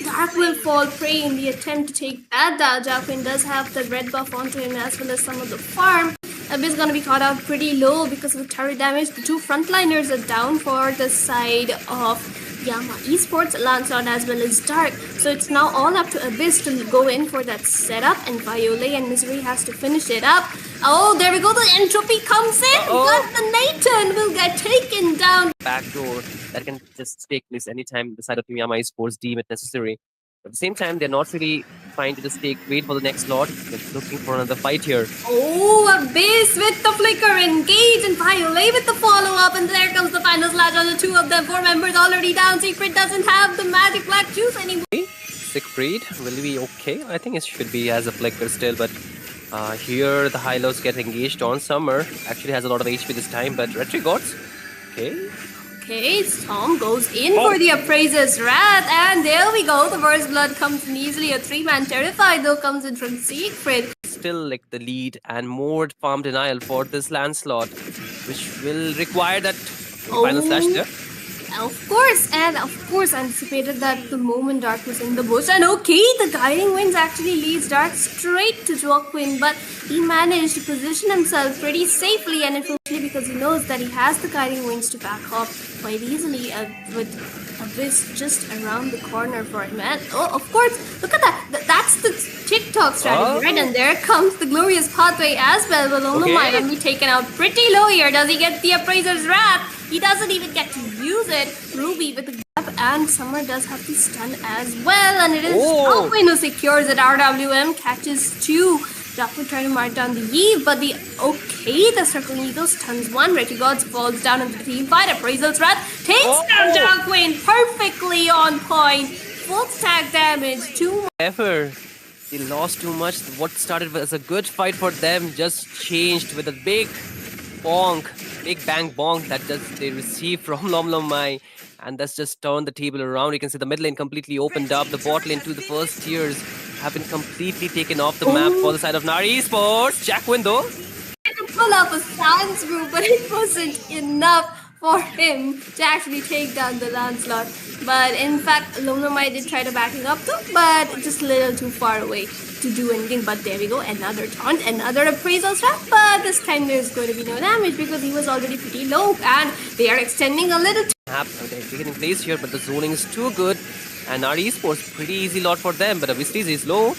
Dark will fall prey in the attempt to take that down. Jacqueline does have the red buff onto him as well as some of the farm. Abyss is going to be caught out pretty low because of the turret damage. The two frontliners are down for the side of Yama Esports, Lancelot as well as Dark. So it's now all up to Abyss to go in for that setup, and Violet and Misery has to finish it up. Oh, there we go. The entropy comes in, but the Nathan will get taken down. Backdoor that can just take place anytime the side of Yama Esports deem it necessary. At the same time, they're not really trying to just wait for the next lot. They're looking for another fight here. Oh, Abyss with the flicker engage, and Violet with the follow-up, and there comes the final slash on the two of them. 4 members already down. Secret doesn't have the magic black juice anymore. Siegfried will be okay. I think it should be as a flicker still, but here the high-lows get engaged on. Summer actually has a lot of HP this time, but Retry Gods, okay. Okay, Tom goes in for the Appraiser's Wrath, and there we go. The first blood comes in easily. A 3-man Terrified though comes in from Siegfried. Still like the lead and more farm denial for this Lancelot, which will require that final slash there. Of course, anticipated that the moment Dark was in the bush. And okay, the Guiding Winds actually leads Dark straight to Joaquin, but he managed to position himself pretty safely, and it was because he knows that he has the Guiding Winds to back off quite easily with Abyss just around the corner for him. And oh, of course, look at that. That's the TikTok strategy, right? And there comes the Glorious Pathway as well. But Olomai will be taken out pretty low here. Does he get the Appraiser's Wrath? He doesn't even get to use it. Ruby with the grab, and Summer does have the stun as well. And it is Alwyn who secures it. RWM catches 2. Doctor trying to mark down the Eve, but the Circling Eagle stuns 1. Retry Gods falls down into the team fight. Appraiser's Wrath takes down Darkwing perfectly on point. full stack damage. Too Ever. They lost too much. What started as a good fight for them just changed with a big bonk, big bang bonk that just they received from Lom Lom Mai. And that's just turned the table around. You can see the mid lane completely opened up. The bot lane to the first tiers have been completely taken off the map for the side of Nari Esports. Jack Window. to pull up a Sans group, but it wasn't enough for him to actually take down the Lancelot. But in fact, Lonomai did try to back him up too, but just a little too far away to do anything. But there we go, another taunt, another appraisal trap, but this time there's going to be no damage because he was already pretty low, and they are extending a little. They're taking place here, but the zoning is too good. And Nari Esports, pretty easy lot for them, but obviously he's low.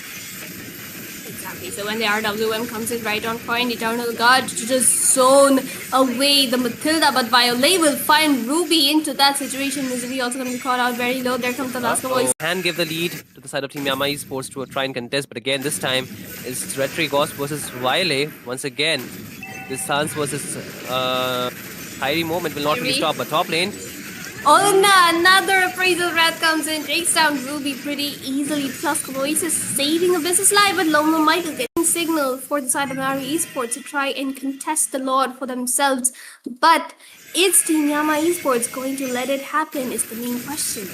Exactly, so when the RWM comes in right on point, Eternal God to just zone away the Matilda, but Violet will find Ruby into that situation. Misery also going to be caught out very low. There comes the last voice. Can give the lead to the side of Team Yama Esports to try and contest, but again, this time it's Retri Ghost versus Violet. Once again, this Sans versus Kyrie moment will not really stop, but top lane. Oh no, another appraisal rat comes in, takes down Ruby pretty easily. Plus Voices saving a business life, but Loma Michael getting signal for the side of Nari Esports to try and contest the Lord for themselves. But is Team Yama Esports going to let it happen is the main question.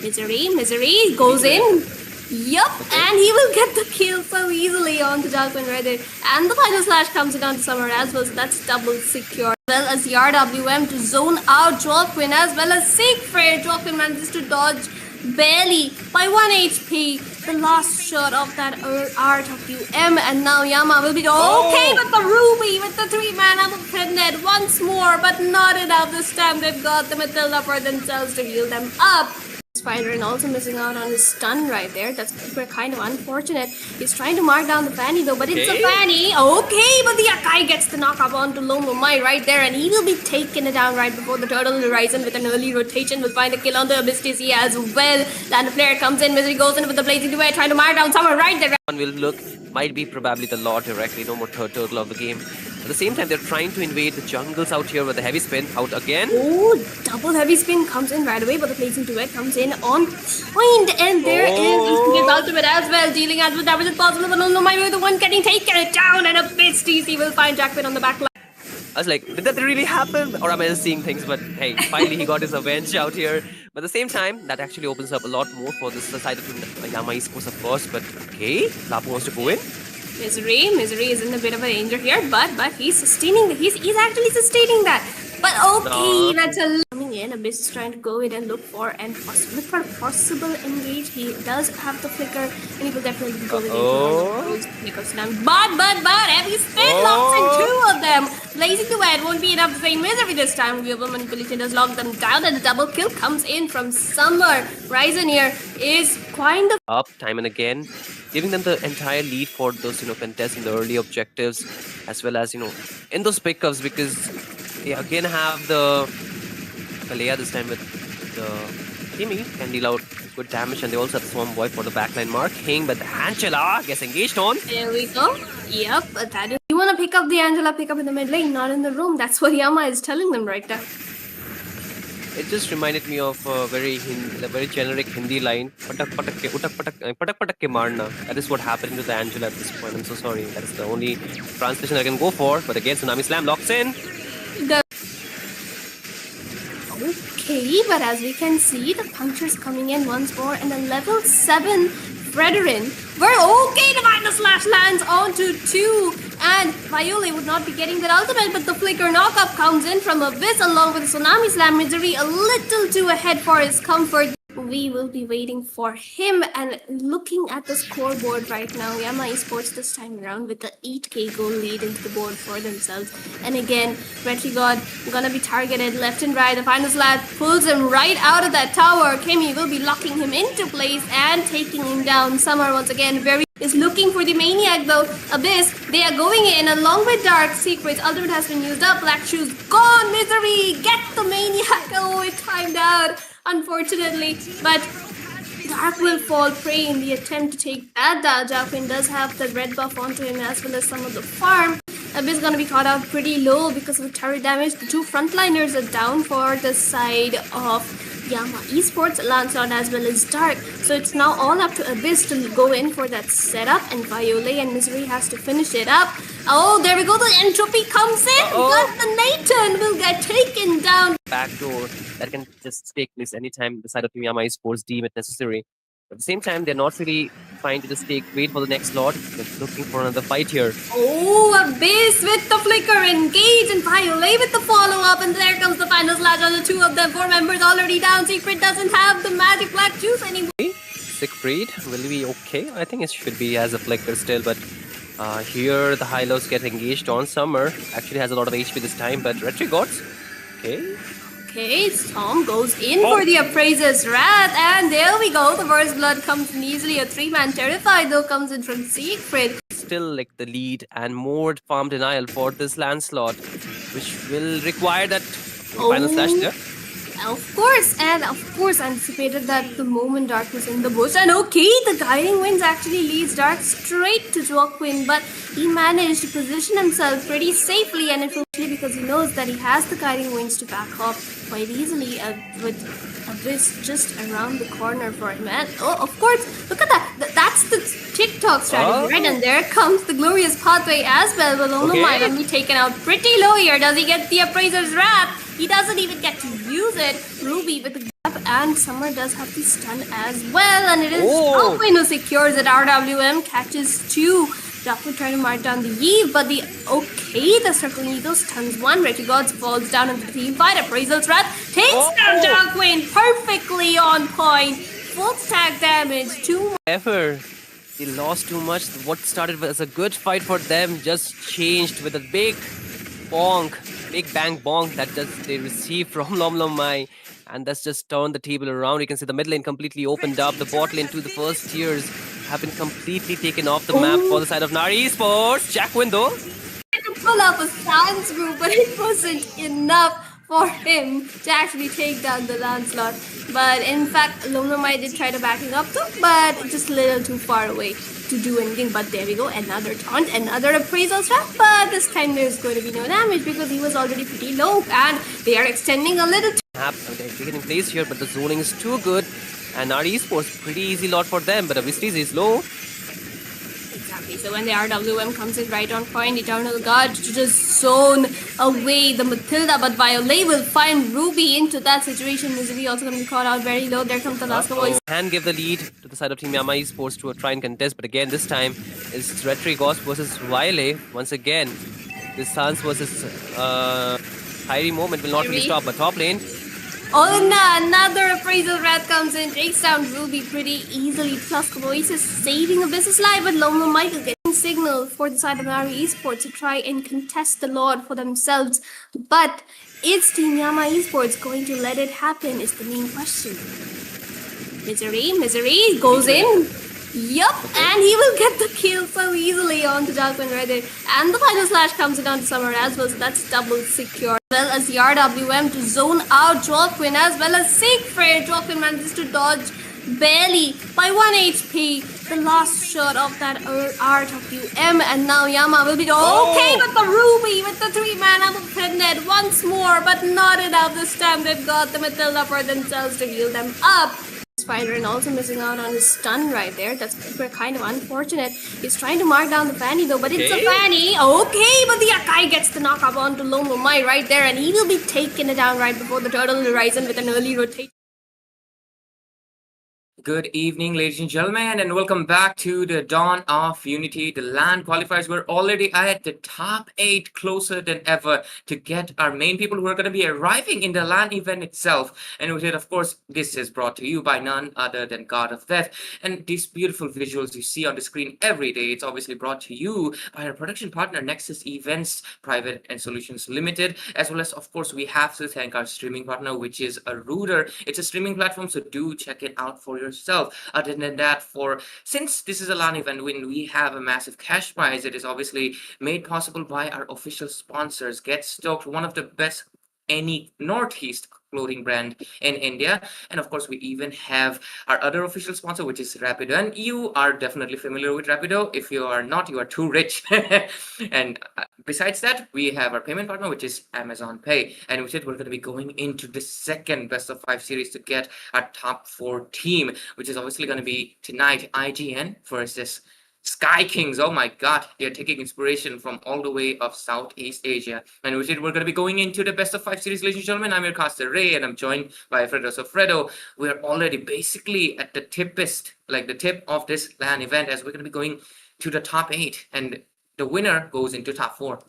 Misery goes in. Yup, and he will get the kill so easily on the Jalpin Reddit. And the final slash comes in on Summer as well, so that's double secure. As well as the RWM to zone out Jolquin, as well as Siegfried. Jolquin manages to dodge barely by 1 HP. The last shot of that RWM, and now Yama will be okay with the Ruby, with the 3-man offended once more, but not enough this time. They've got the Matilda for themselves to heal them up. Spider and also missing out on his stun right there. That's kind of unfortunate. He's trying to mark down the Fanny though, but it's a Fanny. Okay, but the Akai gets the knock up onto Lomomai right there, and he will be taking it down right before the Turtle Horizon with an early rotation. Will find a kill on the Abyss as well. Then the player comes in, Misery goes in with the Blazing Duet, trying to mark down someone right there. One will look, might be probably the Lord directly, no more third turtle of the game. At the same time, they're trying to invade the jungles out here with the heavy spin out again. Oh, double heavy spin comes in right away, but the Blazing Duet comes in on point, and there is his ultimate as well, dealing as much damage as possible, but no, my the one getting taken down, and a bit TC will find Jackpin on the back line. I was like, did that really happen? Or am I just seeing things? But hey, finally he got his avenge out here. But at the same time, that actually opens up a lot more for this side of Yama Esports, of course. But okay, Lapu wants to go in. Misery is in a bit of a danger here, but he's sustaining. He's actually sustaining that. But okay, that's a coming in. Abyss is trying to go in and look for a possible engage. He does have the flicker, and he will definitely be going in. But heavy spin locks in two of them. Blazing Duet won't be enough to say Misery this time. Viewable manipulation does lock them down, and the double kill comes in from Summer. Ryzen here is kind of up time and again, giving them the entire lead for those contesting the early objectives, as well as in those pickups, because they again have the Kalea this time with the Timmy can deal out good damage, and they also have the Swarm Boy for the backline marking, but the Angela gets engaged on. There we go. Yep, that is. You want to pick up the Angela, pick up in the mid lane, not in the room. That's what Yama is telling them right now. It just reminded me of a very generic Hindi line. Patak patak ke marna. That is what happened to the Angela at this point. I'm so sorry. That is the only translation I can go for. But again, Tsunami Slam locks in. Okay, but as we can see, the puncture's coming in once more, and a level 7 Fredrin. We're okay to find the slash lands onto 2, and Violet would not be getting that ultimate, but the flicker knockup comes in from Abyss along with Tsunami Slam. Misery a little too ahead for his comfort. We will be waiting for him, and looking at the scoreboard right now, Yama Esports this time around with the 8k goal lead into the board for themselves. And again, Retri God gonna be targeted left and right. The final slap pulls him right out of that tower. Kimi will be locking him into place and taking him down. Summer once again is looking for the Maniac though. Abyss, they are going in along with Dark. Secret's ultimate has been used up. Black Shoes gone. Misery, get the Maniac. Oh, it timed out, unfortunately, but Dark will fall prey in the attempt to take that down. Jacquin does have the red buff onto him as well as some of the farm. Abyss is going to be caught out pretty low because of the turret damage. The two frontliners are down for the side of Yama Esports, Lancelot as well as Dark. So it's now all up to Abyss to go in for that setup, and Violet and Misery has to finish it up. Oh, there we go, the entropy comes in, but the Nathan will get taken down. Backdoor that can just take place anytime the side of Team Yama Esports deem it necessary. At the same time, they're not really trying to just wait for the next lot. They're looking for another fight here. Oh, Abyss with the flicker, engage, and Violet with the follow-up, and there comes the final slash on the two of them. 4 members already down. Secret doesn't have the magic black juice anymore. Siegfried will be okay. I think it should be as a flicker still, but here the high-lows get engaged on Summer. Actually has a lot of HP this time, but Retrigods, okay. Okay, Tom goes in for the Appraiser's Wrath, and there we go. The first blood comes in easily. A 3-man Terrified though comes in from Siegfried. Still like the lead and more farm denial for this Lancelot, which will require that final slash there. Of course, anticipated that the moment Dark was in the bush. And okay, the Guiding Winds actually leads Dark straight to Joaquin, but he managed to position himself pretty safely, and it's because he knows that he has the Guiding Winds to back off quite easily with Abyss just around the corner for him. And oh, of course, look at that. That's the TikTok strategy, right? And there comes the Glorious Pathway as well. But oh my, going to be taken out pretty low here. Does he get the Appraiser's Wrath? He doesn't even get to use it. Ruby with the grab, and Summer does have the stun as well. And it is Joaquin who secures it. RWM catches 2. Joaquin trying to mark down the Eve, but the Circling Eagle stuns 1. Retrigods falls down into the team fight. Appraiser's Wrath takes down Joaquin perfectly on point. Full stack damage. 2 Ever. They lost too much. What started as a good fight for them just changed with a big bonk. Big bang bonk that they received from Lomlomai, and that's just turned the table around. You can see the mid lane completely opened up. The bot lane to the first tiers have been completely taken off the map for the side of Nari Esports. Jack Window. To pull up a Sans Brew, but it wasn't enough for him to actually take down the Lancelot. But in fact, Lomlomai did try to backing up too, but just a little too far away to do anything. But there we go, another taunt, another Appraiser's Wrath, but this time there's going to be no damage because he was already pretty low, and they are extending a little. They're taking place here, but the zoning is too good, and Nari Esports pretty easy lot for them, but obviously he's low. Exactly, so when the RWM comes in right on point, Eternal God to just zone away the Matilda, but Violet will find Ruby into that situation. Misery also going to be caught out very low. There comes the last voice. Can give the lead to the side of Team Yama Esports to try and contest, but again this time is Retrigods versus Violet. Once again, this Sans versus Kyrie moment will not really stop, but top lane. Oh no, another Appraiser's Wrath comes in, takes down Ruby pretty easily. Plus Oasis saving Abyss's life, but Lomlomai is getting signal for the side of Nari Esports to try and contest the Lord for themselves. But is Team Yama Esports going to let it happen is the main question. Misery goes in. Yup, and he will get the kill so easily onto Joaquin right there. And the final slash comes in onto Summer as well, so that's double secure. As well as the RWM to zone out Joaquin, as well as Siegfried. Joaquin manages to dodge barely by 1 HP. The last shot of that RWM, and now Yama will be okay, but the Ruby with the 3-man unattended once more, but not enough this time. They've got the Matilda for themselves to heal them up. Spider and also missing out on his stun right there. That's kind of unfortunate. He's trying to mark down the Fanny though, but it's a Fanny. Okay, but the Akai gets the knock up onto Lomlomai right there, and he will be taking it down right before the Turtle Horizon with an early rotation. Good evening, ladies and gentlemen, and welcome back to the Dawn of Unity, the LAN qualifiers. We're already at the top 8, closer than ever to get our main people who are going to be arriving in the LAN event itself. And with it, of course, this is brought to you by none other than God of Death. And these beautiful visuals you see on the screen every day, it's obviously brought to you by our production partner, NEXUS Events Private and Solutions Limited, as well as, of course, we have to thank our streaming partner, which is a Rooter. It's a streaming platform, so do check it out for yourself. Other than that, since this is a LAN event when we have a massive cash prize, it is obviously made possible by our official sponsors. Get Stoked, one of the best any Northeast clothing brand in India. And of course, we even have our other official sponsor, which is Rapido. And you are definitely familiar with Rapido. If you are not, you are too rich. And besides that, we have our payment partner, which is Amazon Pay. And with it, we're going to be going into the second best of 5 series to get our top 4 team, which is obviously going to be tonight IGN versus Sky Kings. Oh my god, they're taking inspiration from all the way of Southeast Asia. And with it, we're going to be going into the best of 5 series, ladies and gentlemen. I'm your caster Ray, and I'm joined by Fredo. So, Fredo, we're already basically at the the tip of this LAN event, as we're going to be going to the top 8, and the winner goes into top 4.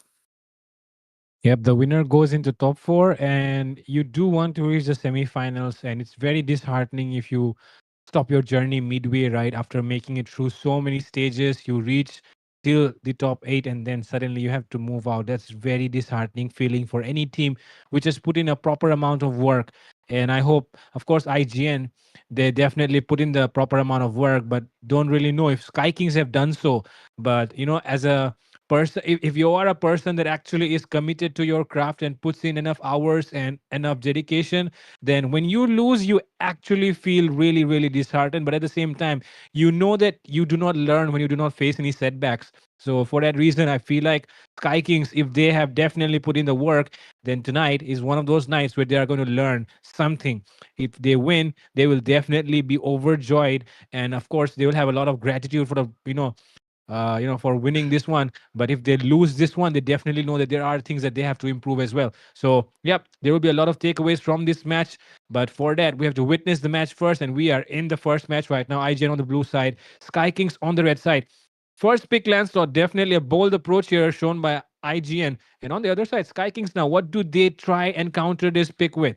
Yep, the winner goes into top 4, and you do want to reach the semifinals. And it's very disheartening if you stop your journey midway, right? After making it through so many stages, you reach till the top 8, and then suddenly you have to move out. That's very disheartening feeling for any team which has put in a proper amount of work. And I hope, of course, IGN, they definitely put in the proper amount of work, but don't really know if Sky Kings have done so. But as a person, if you are a person that actually is committed to your craft and puts in enough hours and enough dedication, then when you lose, you actually feel really, really disheartened. But at the same time, you know that you do not learn when you do not face any setbacks. So for that reason, I feel like Sky Kings, if they have definitely put in the work, then tonight is one of those nights where they are going to learn something. If they win, they will definitely be overjoyed, and of course, they will have a lot of gratitude for the for winning this one. But if they lose this one, they definitely know that there are things that they have to improve as well. So, yep, there will be a lot of takeaways from this match. But for that, we have to witness the match first. And we are in the first match right now. IGN on the blue side, Sky Kings on the red side. First pick Lancelot, definitely a bold approach here shown by IGN. And on the other side, Sky Kings now, what do they try and counter this pick with?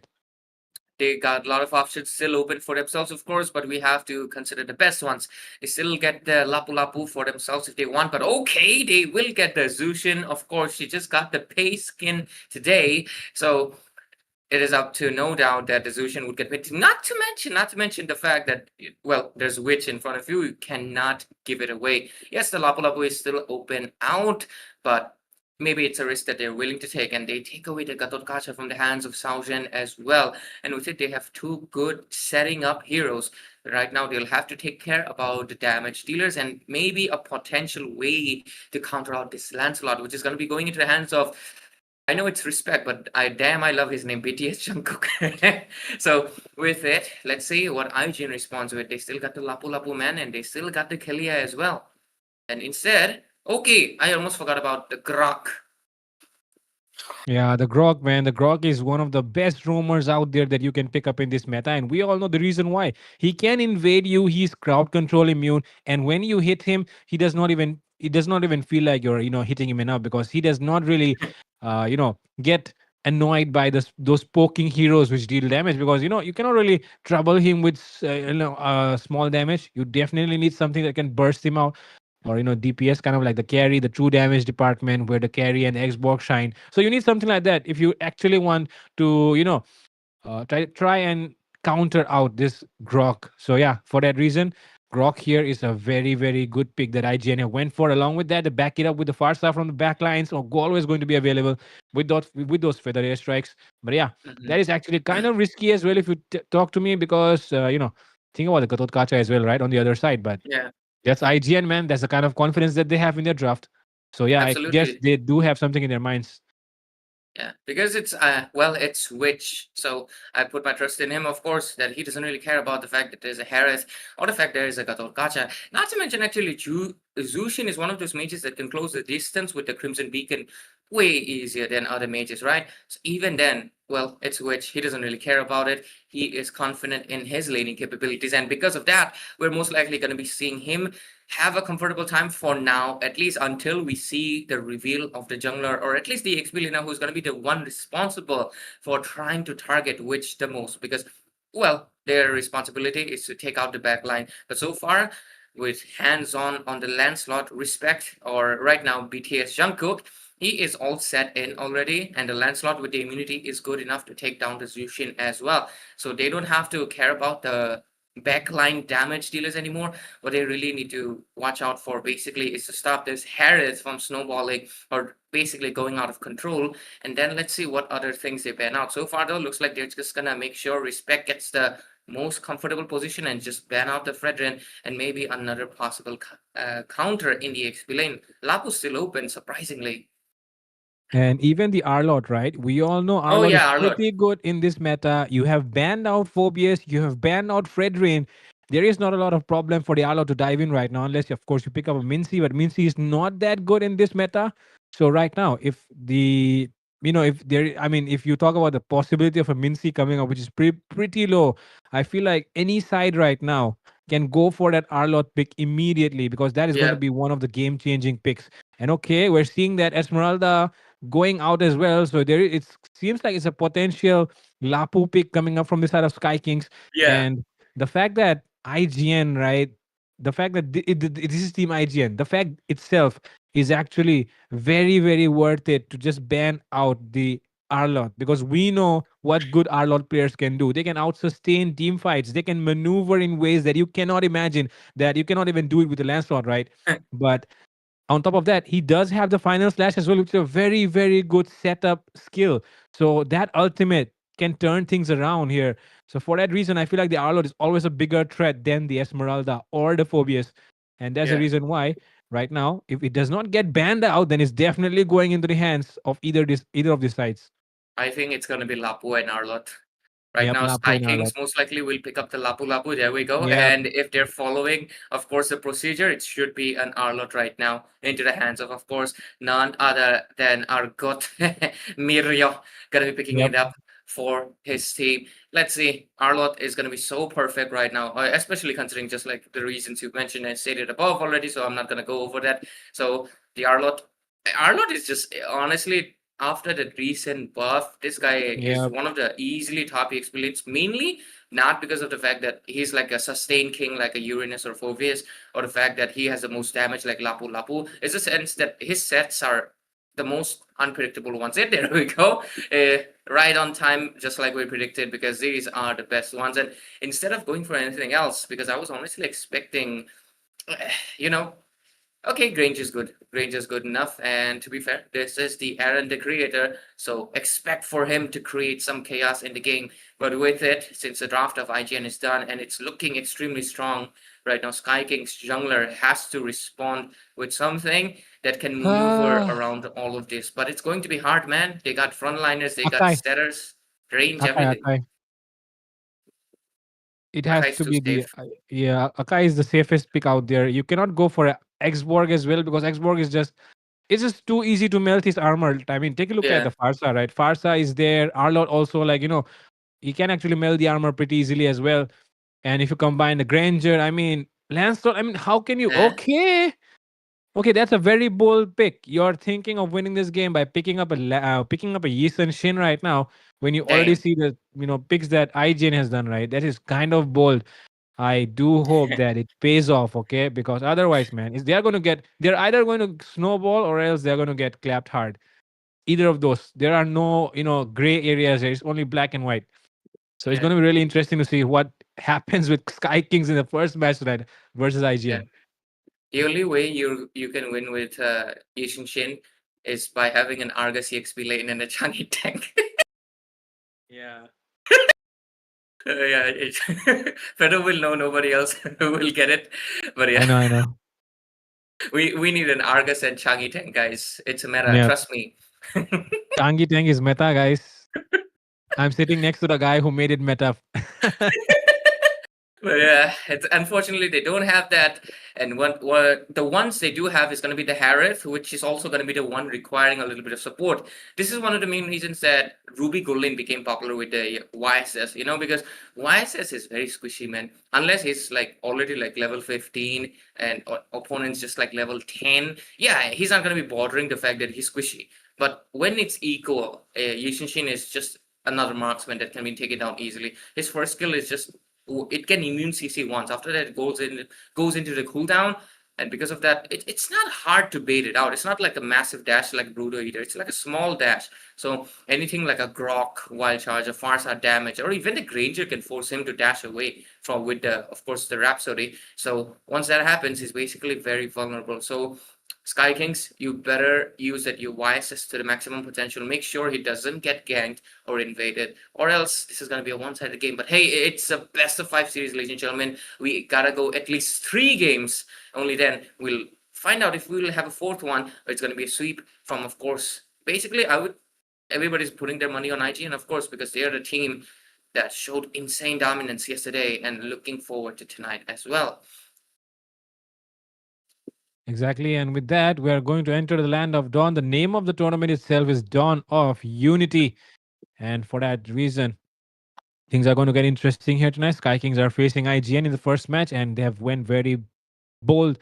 They got a lot of options still open for themselves, of course, but we have to consider the best ones. They still get the Lapu Lapu for themselves if they want, but okay, they will get the Zushin. Of course, she just got the pay skin today, so it is up to no doubt that the Zushin would get picked. Not to mention the fact that, well, there's Witch in front of you. You cannot give it away. Yes, the Lapu Lapu is still open out, but maybe it's a risk that they're willing to take, and they take away the Gatot Kacha from the hands of Saojen as well. And with it, they have 2 good setting up heroes. Right now, they'll have to take care about the damage dealers and maybe a potential way to counter out this Lancelot, which is going to be going into the hands of, I know it's Respect, but I love his name, BTS Jungkook. So with it, let's see what IGN responds with. They still got the Lapu Lapu man, and they still got the Kelia as well. And instead, okay, I almost forgot about the Grok. Yeah, the Grog, man. The Grog is one of the best roamers out there that you can pick up in this meta. And we all know the reason why. He can invade you. He's crowd control immune. And when you hit him, it does not even feel like you're, hitting him enough, because he does not really, get annoyed by those poking heroes which deal damage, because, you cannot really trouble him with, small damage. You definitely need something that can burst him out, or DPS, kind of like the carry, the true damage department, where the carry and Xbox shine. So you need something like that if you actually want to try and counter out this Grok. So yeah, for that reason, Grok here is a very, very good pick that IGN went for. Along with that, to back it up with the far side from the back lines, or always going to be available with those feather airstrikes. But yeah, that is actually kind of risky as well if you talk to me, because think about the Gatot Kacha as well, right, on the other side. But Yeah, that's IGN, man. That's the kind of confidence that they have in their draft. So yeah, I guess absolutely. they do have something in their minds. Yeah, because it's it's Witch, so I put my trust in him. Of course, that he doesn't really care about the fact that there's a Harith or the fact there is a Gatot Kacha. Not to mention, actually, Zushin is one of those mages that can close the distance with the Crimson Beacon way easier than other mages, right? So even then, well, it's Witch. He doesn't really care about it. He is confident in his laning capabilities, and because of that, we're most likely going to be seeing him have a comfortable time for now, at least until we see the reveal of the jungler, or at least the XP laner who's going to be the one responsible for trying to target Witch the most, because, well, their responsibility is to take out the backline. But so far, with hands-on on the Lancelot, Respect, or right now BTS Jungkook, he is all set in already, and the Lancelot with the immunity is good enough to take down the Zushin as well. So they don't have to care about the backline damage dealers anymore. What they really need to watch out for basically is to stop this Harris from snowballing or basically going out of control. And then let's see what other things they ban out. So far though, looks like they're just gonna make sure Respect gets the most comfortable position and just ban out the Fredrin and maybe another possible counter in the XP lane. Lapu's still open, surprisingly. And even the Arlot, right? We all know Oh Arlot is yeah, Arlot. pretty good in this meta. You have banned out Phobius, you have banned out Fredrin. There is not a lot of problem for the Arlot to dive in right now, unless of course you pick up a Mincy, but Mincy is not that good in this meta. So right now, if the if there, I mean, if you talk about the possibility of a Mincy coming up, which is pretty low, I feel like any side right now can go for that Arlot pick immediately because that is going to Yeah, be one of the game-changing picks. And okay, we're seeing that Esmeralda going out as well. So it seems like it's a potential Lapu pick coming up from the side of Sky Kings. yeah. And the fact that IGN, right? The fact that this is Team IGN, the fact itself is actually very, very worth it to just ban out the Arlot because we know what good Arlot players can do. They can out sustain team fights. They can maneuver in ways that you cannot imagine, that you cannot even do it with the Lancelot, right? But on top of that, he does have the final slash as well, which is a very, very good setup skill. So that ultimate can turn things around here. So for that reason, I feel like the Arlot is always a bigger threat than the Esmeralda or the Phobius. And that's the Yeah. reason why right now, if it does not get banned out, then it's definitely going into the hands of either of these sides. I think it's gonna be Lapu and Arlot. Right Yep, now, Lapo Sky and Kings Arlot. most likely will pick up the Lapu Lapu. There we go. Yep, And if they're following, of course, the procedure, it should be an Arlot right now into the hands of course, none other than our god Mirio gonna be picking yep. it up for his team. Let's see. Arlot is gonna be so perfect right now, especially considering just like the reasons you mentioned and stated above already. So I'm not gonna go over that. So the Arlot is just honestly after the recent buff, this guy is Yep. one of the easily top experience, mainly not because of the fact that he's like a sustained king like a Uranus or Phobius, or the fact that he has the most damage like Lapu Lapu. It's a sense that his sets are the most unpredictable ones. And there we go. Right on time, just like we predicted, because these are the best ones. And instead of going for anything else, because I was honestly expecting, you know, okay, Grange is good. Grange is good enough. And to be fair, this is the Aaron the creator, so expect for him to create some chaos in the game. But with it, since the draft of IGN is done and it's looking extremely strong right now, Sky King's jungler has to respond with something that can maneuver around all of this. But it's going to be hard, man. They got frontliners, they got Akai, setters, range, Akai, everything. Akai. It has Akai's to too be the safe. yeah. Akai is the safest pick out there. You cannot go for a Xborg as well because Xborg is just it's just too easy to melt his armor. I mean, take a look at Yeah, the Farsa, right? Farsa is there. Arlot also, like, he can actually melt the armor pretty easily as well. And if you combine the Granger, I mean, Lancelot, I mean, how can you? yeah, Okay, that's a very bold pick. You're thinking of winning this game by picking up a Yisun Shin right now when you already damn. see the picks that IGN has done, right? That is kind of bold. I do hope that it pays off, okay? Because otherwise, man, is they're either going to snowball or else they're going to get clapped hard. Either of those. There are no, gray areas. There is only black and white. So it's Yeah, going to be really interesting to see what happens with Sky Kings in the first match tonight versus yeah. IGN. The only way you can win with Yishin Shin is by having an Argus EXP lane and a Changi tank. Yeah. Yeah, Fedor will know, nobody else will get it. But yeah, I know. we need an Argus and Changi tank, guys. It's a meta, Yeah. trust me. Changi Tank is meta, guys. I'm sitting next to the guy who made it meta. But yeah, it's unfortunately they don't have that, and what the ones they do have is going to be the Harith, which is also going to be the one requiring a little bit of support. This is one of the main reasons that Ruby Gold Lane became popular with the YSS, because YSS is very squishy, man. Unless he's like already like level 15 and opponents just like level 10, yeah, he's not going to be bothering the fact that he's squishy. But when it's equal, Yushin is just another marksman that can be taken down easily. His first skill is just it can immune CC once. After that, it goes into the cooldown. And because of that, it's not hard to bait it out. It's not like a massive dash like Bruto either. It's like a small dash. So anything like a Grok, Wild Charge, a Farsa damage, or even the Granger can force him to dash away from with the, of course, the Rhapsody. So once that happens, he's basically very vulnerable. So Sky Kings, you better use that UYSS to the maximum potential. Make sure he doesn't get ganked or invaded, or else this is going to be a one-sided game. But hey, it's a best of 5 series, ladies and gentlemen. We gotta go at least 3 games. Only then we'll find out if we will have a 4th one, or it's going to be a sweep from, of course, basically, everybody's putting their money on IGN, of course, because they are the team that showed insane dominance yesterday, and looking forward to tonight as well. Exactly. And with that, we are going to enter the land of Dawn. The name of the tournament itself is Dawn of Unity. And for that reason, things are going to get interesting here tonight. Sky Kings are facing IGN in the first match, and they have went very bold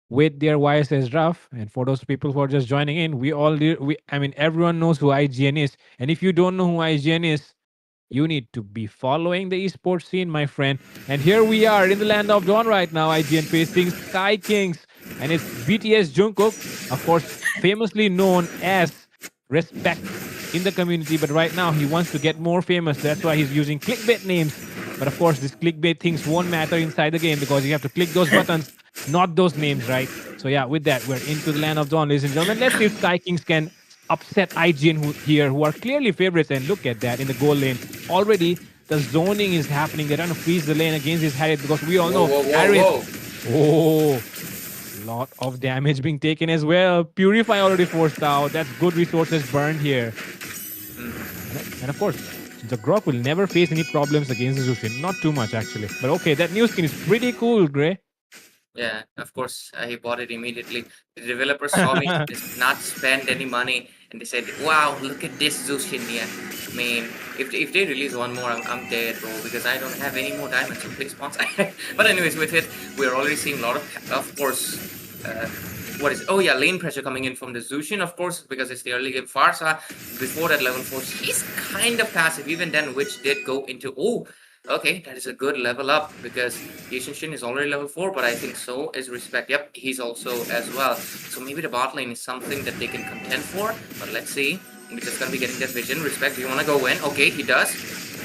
with their YSS draft. And for those people who are just joining in, everyone knows who IGN is. And if you don't know who IGN is, you need to be following the esports scene, my friend. And here we are in the land of Dawn right now. IGN facing Sky Kings, and it's BTS Jungkook, of course, famously known as Respect in the community. But right now, he wants to get more famous. That's why he's using clickbait names. But of course, this clickbait things won't matter inside the game because you have to click those buttons, not those names, right? So yeah, with that, we're into the land of Dawn, ladies and gentlemen. Let's see if Sky Kings can upset IGN who are clearly favorites. And look at that in the goal lane. Already, the zoning is happening. They're trying to freeze the lane against his Harriet because we all know Harriet. Oh, lot of damage being taken as well. Purify already forced out. That's good resources burned here. And of course, the Grok will never face any problems against the Zushin. Not too much, actually. But okay, that new skin is pretty cool, Gray. Yeah, of course, I bought it immediately. The developers saw me just not spend any money, and they said, "Wow, look at this Zushin here." I mean, if they release one more, I'm dead, bro, because I don't have any more diamonds. So please sponsor. But anyways, with it, we're already seeing a lot of course, what is it? Oh yeah, lane pressure coming in from the Zushin, of course, because it's the early game. Farsa, before that level 4, he's kind of passive. Even then, which did go into, oh, okay, that is a good level up, because Yishin is already level 4, but I think so is Respect. Yep, he's also as well. So maybe the bot lane is something that they can contend for, but let's see. We're just gonna be getting that vision. Respect, do you wanna go in? Okay, he does.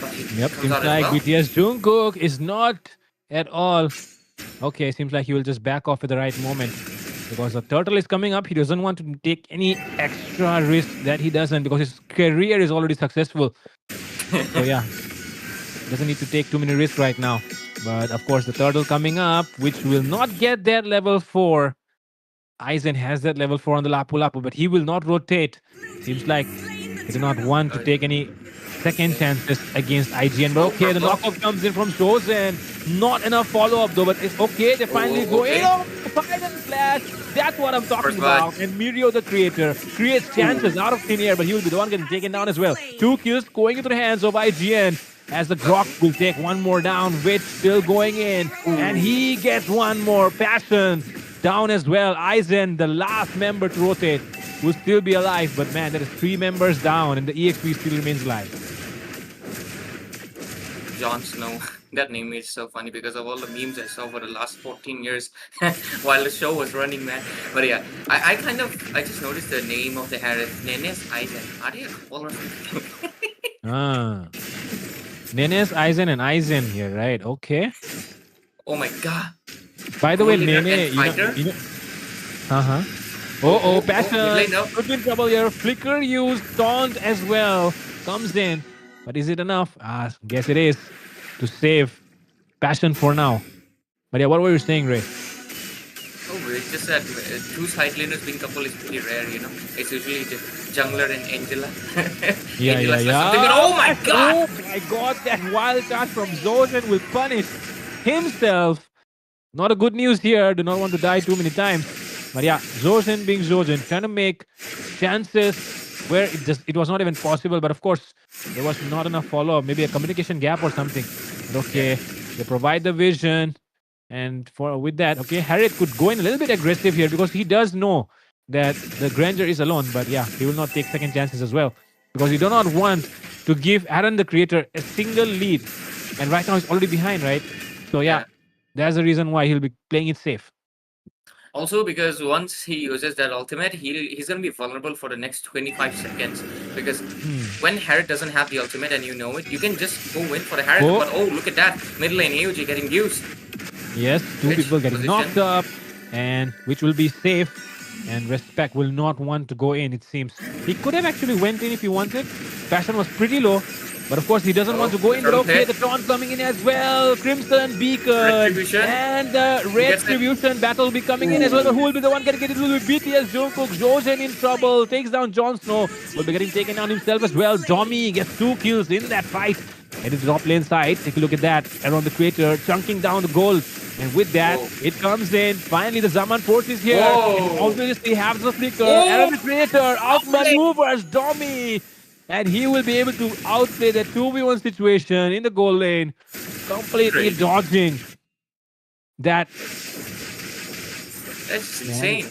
But he Yep, comes seems out like as well. BTS Jungkook is not at all. Okay, seems like he will just back off at the right moment. Because the turtle is coming up, he doesn't want to take any extra risk that he doesn't, because his career is already successful. So yeah, doesn't need to take too many risks right now. But of course, the turtle coming up, which will not get that level 4. Aizen has that level 4 on the Lapu Lapu, but he will not rotate. Seems like he do not want to take any second chances against IGN. But okay, the knockoff comes in from Shozen. Not enough follow-up though, but it's okay. They finally go in. Oh, final flash. That's what I'm talking about. And Mirio, the creator, creates chances out of thin air, but he will be the one getting taken down as well. 2 kills going into the hands of IGN, as the Grok will take one more down. Witch still going in, and he gets one more. Passion down as well. Aizen, the last member to rotate, will still be alive, but man, there is 3 members down, and the EXP still remains alive. Jon Snow. That name is so funny because of all the memes I saw for the last 14 years while the show was running, man. But yeah, I just noticed the name of the Harris. Nenes Aizen. Are they a couple or something? Nenes, Aizen, and Aizen here, right? Okay. Oh my god. By the way, Leader Nene, and fighter? Oh, Passion late now. could be in trouble here. Flicker use, taunt as well comes in, but is it enough? Guess it is to save Passion for now. But yeah, what were you saying, Ray? Oh, it's just that 2 side laners being coupled is pretty rare, you know. It's usually the jungler and Angela. Yeah. Oh my god! Oh my god, that wild charge from Zojan will punish himself. Not a good news here. Do not want to die too many times. But yeah, Zojan being Zojan, trying to make chances where it was not even possible. But of course, there was not enough follow-up. Maybe a communication gap or something. But okay, they provide the vision. And with that, okay, Harriet could go in a little bit aggressive here because he does know that the Granger is alone. But yeah, he will not take second chances as well, because he do not want to give Aaron, the creator, a single lead. And right now he's already behind, right? So yeah. That's the reason why he'll be playing it safe. Also, because once he uses that ultimate, he's gonna be vulnerable for the next 25 seconds. Because when Harriet doesn't have the ultimate and you know it, you can just go in for the Harriet. Oh. But oh, look at that, mid lane AOG getting used. Yes, two Which people getting position? knocked up, and which will be safe. And Respect will not want to go in. It seems he could have actually went in if he wanted. Passion was pretty low, but of course he doesn't want to go in. But okay, the taunt coming in as well. Crimson Beacon Retribution. and the gets it? Retribution battle will be coming in as well. But who will be the one getting it? It will be BTS Jungkook. Jojen in trouble. Takes down Jon Snow. Will be getting taken down himself as well. Domi gets 2 kills in that fight. It is top lane side. Take a look at that. Around the creator, chunking down the gold. And with that, it comes in. Finally, the Zaman force is here. And obviously has the flicker. Around the creator, outmaneuvers Domi. And he will be able to outplay the 2v1 situation in the gold lane. Completely Crazy. dodging that. That's insane.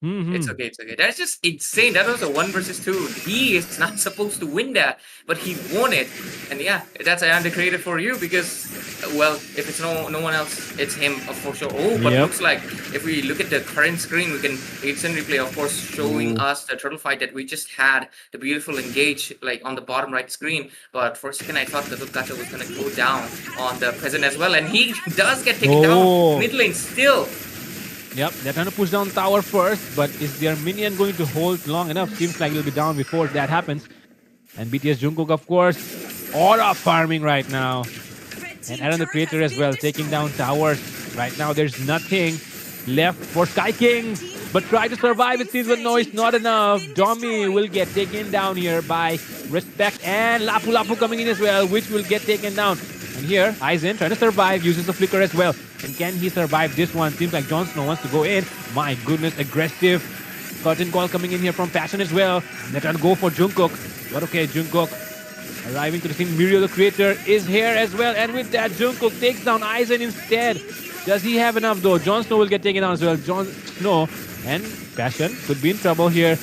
Mhm. It's okay, it's okay. That's just insane. That was a 1 versus 2. He is not supposed to win that, but he won it. And yeah, that's I am the creator for you because, well, if it's no one else, it's him for sure. Oh, but looks like if we look at the current screen, we can instant replay, of course, showing us the turtle fight that we just had, the beautiful engage like on the bottom right screen. But for a second, I thought the Gacha was gonna go down on the present as well, and he does get taken down mid lane still. Yep, they're trying to push down tower first, but is their minion going to hold long enough? Seems like he'll be down before that happens. And BTS Jungkook, of course, aura farming right now. And Aaron the Creator as well, taking down towers. Right now, there's nothing left for Sky King. But try to survive, it seems, but no, it's not enough. Domi will get taken down here by Respect and Lapu Lapu coming in as well, which will get taken down. And here, Aizen trying to survive, uses the flicker as well. And can he survive this one? Seems like Jon Snow wants to go in. My goodness, aggressive curtain call coming in here from Passion as well. And they're trying to go for Jungkook. But okay, Jungkook arriving to the scene. Mirio the Creator is here as well. And with that, Jungkook takes down Aizen instead. Does he have enough though? Jon Snow will get taken down as well. Jon Snow and Passion could be in trouble here.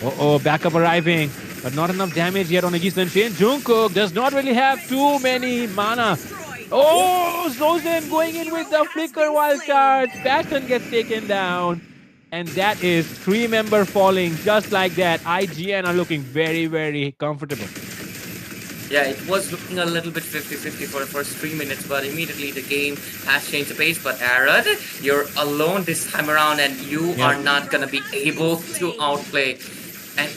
Uh-oh, backup arriving. But not enough damage yet on Aegis and Shin. Jungkook does not really have too many mana. Oh, Zozen going in with the flicker wild card. Passion gets taken down. And that is 3-member falling just like that. IGN are looking very, very comfortable. Yeah, it was looking a little bit 50-50 for the first 3 minutes, but immediately the game has changed the pace. But Arad, you're alone this time around and you are not going to be able to outplay. And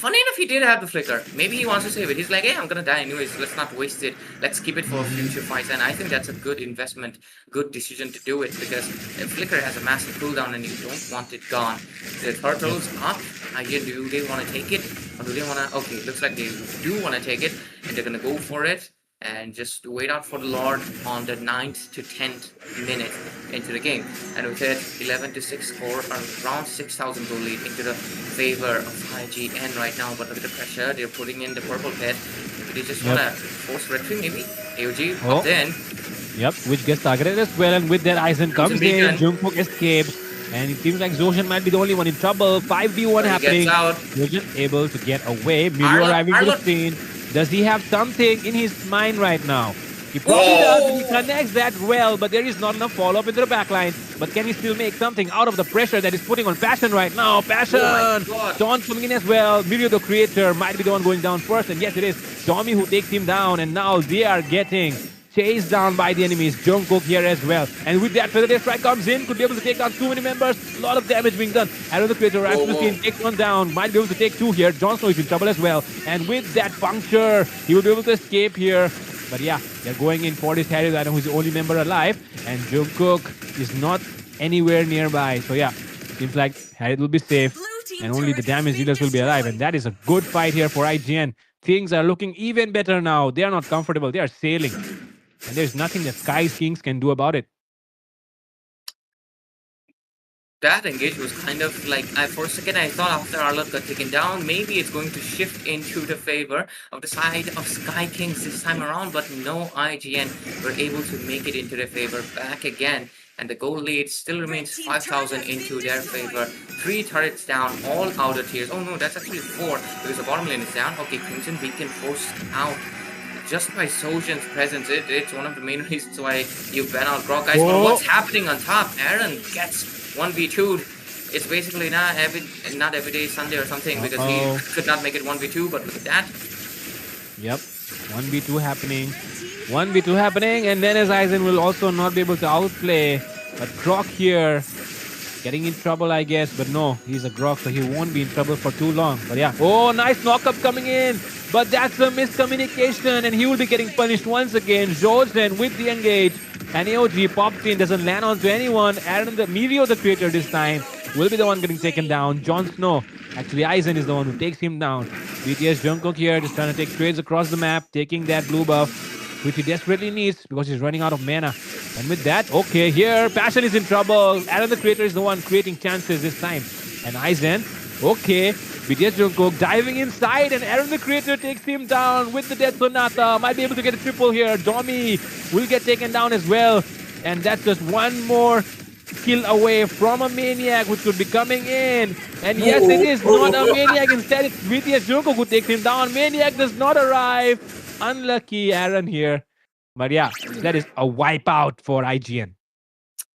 funny enough, he did have the flicker. Maybe he wants to save it. He's like, hey, I'm going to die anyways. Let's not waste it. Let's keep it for future fights. And I think that's a good investment, good decision to do it because a flicker has a massive cooldown and you don't want it gone. The turtle's up. Again, do they want to take it? Or do they want to... Okay, looks like they do want to take it. And they're going to go for it. And just wait out for the Lord on the 9th to 10th minute into the game. And with it, 11-6 score, around 6,000 goal lead into the favor of IGN right now. But look at the pressure, they're putting in the purple pet. They just want to force retreat maybe. AOG popped in. Yep, which gets targeted as well. And with that, Aizen comes in, Jungkook escapes. And it seems like Zoshan might be the only one in trouble. 5v1 happening. Zoshan able to get away. Mirio arriving to the scene. Does he have something in his mind right now? He probably does. He connects that well, but there is not enough follow-up into the backline. But can he still make something out of the pressure that is putting on Passion right now? Passion! Dawn coming in as well. Mirio the Creator might be the one going down first. And yes, it is Tommy who takes him down. And now they are getting chased down by the enemies. Jungkook here as well. And with that, Feather Day Strike comes in. Could be able to take down too many members. A lot of damage being done. Arrow the Creator arrives to the scene, takes one down. Might be able to take 2 here. Jon Snow is in trouble as well. And with that puncture, he will be able to escape here. But yeah, they're going in for this Harry Liner, who's the only member alive. And Jungkook is not anywhere nearby. So yeah, seems like Harry will be safe. And only the damage dealers will be alive. And that is a good fight here for IGN. Things are looking even better now. They are not comfortable. They are sailing. And there's nothing that Sky Kings can do about it. That engage was kind of like, for a second I thought after Arlott got taken down, maybe it's going to shift into the favor of the side of Sky Kings this time around, but no, IGN were able to make it into their favor back again. And the goal lead still remains 5,000 into their favor. 3 turrets down, all outer tiers. Oh no, that's actually 4 because the bottom lane is down. Okay, Crimson Beacon forced out. Just by Sojan's presence, it's one of the main reasons why you ban out Grog, guys. But what's happening on top? Aaron gets 1v2. It's basically not every day Sunday or something because he could not make it 1v2. But look at that. Yep. 1v2 happening. 1v2 happening. And then as Aizen will also not be able to outplay. But Grok here getting in trouble, I guess. But no, he's a Grok, so he won't be in trouble for too long. But yeah. Oh, nice knock-up coming in. But that's a miscommunication. And he will be getting punished once again. Josen with the engage. And AOG pops in, doesn't land onto anyone. Aaron, the Meteor, the creator this time, will be the one getting taken down. Jon Snow, actually Aizen is the one who takes him down. BTS Jungkook here just trying to take trades across the map, taking that blue buff, which he desperately needs because he's running out of mana. And with that, okay, here, Passion is in trouble. Aaron the creator is the one creating chances this time. And Aizen, okay, BTS Jungkook diving inside, and Aaron the creator takes him down with the Death Sonata. Might be able to get a triple here. Domi will get taken down as well. And that's just one more kill away from a Maniac, which could be coming in. And yes, it is not a Maniac. Instead, it's BTS Jungkook who takes him down. Maniac does not arrive. Unlucky Aaron here. But yeah, that is a wipeout for IGN.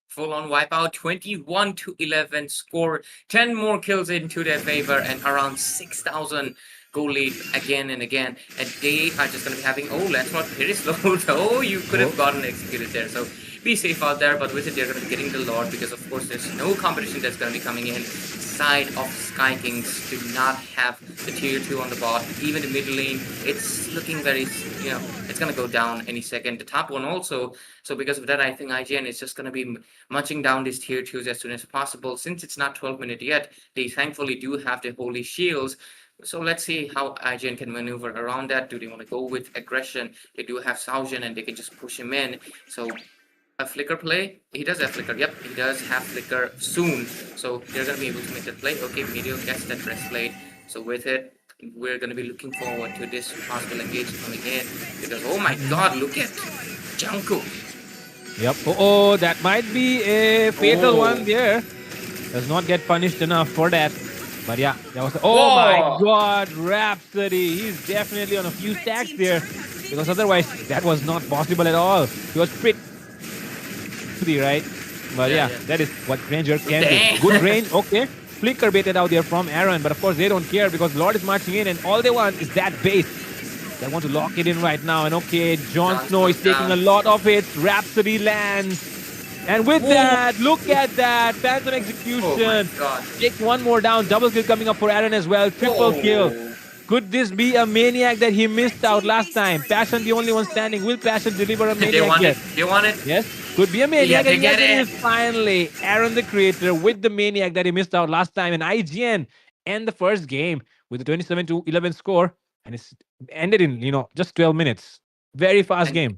Full-on wipeout, 21-11 score, 10 more kills into their favor, and around 6,000 goal lead again and again. And they are just going to be having, oh, Lancelot very slow. Oh, you could have gotten executed there. So be safe out there, but with it, they're going to be getting the Lord because, of course, there's no competition that's going to be coming in. Side of Sky Kings do not have the tier 2 on the bot. Even the mid lane, it's looking very, it's going to go down any second. The top one also. So because of that, I think IGN is just going to be munching down these tier 2s as soon as possible. Since it's not 12 minutes yet, they thankfully do have the Holy Shields. So let's see how IGN can maneuver around that. Do they want to go with aggression? They do have Saujen and they can just push him in. So a flicker play. He does have flicker. Yep, he does have flicker soon. So they're going to be able to make that play. Okay, Meteor gets that breastplate. So with it, we're going to be looking forward to this possible engage coming in. Because, oh my god, look at Jungkook. Yep. Oh, that might be a fatal one there. Does not get punished enough for that. But yeah, that was... Oh my god, Rhapsody. He's definitely on a few stacks there. Because otherwise, that was not possible at all. He was pretty... right? But yeah, that is what Ranger can do. Good range, okay. Flicker baited out there from Aaron, but of course they don't care because Lord is marching in and all they want is that base. They want to lock it in right now. And okay, Jon Snow is taking a lot of hits. Rhapsody lands. And with that, look at that. Phantom Execution. Takes one more down. Double kill coming up for Aaron as well. Triple kill. Could this be a Maniac that he missed out last time? Passion, the only one standing. Will Passion deliver a Maniac? They want it. They want it. Yes. Could be a Maniac. Yeah, and yes, it is finally Aaron the creator with the Maniac that he missed out last time. And IGN end the first game with a 27-11 score. And it's ended in, just 12 minutes. Very fast game.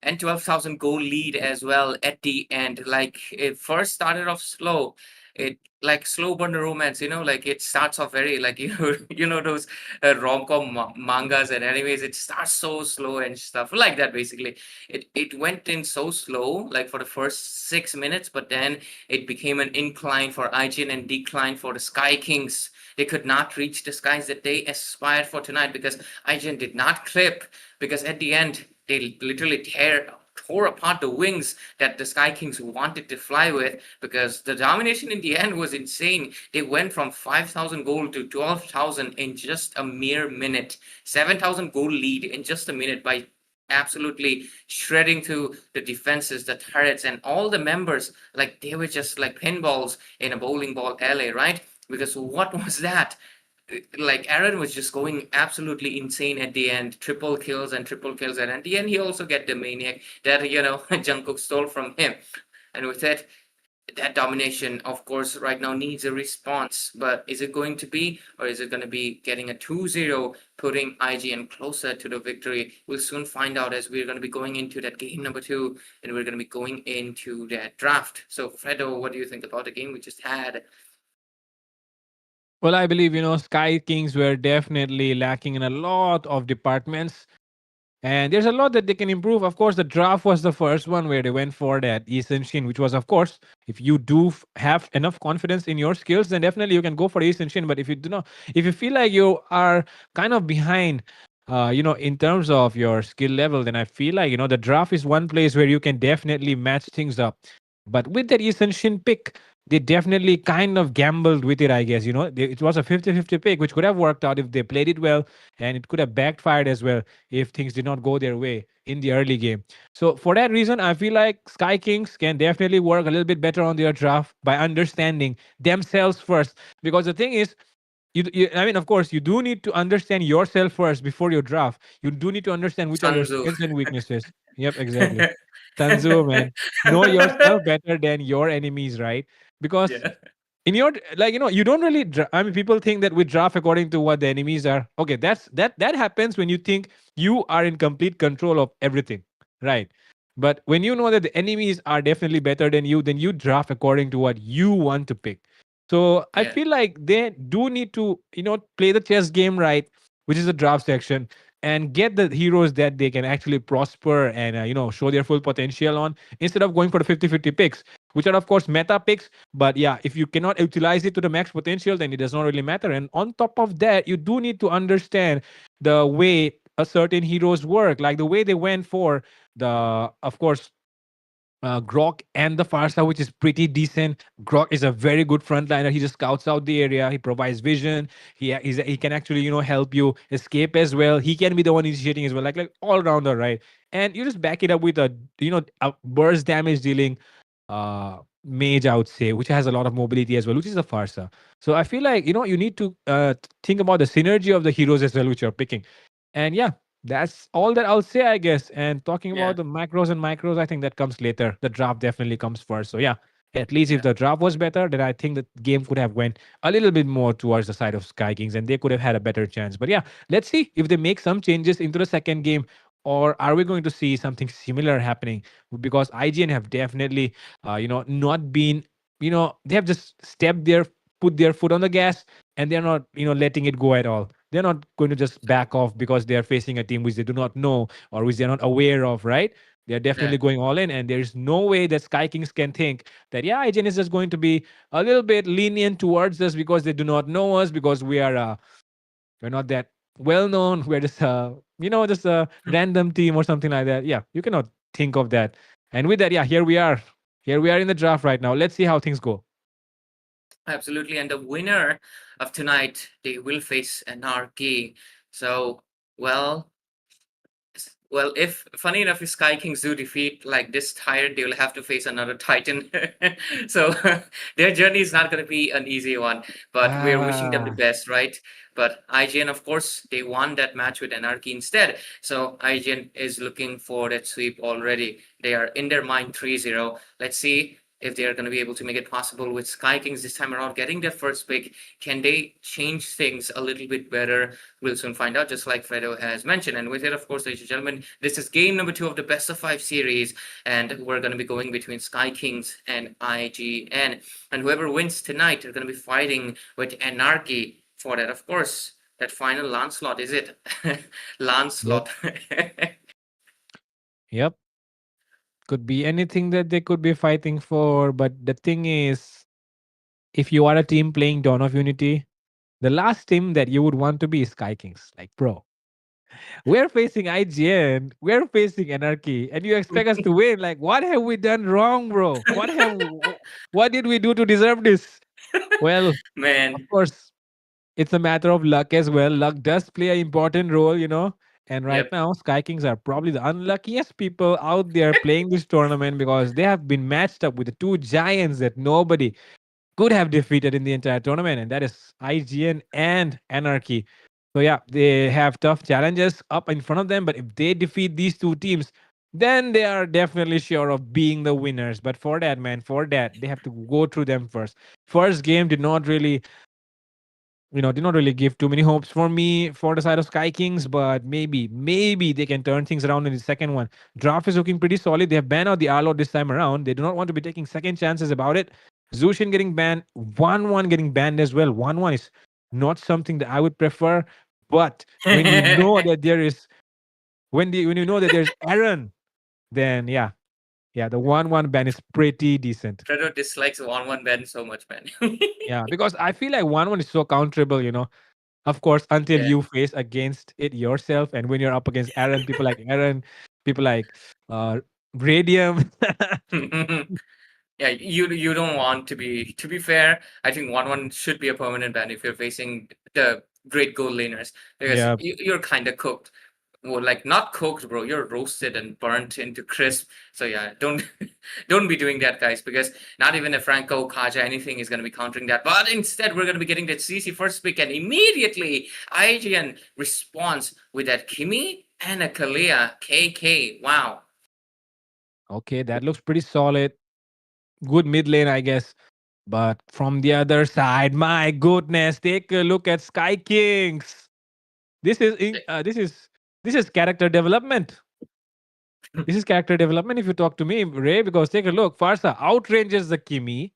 And 12,000 goal lead as well at the end. Like, it first started off slow. It like slow burn romance, like it starts off very like those rom-com mangas and animes. It starts so slow and stuff like that. Basically, it went in so slow, like for the first 6 minutes, but then it became an incline for IGN and decline for the Sky Kings. They could not reach the skies that they aspired for tonight because IGN did not clip. Because at the end, they literally tore apart the wings that the Sky Kings wanted to fly with, because the domination in the end was insane. They went from 5,000 gold to 12,000 in just a mere minute. 7,000 gold lead in just a minute by absolutely shredding through the defenses, the turrets, and all the members. Like, they were just like pinballs in a bowling ball alley, right? Because what was that? Like, Aaron was just going absolutely insane at the end. Triple kills, and at the end he also get the Maniac that Jungkook stole from him. And with it, that domination, of course, right now needs a response. But is it going to be, or is it going to be getting a 2-0, putting IGN closer to the victory? We'll soon find out, as we're going to be going into that game number 2, and we're going to be going into that draft. So Fredo, what do you think about the game we just had? Well, I believe, Sky Kings were definitely lacking in a lot of departments. And there's a lot that they can improve. Of course, the draft was the first one where they went for that Eastern Shin, which was, of course, if you do have enough confidence in your skills, then definitely you can go for Eastern Shin. But if you do not, if you feel like you are kind of behind, in terms of your skill level, then I feel like, the draft is one place where you can definitely match things up. But with that Eastern Shin pick, they definitely kind of gambled with it, I guess. It was a 50-50 pick, which could have worked out if they played it well, and it could have backfired as well if things did not go their way in the early game. So, for that reason, I feel like Sky Kings can definitely work a little bit better on their draft by understanding themselves first. Because the thing is, I mean, of course, you do need to understand yourself first before your draft. You do need to understand which are Sun your Tzu. strengths and weaknesses. Yep, exactly. Tanzu, man. Know yourself better than your enemies, right? Because Yeah. in your, like, you don't really I mean, people think that we draft according to what the enemies are. Okay, that happens when you think you are in complete control of everything, right? But when you know that the enemies are definitely better than you, then you draft according to what you want to pick. So I Yeah. feel like they do need to, play the chess game right, which is the draft section, and get the heroes that they can actually prosper and show their full potential on, instead of going for the 50-50 picks, which are of course meta picks. But yeah, if you cannot utilize it to the max potential, then it does not really matter. And on top of that, you do need to understand the way a certain heroes work, like the way they went for the, of course, Grok and the Farsa, which is pretty decent. Grok is a very good frontliner. He just scouts out the area. He provides vision. He can actually help you escape as well. He can be the one initiating as well, like all rounder, right? And you just back it up with a burst damage dealing mage, I would say, which has a lot of mobility as well, which is a Farsa. So I feel like you need to think about the synergy of the heroes as well, which you're picking. And yeah, that's all that I'll say, I guess. And talking Yeah. about the macros and micros, I think that comes later. The draft definitely comes first. So yeah, at least if Yeah. the draft was better, then I think the game could have went a little bit more towards the side of Sky Kings, and they could have had a better chance. But yeah, let's see if they make some changes into the second game, or are we going to see something similar happening? Because IGN have definitely, not been, they have just put their foot on the gas, and they're not, letting it go at all. They're not going to just back off because they are facing a team which they do not know or which they're not aware of, right? They're Yeah. definitely going all in, and there's no way that Sky Kings can think that yeah, IGN is just going to be a little bit lenient towards us because they do not know us, because we're not that well known. We're just just a random team or something like that. Yeah, you cannot think of that. And with that, yeah, here we are. Here we are in the draft right now. Let's see how things go. Absolutely. And the winner of tonight, they will face Anarchy. So, well, well, if funny enough, if Sky Kings do defeat like this Tyrant, they will have to face another Titan. So their journey is not going to be an easy one, but we're wishing them the Ah, best, right? But IGN, of course, they won that match with Anarchy instead. So IGN is looking for that sweep already. They are in their mind 3-0. Let's see if they are going to be able to make it possible with Sky Kings this time around, getting their first pick. Can they change things a little bit better? We'll soon find out, just like Fredo has mentioned. And with it, of course, ladies and gentlemen, this is game number 2 of the best of 5 series, and we're going to be going between Sky Kings and IGN. And whoever wins tonight, they're going to be fighting with Anarchy for that, of course. That final Lancelot, is it? yep, Lancelot. yep. Could be anything that they could be fighting for. But the thing is, if you are a team playing Dawn of Unity, the last team that you would want to be is Sky Kings. Like, bro, we're facing IGN, we're facing Anarchy, and you expect us to win. Like, what have we done wrong, bro? What did we do to deserve this? Well, of Man, course, it's a matter of luck as well. Luck does play an important role. And right yep. now, Sky Kings are probably the unluckiest people out there playing this tournament, because they have been matched up with the two giants that nobody could have defeated in the entire tournament, and that is IGN and Anarchy. So yeah, they have tough challenges up in front of them, but if they defeat these two teams, then they are definitely sure of being the winners. But for that, man, for that, they have to go through them first. First game did not really give too many hopes for me for the side of Sky Kings, but maybe they can turn things around in the second one. Draft is looking pretty solid. They have banned out the Arlord this time around. They do not want to be taking second chances about it. Zushin getting banned, 1-1 getting banned as well. 1-1 is not something that I would prefer. But when you know that there is when you know that there's Aaron, then yeah, the 1-1 ban is pretty decent. Fredo dislikes 1-1 Ben so much, man. Yeah, because I feel like 1-1 is so counterable. Of course, until Yeah. you face against it yourself, and when you're up against Aaron, people like Radium, Yeah, you don't want to be fair. I think 1-1 should be a permanent ban if you're facing the great goal laners because Yeah. you're kind of cooked. Well, like not cooked, bro. You're roasted and burnt into crisp. So yeah, don't don't be doing that, guys, because not even a Franco, Kaja, anything is going to be countering that. But instead, we're going to be getting that CC first pick, and immediately IGN responds with that Kimi and a Kalia KK. Wow. Okay, that looks pretty solid. Good mid lane, I guess. But from the other side, my goodness, take a look at Sky Kings. This is this is character development. This is character development. If you talk to me, Ray, because take a look, Farsa outranges the Kimi,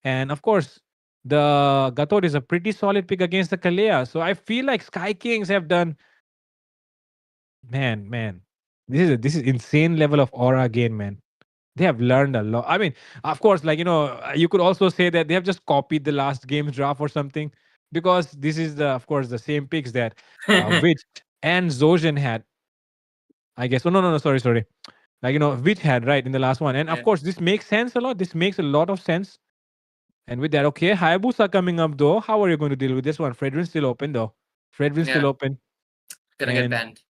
and of course, the Gator is a pretty solid pick against the Kalea. So I feel like Sky Kings have done, man. This is insane level of aura gain, man. They have learned a lot. I mean, of course, like you could also say that they have just copied the last game's draft or something, because this is the, of course, the same picks that Witch and Zosian had. I guess. Oh no, sorry. Like Witch had, right, in the last one, and of Yeah, course this makes sense a lot. This makes a lot of sense. And with that, okay, Hayabusa coming up though. How are you going to deal with this one? Fredrin's still open though. Fredrin's still yeah, open, gonna get and banned.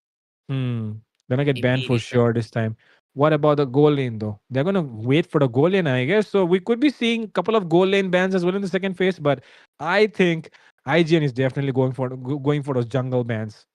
hmm. Gonna get banned for Immediate ban. sure this time. What about the goal lane though? They're gonna wait for the goal lane, I guess. So we could be seeing a couple of goal lane bans as well in the second phase. But I think IGN is definitely going for those jungle bans.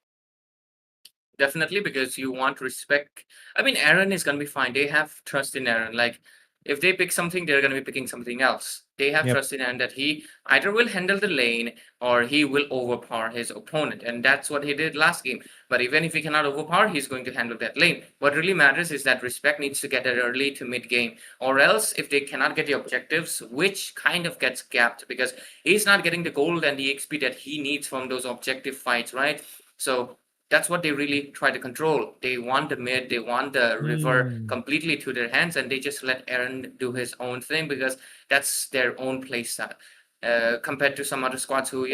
Definitely, because you want respect. I mean, Aaron is gonna be fine. They have trust in Aaron. Like, if they pick something, they're gonna be picking something else. They have Yep. trust in Aaron that he either will handle the lane or he will overpower his opponent, and that's what he did last game. But even if he cannot overpower, he's going to handle that lane. What really matters is that respect needs to get it early to mid game, or else if they cannot get the objectives, which kind of gets gapped because he's not getting the gold and the XP that he needs from those objective fights, right? So that's what they really try to control. They want the mid, they want the river Hmm. completely to their hands, and they just let Aaron do his own thing because that's their own play style. Compared to some other squads who,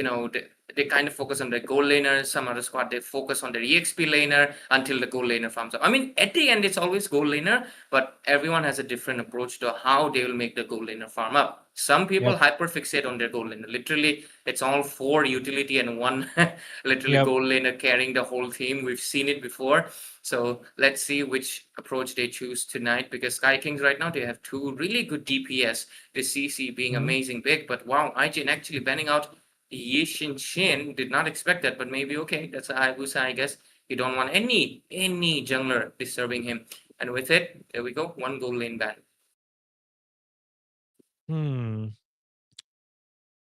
they kind of focus on the goal laner. Some other squad, they focus on their EXP laner until the goal laner farms up. I mean, at the end, it's always goal laner, but everyone has a different approach to how they will make the goal laner farm up. Some people Yep. hyper fixate on their goal laner. Literally, it's all 4 utility and one literally Yep. goal laner carrying the whole team. We've seen it before. So let's see which approach they choose tonight, because Sky Kings right now, they have 2 really good DPS. The CC being Mhm. amazing big, but wow, IGN actually banning out Yishin Shin. Did not expect that, but maybe okay. That's a Hayabusa, I guess. You don't want any jungler disturbing him. And with it, there we go. 1 goal lane ban. Hmm.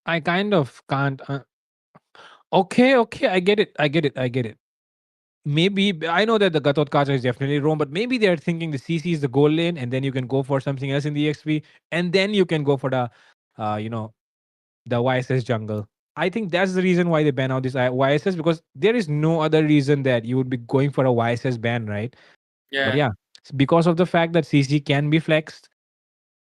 I kind of can't. Okay. I get it. Maybe I know that the Gatot Kacha is definitely wrong, but maybe they're thinking the CC is the goal lane, and then you can go for something else in the XP, and then you can go for the, uh, you know, the YSS jungle. I think that's the reason why they ban out this YSS, because there is no other reason that you would be going for a YSS ban, right? But Yeah, yeah, it's because of the fact that CC can be flexed,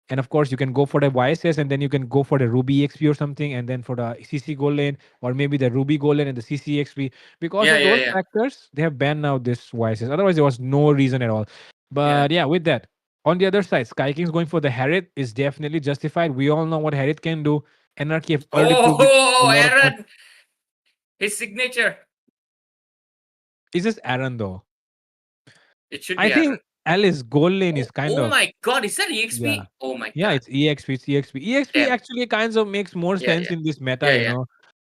and of course you can go for the YSS, and then you can go for the Ruby XP or something, and then for the CC gold lane, or maybe the Ruby gold lane and the CC XP. Because yeah, of yeah, those yeah, factors, they have banned now this YSS. Otherwise, there was no reason at all. yeah. But yeah, with that, on the other side, Sky Kings going for the Harriet is definitely justified. We all know what Harriet can do. NRK have already proved it a lot of times. Aaron, his signature. Is this Aaron though? It should I be Aaron. think Alice gold lane is kind Oh of, my God, is that yeah. EXP? Oh my Yeah, God, it's EXP, it's EXP. EXP damn. actually kinds of makes more Yeah, sense yeah, in this meta, yeah, yeah.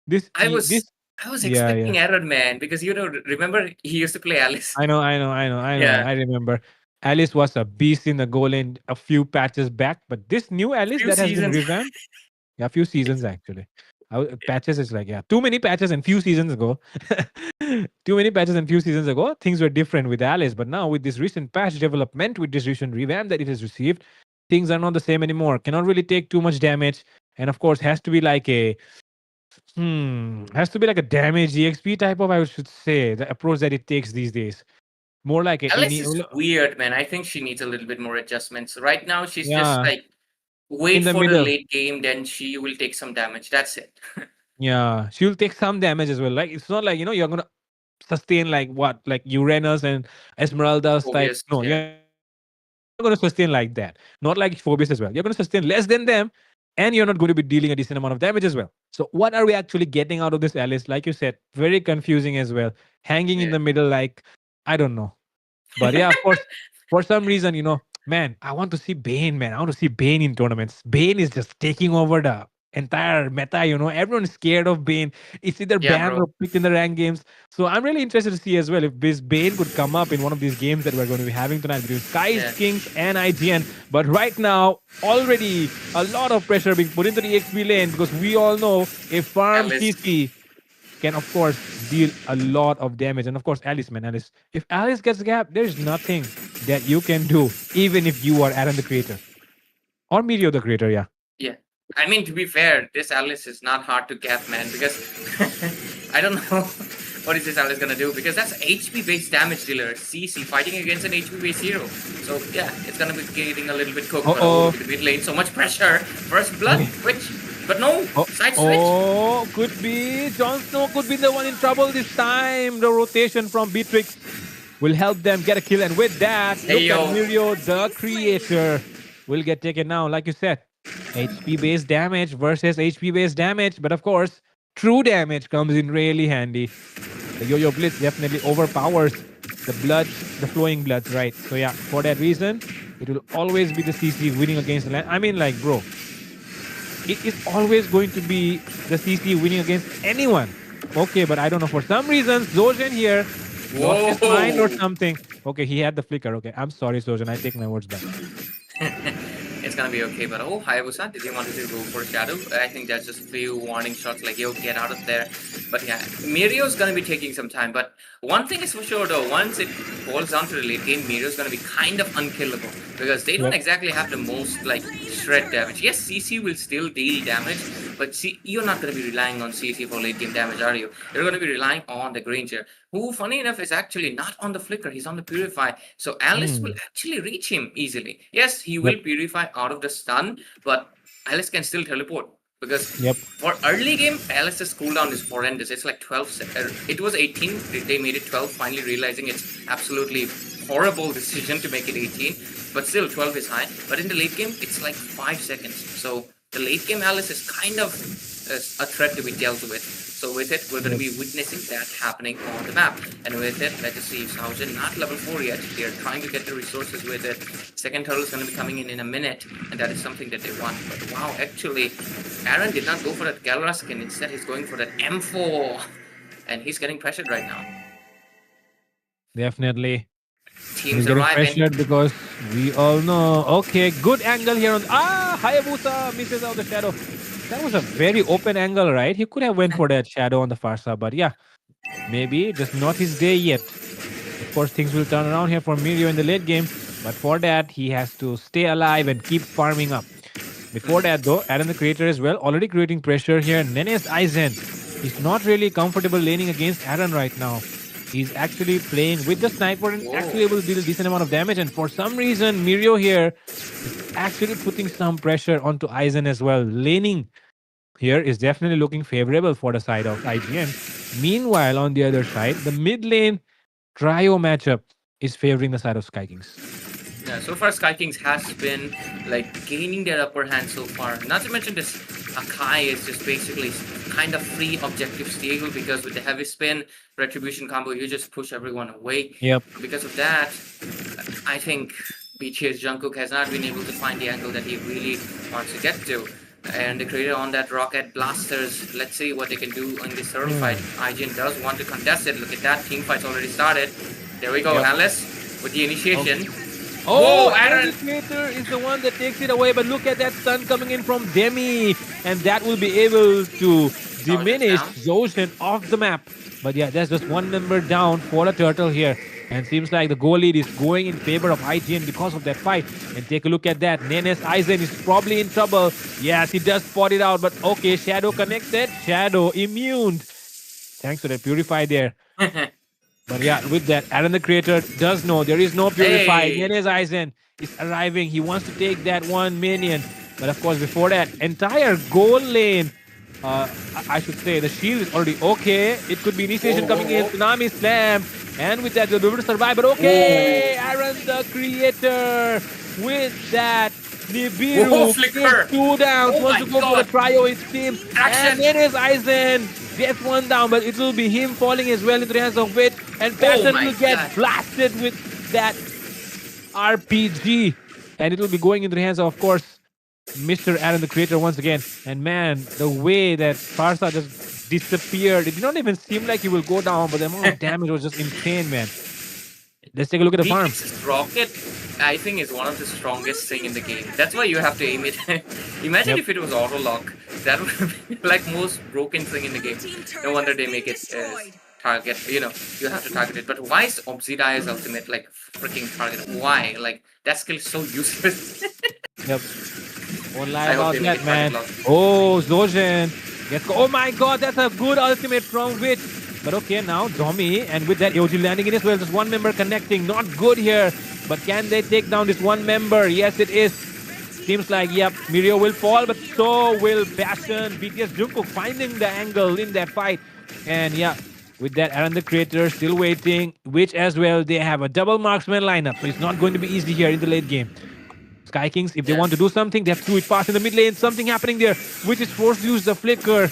This I was this I was yeah. expecting Aaron, man, because remember he used to play Alice. I know. Yeah, I remember. Alice was a beast in the goal lane a few patches back, but this new Alice few that has been seasons. revamped, yeah, a few seasons actually. Patches is like, yeah, too many patches and few seasons ago. Too many patches and few seasons ago, things were different with Alice. But now with this recent patch development, with this recent revamp that it has received, things are not the same anymore. Cannot really take too much damage, and of course has to be like a has to be like a damage EXP type of, I should say, the approach that it takes these days. More like a Alice any is weird, man. I think she needs a little bit more adjustments. Right now, she's just yeah, like in wait the for the middle. late game, then she will take some damage. That's it. Yeah, she'll take some damage as well. Like it's not like you're gonna sustain like what, like Uranus and Esmeralda's type. Obvious, No, yeah. you're not gonna sustain going to sustain like that. Not like Phobius as well. You're going to sustain less than them, and you're not going to be dealing a decent amount of damage as well. So, what are we actually getting out of this, Alice? Like you said, very confusing as well. Hanging in Yeah. the middle, like, I don't know. But yeah, of course, for some reason, man, I want to see Bane, man. I want to see Bane in tournaments. Bane is just taking over the entire meta, Everyone's scared of Bane. It's either Yeah, banned bro. or picked in the ranked games. So I'm really interested to see as well if this Bane could come up in one of these games that we're going to be having tonight between Skies, Yeah. Kings, and IGN. But right now, already a lot of pressure being put into the XP lane because we all know if farm Alice. CC can of course deal a lot of damage. And of course, Alice. If Alice gets gap, there's nothing that you can do, even if you are Aaron the creator. Or Meteor the creator, yeah. Yeah. I mean, to be fair, this Alice is not hard to gap, man, because I don't know what is this Alice gonna do, because that's HP based damage dealer, CC, fighting against an HP based hero. So yeah, it's gonna be getting a little bit cooked, but Uh-oh. the mid lane, so much pressure. First blood, which, but no, side switch. Oh, could be. Jon Snow could be the one in trouble this time. The rotation from Beatrix will help them get a kill. And with that, Hey, look at yo. Mirio, the creator, will get taken now. Like you said, HP-based damage versus HP-based damage. But of course, true damage comes in really handy. The Yo-Yo Blitz definitely overpowers the flowing bloods, right? So yeah, for that reason, it will always be the CC winning against the land. I mean, like, bro, it is always going to be the CC winning against anyone. Okay, but I don't know. For some reason, Zoshen here lost his mind or something. Okay, he had the flicker. Okay, I'm sorry, Zoshen. I take my words back. It's gonna be okay, but Hayabusa, did you want to go for Shadow? I think that's just a few warning shots, like, yo, get out of there. But yeah, Mirio's gonna be taking some time, but one thing is for sure though, once it boils down to the late game, Mirio's gonna be kind of unkillable, because they don't exactly have the most, like, shred damage. Yes, CC will still deal damage, but see, you're not gonna be relying on CC for late game damage, are you? You're gonna be relying on the Granger, who, funny enough, is actually not on the Flicker, he's on the Purify, so Alice will actually reach him easily. Yes, he will Purify out of the stun, but Alice can still teleport, because for early game, Alice's cooldown is horrendous. It's like 12, it was 18, they made it 12, finally realizing it's absolutely horrible decision to make it 18, but still 12 is high. But in the late game, it's like 5 seconds, so the late game Alice is kind of a threat to be dealt with. So with it, we're going to be witnessing that happening on the map. And with it, let us see, Saujen not level 4 yet. They're trying to get the resources with it. Second turtle is going to be coming in a minute, and that is something that they want. But wow, actually, Aaron did not go for that Galra skin. Instead, he's going for that M4. And he's getting pressured right now. Definitely. Teams He's getting arriving. pressured because we all know. Okay, good angle here on. Hayabusa misses out the shadow. That was a very open angle, right? He could have went for that shadow on the far side, but yeah, maybe just not his day yet. Of course, things will turn around here for Mirio in the late game, but for that, he has to stay alive and keep farming up. Before that, though, Aaron the creator as well, already creating pressure here. Nenes Aizen is not really comfortable laning against Aaron right now. He's actually playing with the sniper and actually able to deal a decent amount of damage. And for some reason, Mirio here is actually putting some pressure onto Aizen as well. Laning here is definitely looking favorable for the side of IGN. Meanwhile, on the other side, the mid lane trio matchup is favoring the side of Sky Kings. Yeah, so far Sky Kings has been like gaining their upper hand so far. Not to mention this Akai is just basically kind of free objective steal, because with the heavy spin retribution combo you just push everyone away. Yep. Because of that, I think BTS Jungkook has not been able to find the angle that he really wants to get to. And the creator on that rocket blasters, let's see what they can do in this turtle fight. IGN does want to contest it. Look at that, team fight's already started. There we go, Alice with the initiation. Oh, Whoa, Aaron Aaron! the creator is the one that takes it away, but look at that stun coming in from Demi, and that will be able to diminish Zoshen off the map. But yeah, there's just one member down for the turtle here. And seems like the goal lead is going in favor of IGN because of that fight. And take a look at that. Nenes Aizen is probably in trouble. Yes, he does spot it out. But okay, Shadow connected. Shadow immune. Thanks for that Purify there. But yeah, with that, Aaron the creator does know there is no Purify. Hey. Nenes Aizen is arriving. He wants to take that one minion. But of course, before that, entire goal lane. I should say the shield is already okay. It could be initiation coming in. Tsunami slam. And with that, they'll be able to survive. But okay, Aaron the creator with that, Whoa, Nibiru flicker. gets 2 downs, Oh wants my to go for God. the trio, it seems. Action. And then is Aizen gets 1 down, but it will be him falling as well into the hands of Witch, and Oh Passion my will get God. blasted with that RPG, and it will be going into the hands of course, Mr. Aaron the Creator once again. And man, the way that Farsa just disappeared, it did not even seem like he will go down, but the amount of damage was just insane, man. Let's take a look at the farm. NEXUS rocket, I think, is one of the strongest thing in the game. That's why you have to aim it. Imagine Yep. if it was auto lock. That would be like most broken thing in the game. No wonder they make it target. You know, you have to target it. But why is Obsidian's ultimate like freaking target? Why? Like that skill is so useless. Yep. Won't lie I hope about they make that, it man. target lock. Oh, Zojin gets oh my god, that's a good ultimate from Witch. But okay, now Domi, and with that Yoji landing in as well, just one member connecting. Not good here. But can they take down this one member? Yes, it is. Seems like, yep, Mirio will fall, but so will Passion. BTS Jungkook finding the angle in that fight. And yeah, with that, Aaron the Creator still waiting, which as well, they have a double marksman lineup. So it's not going to be easy here in the late game. Sky Kings, if they want to do something, they have to do it fast in the mid lane. Something happening there, which is forced to use the flicker.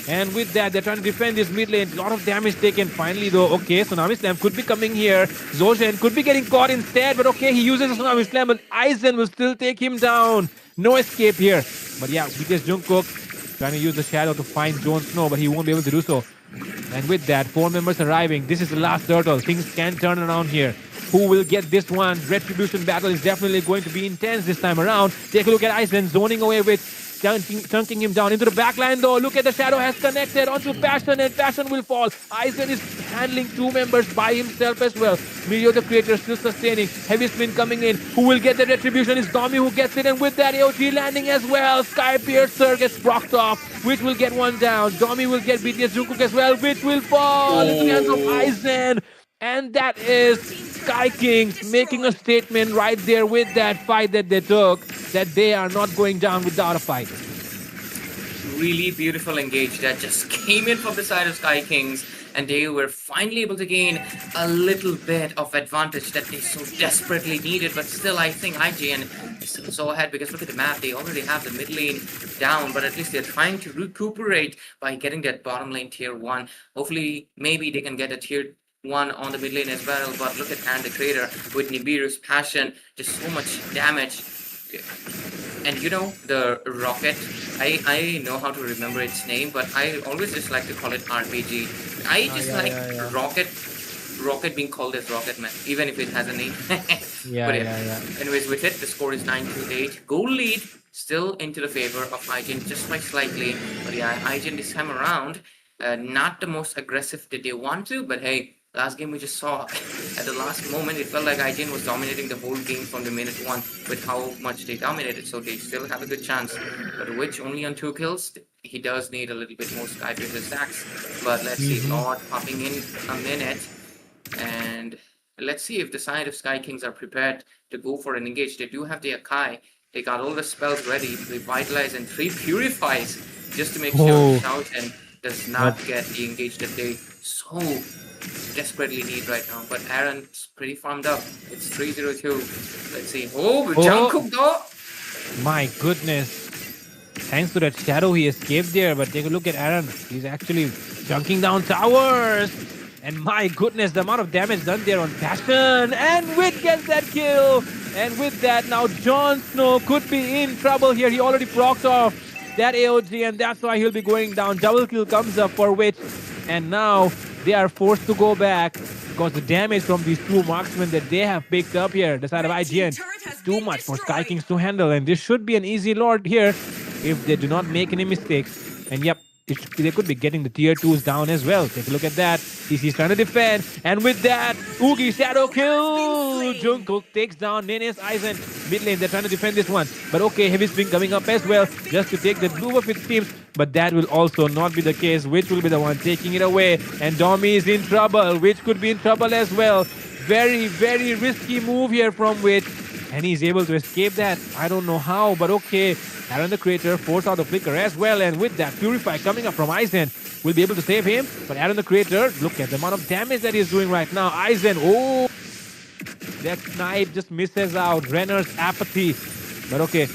And with that, they're trying to defend this mid lane. A lot of damage taken. Finally, though, okay, Tsunami Slam could be coming here. Zoshen could be getting caught instead, but okay, he uses a Tsunami Slam, but Aizen will still take him down. No escape here. But yeah, BTS Jungkook trying to use the shadow to find Jon Snow, but he won't be able to do so. And with that, 4 members arriving. This is the last turtle. Things can turn around here. Who will get this one? Retribution battle is definitely going to be intense this time around. Take a look at Aizen zoning away with chunking him down into the backline though. Look at the shadow has connected onto Passion, and Passion will fall. Aizen is handling 2 members by himself as well. Mirio the Creator still sustaining. Heavy spin coming in. Who will get the retribution? Is Domi who gets it, and with that AOG landing as well. Sky Piercer gets procced off, which will get 1 down. Domi will get BTS Jungkook as well, which will fall into the hands of Aizen. And that is Sky Kings making a statement right there with that fight that they took, that they are not going down without a fight. Really beautiful engage that just came in from the side of Sky Kings, and they were finally able to gain a little bit of advantage that they so desperately needed. But still, I think IGN is still so ahead, because look at the map, they already have the mid lane down, but at least they're trying to recuperate by getting that bottom lane tier 1. Hopefully, maybe they can get a tier 1 on the mid lane as well. But look at Aaron the Creator with Nibiru's Passion, just so much damage. And you know, the rocket, I know how to remember its name, but I always just like to call it RPG. I just rocket being called as Rocket Man, even if it has a name. Yeah. Anyways, with it, the score is 9-8. Goal lead still into the favor of IGN just by slightly. But yeah, IGN this time around, not the most aggressive that they want to, but hey, last game we just saw at the last moment, it felt like IGN was dominating the whole game from the minute 1 with how much they dominated, so they still have a good chance. But Witch only on 2 kills, he does need a little bit more Sky Piercer stacks. But let's see, Lord popping in a minute, and let's see if the side of Sky Kings are prepared to go for an engage. They do have the Akai, they got all the spells ready, Revitalize and 3 Purifies, just to make sure Shout and does not get the engage that they so desperately need right now. But Aaron's pretty farmed up. It's 3-0-2. Let's see. Oh, Jungkook though. My goodness. Thanks to that shadow, he escaped there. But take a look at Aaron. He's actually chunking down towers. And my goodness, the amount of damage done there on Passion. And Wit gets that kill. And with that, now Jon Snow could be in trouble here. He already procced off that AOG, and that's why he'll be going down. Double kill comes up for Witch. And now they are forced to go back because the damage from these 2 marksmen that they have picked up here, the side of IGN, is too much for Sky Kings to handle. And this should be an easy lord here if they do not make any mistakes. And yep, they could be getting the tier 2s down as well. Take a look at that. CC's trying to defend. And with that, Oogie shadow kill. Jungkook takes down Nene's Aizen. Mid lane, they're trying to defend this one. But okay, heavy spin coming up as well, just to take the blue buff it seems. But that will also not be the case. Witch will be the one taking it away. And Domi is in trouble. Witch could be in trouble as well. Very, very risky move here from Witch. And he's able to escape that. I don't know how, but okay. Aaron the Creator forced out the flicker as well. And with that, Purify coming up from Aizen will be able to save him. But Aaron the Creator, look at the amount of damage that he's doing right now. Aizen, oh! That snipe just misses out. Renner's apathy. But okay,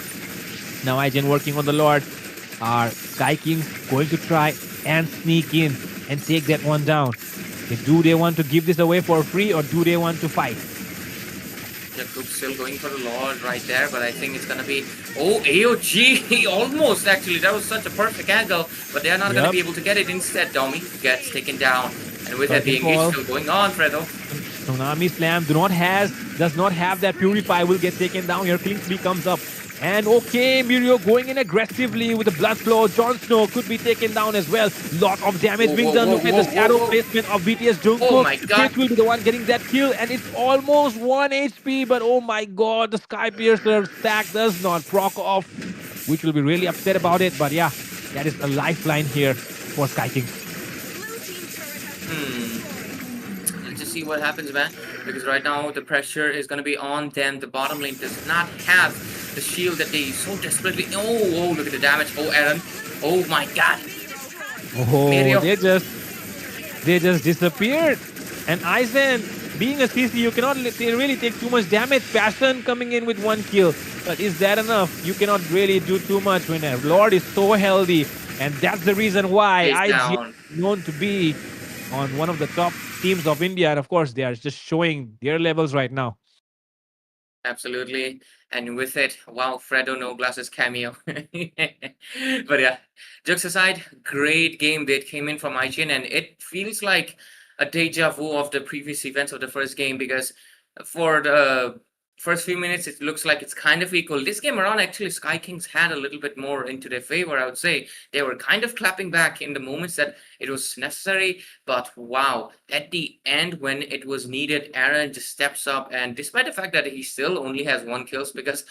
now IGN working on the Lord. Are Sky Kings going to try and sneak in and take that one down? Okay, do they want to give this away for free or do they want to fight? Jakub still going for the Lord right there, but I think it's gonna be AOG almost actually. That was such a perfect angle, but they are not gonna be able to get it. Instead, Domi gets taken down. And with that, the engage still going on, Fredo. Tsunami Slam does not have that Purify, will get taken down here. Kingsley comes up. And okay, Mirio going in aggressively with the blood flow. Jon Snow could be taken down as well. Lot of damage being done. Look at the shadow placement of BTS Jungkook. Oh my god. Chris will be the one getting that kill, and it's almost 1 HP. But oh my god, the Sky Piercer stack does not proc off, which will be really upset about it. But yeah, that is a lifeline here for Sky Kings. Let's just see what happens, man. Because right now the pressure is gonna be on them. The bottom lane does not have the shield that they so desperately. Oh, look at the damage. Oh, Aaron. Oh my god. Oh, Mirio. they just disappeared. And Aizen, being a CC, you cannot really take too much damage. Passion coming in with 1 kill. But is that enough? You cannot really do too much when a Lord is so healthy. And that's the reason why IGN is known to be on one of the top teams of India. And of course, they are just showing their levels right now. Absolutely. And with it, wow, Fredo No Glasses cameo. But yeah, jokes aside, great game that came in from IGN, and it feels like a deja vu of the previous events of the first game, because for the first few minutes, it looks like it's kind of equal. This game around, actually, Sky Kings had a little bit more into their favor, I would say. They were kind of clapping back in the moments that it was necessary, but wow, at the end, when it was needed, Aaron just steps up, and despite the fact that he still only has 1 kills, because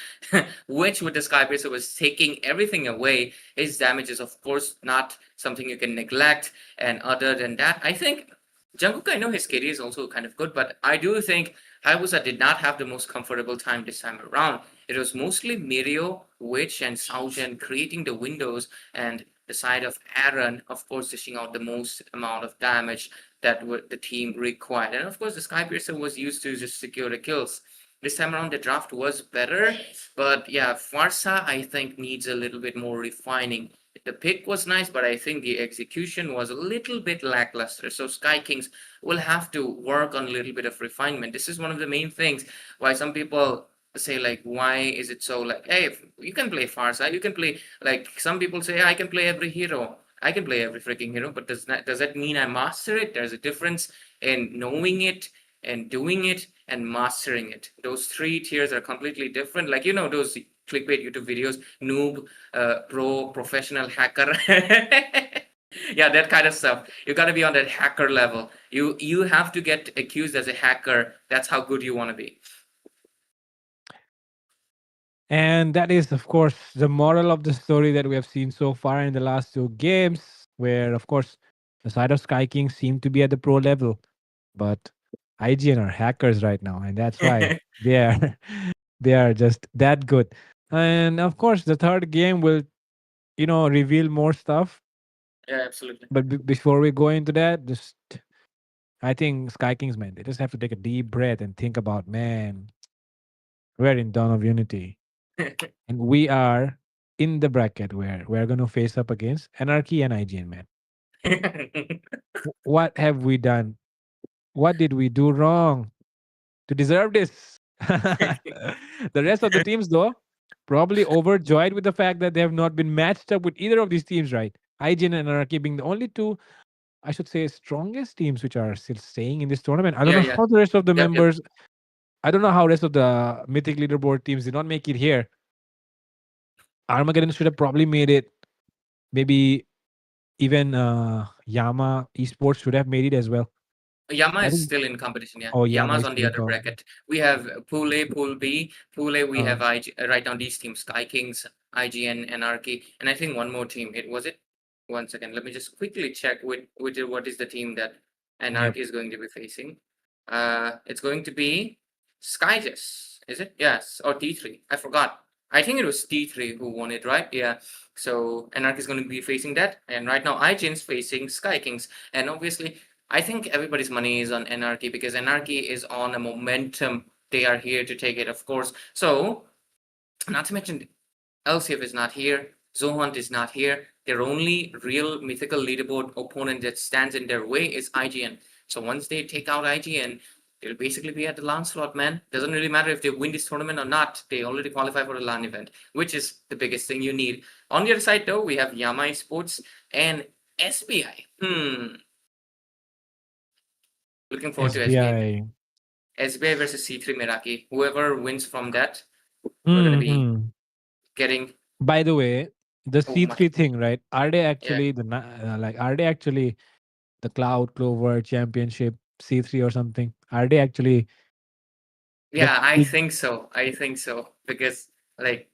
which with the Sky Piercer was taking everything away, his damage is, of course, not something you can neglect, and other than that, I think Jungkook, I know his KD is also kind of good, but I do think Hayabusa did not have the most comfortable time this time around. It was mostly Mirio, Witch, and Saujen creating the windows, and the side of Aaron, of course, dishing out the most amount of damage that the team required. And of course, the Sky Piercer was used to just secure the kills. This time around, the draft was better, but yeah, Farsa, I think, needs a little bit more refining. The pick was nice, but I think the execution was a little bit lackluster. So Sky Kings will have to work on a little bit of refinement. This is one of the main things why some people say, like, why is it so, like, hey, you can play Farsa, you can play, like, some people say, I can play every hero. I can play every freaking hero, but does that mean I master it? There's a difference in knowing it and doing it and mastering it. Those 3 tiers are completely different. Like, those clickbait YouTube videos, noob, pro, professional, hacker. Yeah, that kind of stuff. You got to be on that hacker level. You have to get accused as a hacker. That's how good you want to be. And that is, of course, the moral of the story that we have seen so far in the last 2 games, where, of course, the side of Sky King seem to be at the pro level, but IGN are hackers right now, and that's why they are just that good. And of course, the 3rd game will, reveal more stuff. Yeah, absolutely. But before we go into that, I think Sky Kings, man, they just have to take a deep breath and think about, man, we're in Dawn of Unity. And we are in the bracket where we're going to face up against Anarchy and IGN, man. What have we done? What did we do wrong to deserve this? The rest of the teams, though, probably overjoyed with the fact that they have not been matched up with either of these teams, right? IGN and Anarchy being the only 2, I should say, strongest teams which are still staying in this tournament. I don't know how the rest of the members, I don't know how rest of the Mythic leaderboard teams did not make it here. Armageddon should have probably made it. Maybe even Yama Esports should have made it as well. Yama is still in competition, yeah. Oh, Yama's is on the still other bracket. We have Pool A, Pool B. Pool A, we have right now these teams, Sky Kings, IGN, Anarchy, and I think one more team. Was it? 1 second. Let me just quickly check with what is the team that Anarchy is going to be facing. It's going to be Skyjess, is it? Yes, or T3. I forgot. I think it was T3 who won it, right? Yeah. So Anarchy is going to be facing that, and right now IGN's facing Sky Kings, and obviously I think everybody's money is on Anarchy because Anarchy is on a momentum they are here to take it, of course. So, not to mention, LCF is not here. Zohunt is not here. Their only real mythical leaderboard opponent that stands in their way is IGN. So once they take out IGN, they'll basically be at the LAN slot, man. Doesn't really matter if they win this tournament or not. They already qualify for the LAN event, which is the biggest thing you need. On the other side, though, we have Yamai Sports and SBI. Looking forward to SBI. SBI. SBI versus C3 Meraki. Whoever wins from that, we're going to be Mhm. getting. By the way, the Oh my. C3 thing, right? Are they Yeah. actually are they actually the Cloud Clover Championship C3 or something? Are they actually the Yeah, I big? think so. I think so. Because, like,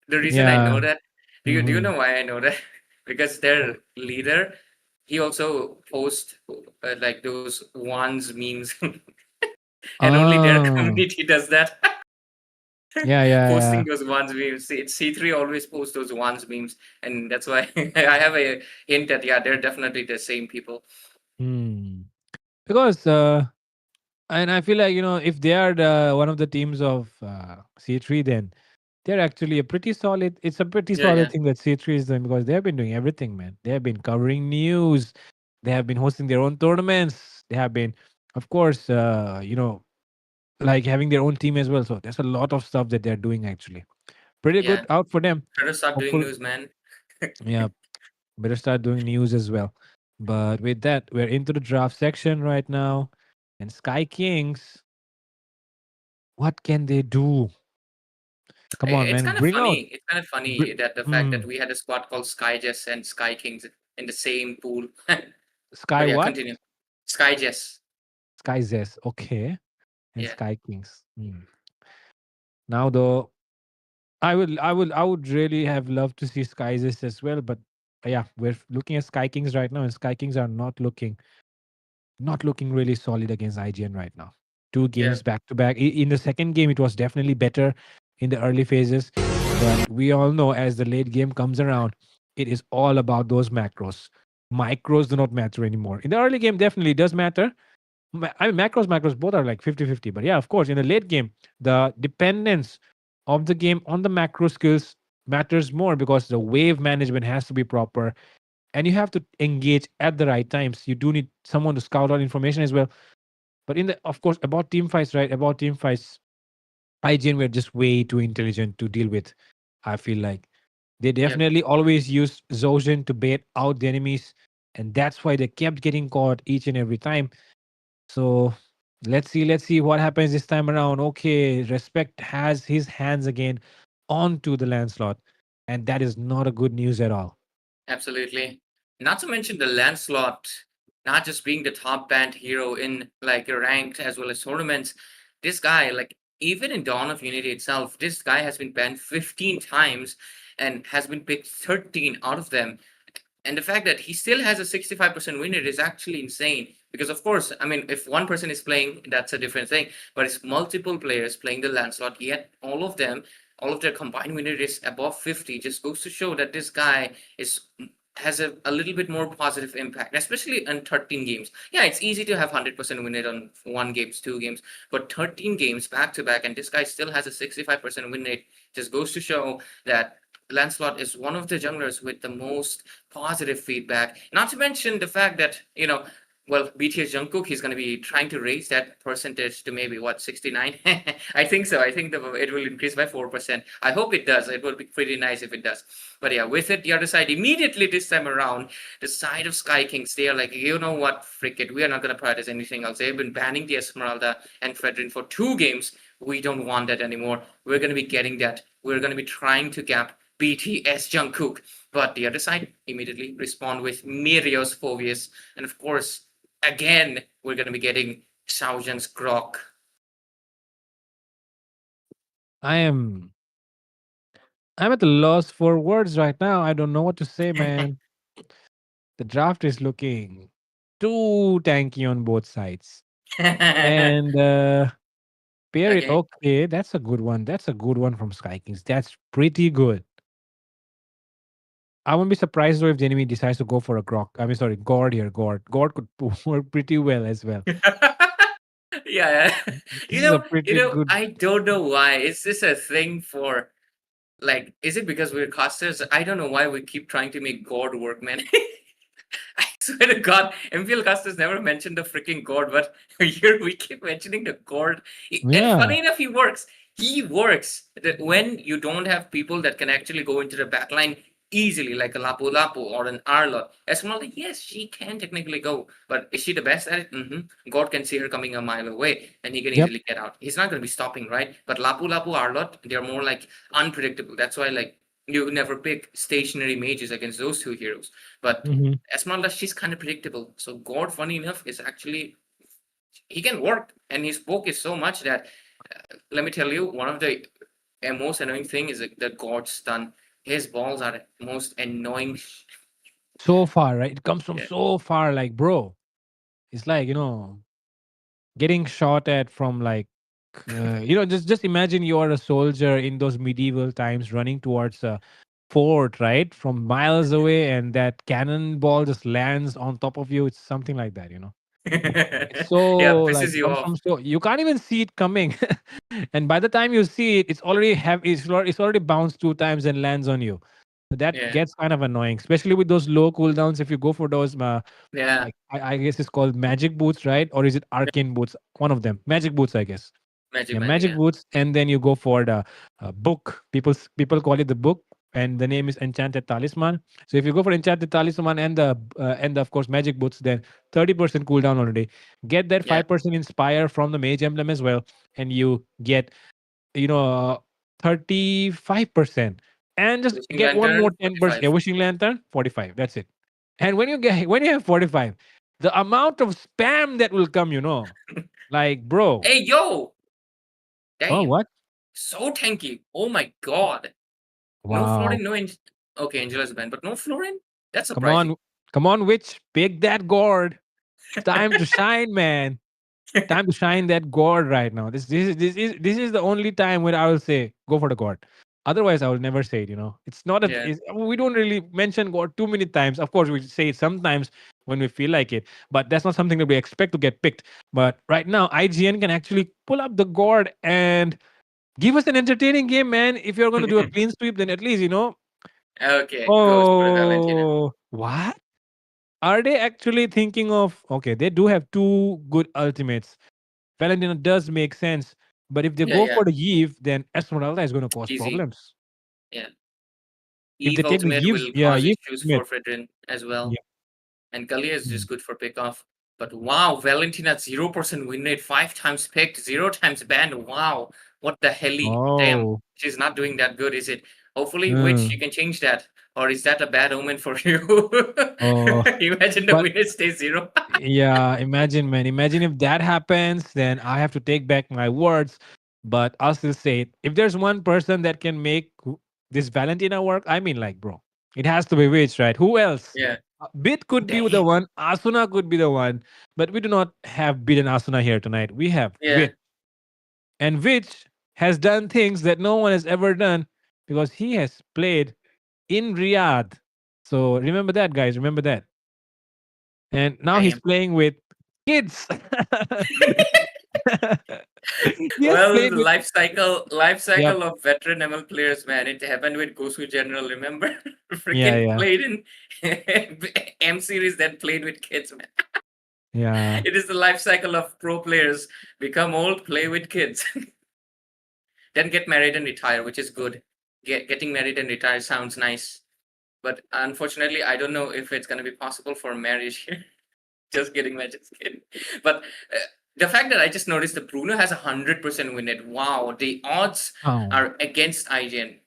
the reason I Yeah. know that, do you know why I know that? Because their leader, he also posts like those ones memes, and only their Oh, community does that. yeah, yeah, Posting yeah. those ones memes. C3 always posts those ones memes, and that's why I have a hint that yeah, they're definitely the same people. Hmm. Because and I feel like, if they are one of the teams of C3, then they're actually a pretty solid. It's a pretty Yeah, solid yeah, thing that C3 is doing because they have been doing everything, man. They have been covering news. They have been hosting their own tournaments. They have been, of course, like having their own team as well. So there's a lot of stuff that they're doing actually. Pretty yeah. good out for them. Better start doing Hopeful, news, man. yeah. Better start doing news as well. But with that, we're into the draft section right now, and Sky Kings. What can they do? Come on, It's man. kind of Bring out. funny. It's kind of funny Br- that the fact that mm, we had a squad called Sky Jess and Sky Kings in the same pool. But Sky yeah, what? continue. Sky Jess. Sky Zest. Okay. And Yeah. Sky Kings. Now though, I would really have loved to see Sky Zest as well. But yeah, we're looking at Sky Kings right now, and Sky Kings are not looking really solid against IGN right now. Two Yeah. games back to back. In the second game, it was definitely better in the early phases. But we all know as the late game comes around, it is all about those macros. Micros do not matter anymore. In the early game, definitely does matter. I mean, macros, both are like 50-50. But yeah, of course, in the late game, the dependence of the game on the macro skills matters more because the wave management has to be proper and you have to engage at the right times. You do need someone to scout out information as well. But of course, about team fights, right? About team fights, IGN were just way too intelligent to deal with. I feel like they Yeah. definitely always used Zosian to bait out the enemies, and that's why they kept getting caught each and every time. So let's see what happens this time around. Okay, Respect has his hands again onto the Lancelot, and that is not a good news at all. Absolutely. Not to mention the Lancelot, not just being the top banned hero in like ranked as well as tournaments. This guy, like even in Dawn of Unity itself, this guy has been banned 15 times and has been picked 13 out of them. And the fact that he still has a 65% win rate is actually insane. Because of course, I mean, if one person is playing, that's a different thing. But it's multiple players playing the Lancelot, yet all of them, all of their combined win rate is above 50. Just goes to show that this guy is has a little bit more positive impact, especially in 13 games. Yeah, it's easy to have 100% win rate on one games, two games, but 13 games back to back, and this guy still has a 65% win rate. Just goes to show that Lancelot is one of the junglers with the most positive feedback. Not to mention the fact that, well, BTS Jungkook, he's going to be trying to raise that percentage to maybe what, 69? I think so. I think it will increase by 4%. I hope it does. It will be pretty nice if it does. But yeah, with it, the other side, immediately this time around, the side of Sky Kings, they are like, you know what, frick it. We are not going to prioritize anything else. They've been banning the Esmeralda and Fredrin for 2 games. We don't want that anymore. We're going to be getting that. We're going to be trying to gap BTS Jungkook. But the other side immediately respond with Mirios Phobius. And of course, again, we're going to be getting Xiaozhen's Grok. I'm at a loss for words right now. I don't know what to say, man. The draft is looking too tanky on both sides. And pair it. Okay. Okay, that's a good one. That's a good one from Sky Kings. That's pretty good. I won't be surprised though if the enemy decides to go for a Grok. I mean, sorry, Gord here. Gord. Gord could work pretty well as well. Yeah. This is a pretty good. I don't know why. Is this a thing for like? Is it because we're casters? I don't know why we keep trying to make God work, man. I swear to God, MPL casters never mentioned the freaking God, but here we keep mentioning the God. And Yeah. funny enough, he works. He works. When you don't have people that can actually go into the backline easily, like a Lapu Lapu or an Arlot. Esmeralda, yes, she can technically go, but is she the best at it? God can see her coming a mile away, and he can Yep. easily get out. He's not going to be stopping, right? But Lapu Lapu, Arlot, they're more like unpredictable. That's why, like, you never pick stationary mages against those two heroes. But Mhm. Esmeralda, she's kind of predictable. So God, funny enough, is actually he can work, and his poke is so much that let me tell you, one of the most annoying thing is the God stun. His balls are the most annoying. So far, right? It comes from Yeah. so far. Like, bro, it's like getting shot at from like just imagine you're a soldier in those medieval times running towards a fort, right, from miles away, and that cannonball just lands on top of you. It's something like that. It's Yeah, so like pisses it you comes off. from so you can't even see it coming. And by the time you see it, it's already bounced two times and lands on you. So that Yeah, gets kind of annoying, especially with those low cooldowns. If you go for those yeah, like I guess it's called magic boots, right? Or is it arcane boots? One of them. Magic boots, I guess. magic, Yeah, magic. magic Yeah, boots, and then you go for the book. People call it the book, and the name is Enchanted Talisman. So if you go for Enchanted Talisman and of course magic boots, then 30% cooldown already. Get that yeah. 5% inspire from the mage emblem as well, and you get you know 35%, and just Wishing get one more lantern, 10%. Yeah, 45. wishing lantern 45. That's it. And when you have 45, the amount of spam that will come, like bro. Hey, yo, Oh, damn, what? so tanky. Oh my God, no Wow. Florin, no. Okay, Angela's banned, but no Florin. That's Come surprising. on, come on, witch, pick that gourd. It's time to shine, man. Time to shine that gourd right now. This is the only time when I will say go for the gourd. Otherwise, I will never say it. It's not a. Yeah, We don't really mention gourd too many times. Of course, we say it sometimes when we feel like it, but that's not something that we expect to get picked. But right now, IGN can actually pull up the gourd and give us an entertaining game, man. If you're going to do a clean sweep, then at least. okay, goes for the Valentina. Oh, what? Are they actually thinking of okay, they do have two good ultimates. Valentina does make sense, but if they Yeah, go yeah, for the Eve, then Esmeralda is gonna cause easy. problems. Yeah, If they Eve take the ultimate Eves, will yeah, cause Eve issues ultimate. for Fredrin as well. Yeah. And Kalia is Mm. just good for pickoff. But wow, Valentina 0% win rate, 5 times picked, 0 times banned. Wow, what the hell? Damn, Oh. she's not doing that good, is it? Hopefully, Witch, you Mm. can change that. Or is that a bad omen for you? Oh. Imagine the But win rate stays 0. yeah, imagine, man. Imagine if that happens, then I have to take back my words. But I'll still say it. If there's one person that can make this Valentina work, I mean, like, bro, it has to be Witch, right? Who else? Yeah. Bit could be the Damn. one. Asuna could be the one. But we do not have Bit and Asuna here tonight. We have Yeah. Witch. And Witch has done things that no one has ever done because he has played in Riyadh. So remember that, guys. Remember that. And now he's Damn. playing with kids. He has Well, played the with life yep. cycle of veteran ML players, man. It happened with Gosu General, remember? Yeah, Freaking yeah, played in M series that played with kids, man. yeah. It is the life cycle of pro players. Become old, play with kids. Then get married and retire, which is good. Getting married and retire sounds nice. But unfortunately, I don't know if it's going to be possible for marriage here. Just kidding, man. Just kidding. But the fact that I just noticed that Bruno has 100% win rate. Wow, the odds Oh. are against IGN.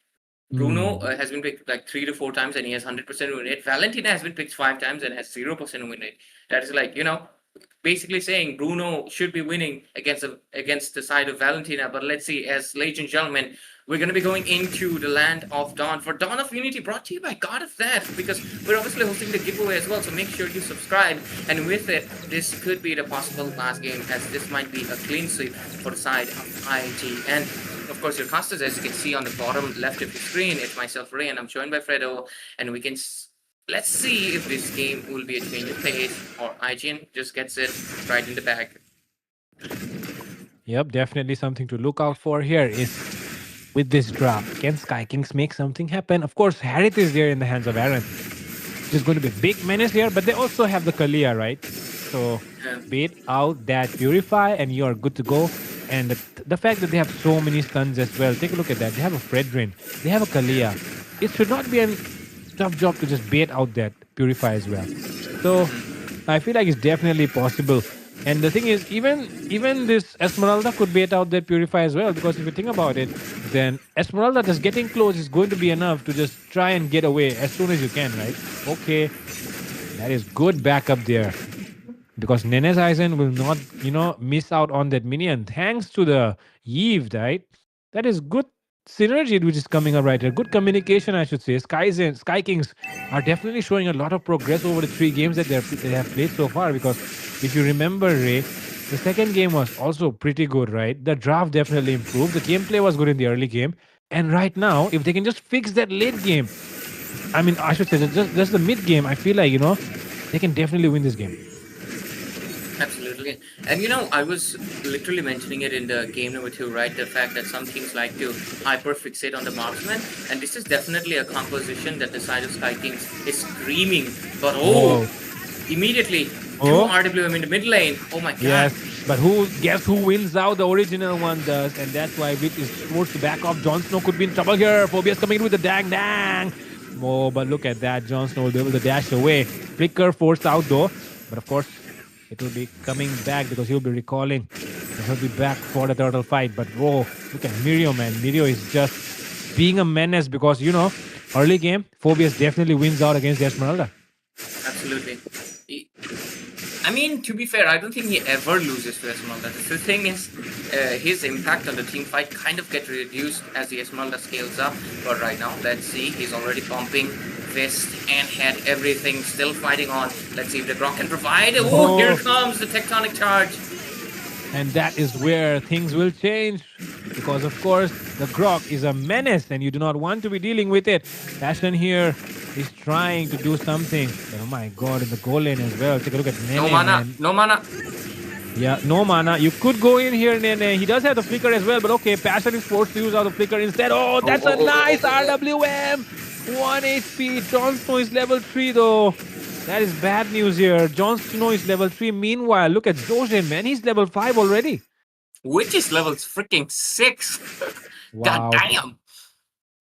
Bruno Mm. has been picked like 3 to 4 times and he has 100% win rate. Valentina has been picked 5 times and has 0% win rate. That is like, basically saying Bruno should be winning against the side of Valentina. But let's see, as ladies and gentlemen, we're going to be going into the land of Dawn for Dawn of Unity, brought to you by God of That, because we're obviously hosting the giveaway as well. So make sure you subscribe. And with it, this could be the possible last game, as this might be a clean sweep for the side of IG. And of course, your casters, as you can see on the bottom left of your screen, it's myself, Ray, and I'm joined by Fredo. And we can let's see if this game will be a change of pace or IGN just gets it right in the bag. Yep, definitely something to look out for here is with this draft. Can Sky Kings make something happen? Of course, Harith is there in the hands of Aaron, which is going to be a big menace here, but they also have the Kalia, right? So Yeah. bait out that Purify and you are good to go. And the fact that they have so many stuns as well, take a look at that. They have a Fredrin, they have a Kalia. It should not be a tough job to just bait out that Purify as well. So I feel like it's definitely possible. And the thing is, even this Esmeralda could bait out that Purify as well, because if you think about it, then Esmeralda just getting close is going to be enough to just try and get away as soon as you can, right? Okay, that is good backup there. Because Nenes Eisen will not, miss out on that minion thanks to the Eve, right? That is good synergy which is coming up right here. Good communication, I should say. Sky Kings are definitely showing a lot of progress over the 3 games that they have played so far. Because if you remember, Ray, the second game was also pretty good, right? The draft definitely improved. The gameplay was good in the early game. And right now, if they can just fix that late game, I mean, I should say just the mid game, I feel like, they can definitely win this game. Absolutely. And I was literally mentioning it in the game number 2, right? The fact that some teams like to hyper fixate on the marksman, and this is definitely a composition that the side of Sky Kings is screaming. But immediately two RWM in the mid lane. Oh my god. Yes, but guess who wins out? The original one does, and that's why Wit is forced to back off. Jon Snow could be in trouble here. Phobia's coming in with the dang. Oh, but look at that. Jon Snow will be able to dash away. Flicker forced out though, but of course it will be coming back because he'll be recalling. And he'll be back for the turtle fight. But whoa, look at Mirio, man. Mirio is just being a menace because, early game, Phobias definitely wins out against the Esmeralda. Absolutely. I mean, to be fair, I don't think he ever loses to Esmeralda. The thing is, his impact on the team fight kind of gets reduced as the Esmeralda scales up. But right now, let's see, he's already pumping fist and head, everything, still fighting on. Let's see if the Grok can provide. Oh, here comes the tectonic charge. And that is where things will change. Because, of course, the Grok is a menace and you do not want to be dealing with it. Passion here is trying to do something. But oh my god, in the goal lane as well. Take a look at Nene. No mana, man. no mana. Yeah, no mana. You could go in here, Nene. He does have the flicker as well, but okay, Passion is forced to use out the flicker instead. Oh, that's a nice RWM. 1 HP. Jon Snow is level 3 though. That is bad news here. Jon Snow is level 3. Meanwhile, look at Zoshin, man. He's level 5 already. Which is level freaking 6. Wow. God damn.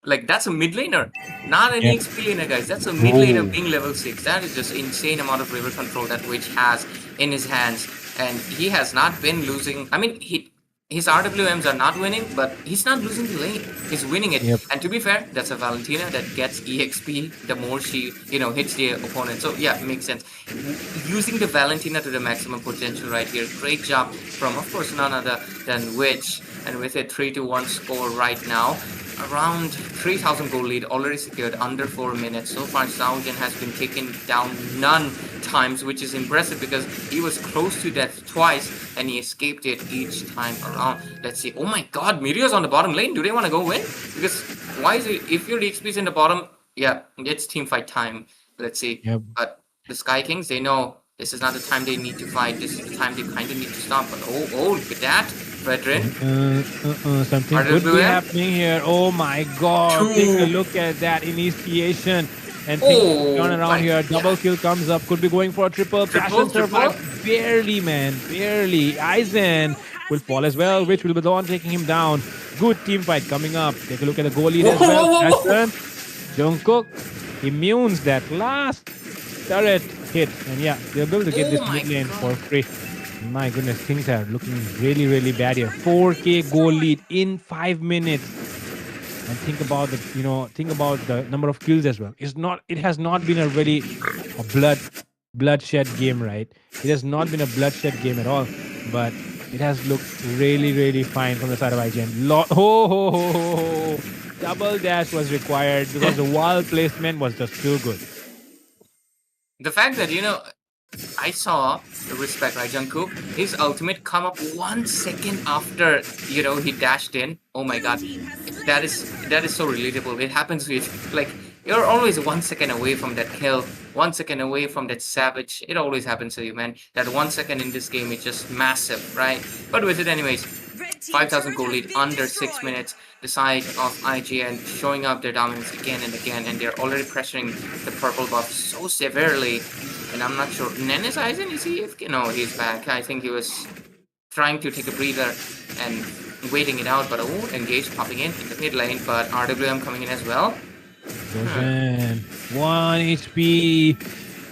Like, that's a mid laner. Not an XP laner, guys. That's a mid laner being level 6. That is just insane amount of river control that Witch has in his hands. And he has not been losing. I mean, his RWMs are not winning, but he's not losing the lane. He's winning it. Yep. And to be fair, that's a Valentina that gets EXP the more she, hits the opponent. So yeah, makes sense. Using the Valentina to the maximum potential right here. Great job from, of course, none other than Witch. And with a 3-1 score right now, around 3,000 gold lead already secured under 4 minutes. So far, Saujan has been taken down none times, which is impressive because he was close to death twice and he escaped it each time around. Let's see. Oh my god, Mirio's on the bottom lane. Do they want to go win? Because why is it, if your XP's in the bottom, yeah, it's team fight time. Let's see. Yep. But the Sky Kings, they know this is not the time they need to fight. This is the time they kind of need to stop. But oh, look at that. Fredrin. Something could be happening here. Oh my god. Take a look at that initiation. And things turn around here. Double kill comes up. Could be going for a triple. Passion survives. Barely, man. Barely. Eisen will fall as well, which will be the one taking him down. Good team fight coming up. Take a look at the goal lead as well. Passion. Jungkook immunes that last turret hit. And yeah, they're able to get this mid lane for free. My goodness, things are looking really, really bad here. 4K goal lead in 5 minutes. And think about the number of kills as well. It has not been a bloodshed game, right? It has not been a bloodshed game at all. But it has looked really, really fine from the side of IGN. Double dash was required because the wall placement was just too good. The fact that, I saw the respect, right, Jungkook, his ultimate come up 1 second after, he dashed in. Oh my god. That is so relatable. It happens with, like, you're always 1 second away from that kill, 1 second away from that savage. It always happens to you, man. That 1 second in this game is just massive, right? But with it anyways, 5,000 goal lead under 6 minutes. The side of IGN showing up their dominance again and again, and they're already pressuring the purple buff so severely. And I'm not sure. Nenes Aizen, is he? No, he's back. I think he was trying to take a breather and waiting it out, but engage popping in the mid lane, but RWM coming in as well. Dozen. 1 HP.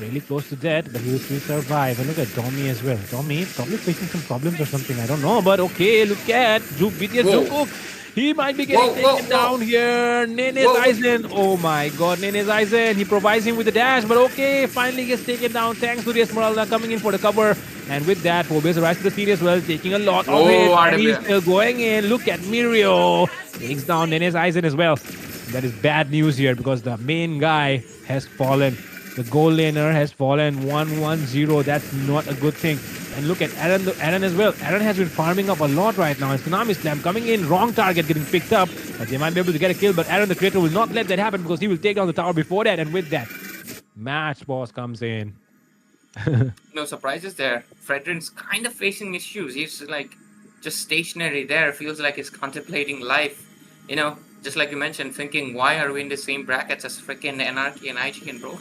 Really close to death, but he will still survive. And look at Tommy as well. Tommy probably facing some problems or something. I don't know, but okay, look at BTS Jungkook. He might be getting taken down here. Nenes Aizen. Oh my god, Nenes Aizen. He provides him with the dash, but okay, finally gets taken down. Thanks to the Esmeralda coming in for the cover. And with that, Phobius arrives to the series as well, taking a lot of it. And he's still going in. Look at Mirio. Takes down Nenes Aizen as well. That is bad news here because the main guy has fallen. The goal laner has fallen 1-1-0. That's not a good thing. And look at Aaron as well. Aaron has been farming up a lot right now. And Tsunami Slam coming in, wrong target getting picked up. But they might be able to get a kill. But Aaron the creator will not let that happen because he will take down the tower before that. And with that, match boss comes in. No surprises there. Fredrin's kind of facing issues. He's like just stationary there. Feels like he's contemplating life. You know, just like you mentioned, thinking, why are we in the same brackets as freaking NRK and IGN, bro?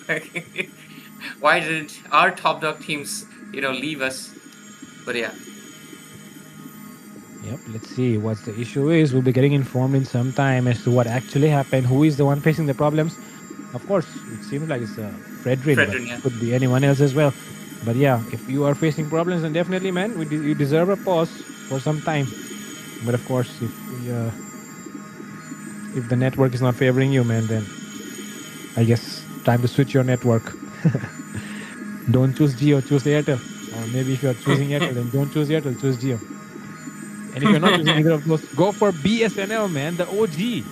Why did our top dog teams, leave us? But yeah. Yep, let's see what the issue is. We'll be getting informed in some time as to what actually happened. Who is the one facing the problems? Of course, it seems like it's Fredrin, but yeah. It could be anyone else as well. But yeah, if you are facing problems, then definitely, man, you deserve a pause for some time. But of course, if the network is not favoring you, man, then I guess time to switch your network. Don't choose Geo, choose Airtel. Or maybe if you're choosing Airtel, then don't choose Airtel, choose Geo. And if you're not choosing either of those, go for BSNL, man, the OG.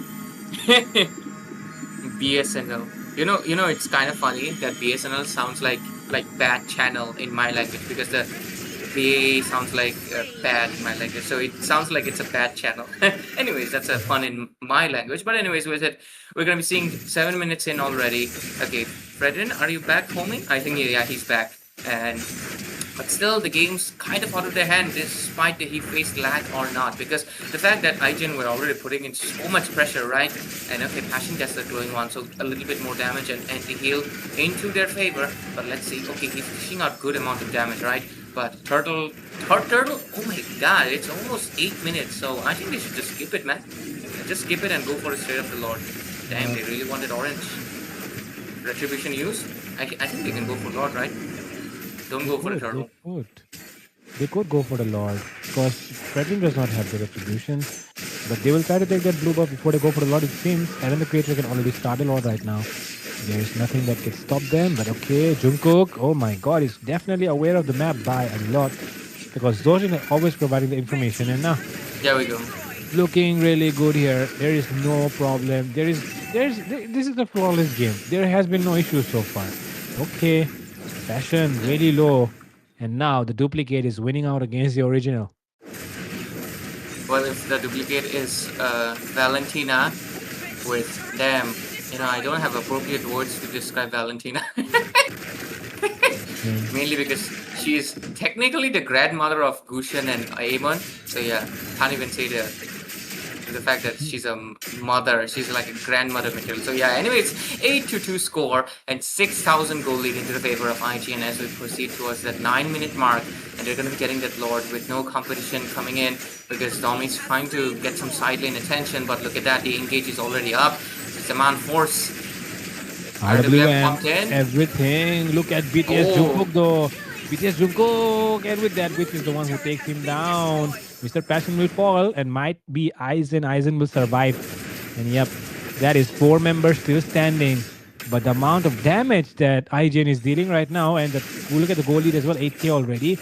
BSNL. You know, it's kind of funny that BSNL sounds like bad channel in my language because the BA sounds like bad in my language, so it sounds like it's a bad channel. Anyways, that's a fun in my language. But anyways, with it, we're gonna be seeing 7 minutes in already. Okay, Fredrin, are you back homing? I think yeah, he's back. But still, the game's kind of out of their hand, despite that he faced lag or not. Because the fact that IGN were already putting in so much pressure, right? And okay, Passion gets the glowing one, so a little bit more damage and anti-heal into their favor. But let's see, okay, he's dishing out good amount of damage, right? But Turtle, oh my god, it's almost 8 minutes, so I think they should just skip it, man. Just skip it and go for a straight up the Lord. Damn, they really wanted orange. Retribution use? I think they can go for Lord, right? Don't go for the Turtle. They could go for the Lord because Fredrin does not have the retribution, but they will try to take that blue buff before they go for the Lord. It seems Aaron the creator can already start the Lord right now. There is nothing that can stop them, but okay, Jungkook, oh my god, he's definitely aware of the map by a lot because Zojin is always providing the information, and now there we go. Looking really good here. There is no problem. This is a flawless game. There has been no issues so far. Okay, Passion really low, and now the duplicate is winning out against the original. Well, if the duplicate is Valentina with them, I don't have appropriate words to describe Valentina. Mainly because she is technically the grandmother of Gushan and Aemon. So yeah, can't even say the fact that she's a mother. She's like a grandmother material. So yeah, anyway, it's 8-2 score and 6,000 goal lead into the favor of IGN as we proceed towards that 9-minute mark. And they're going to be getting that Lord with no competition coming in because Tommy's trying to get some side lane attention. But look at that, the engage is already up. It's a man force. RWM, everything. Look at BTS Jungkook though. BTS Jungkook, and with that, which is the one who takes him down. Mr. Passion will fall and might be Aizen. Aizen will survive. And yep, that is 4 members still standing. But the amount of damage that IGN is dealing right now, and we look at the goal lead as well, 8k already.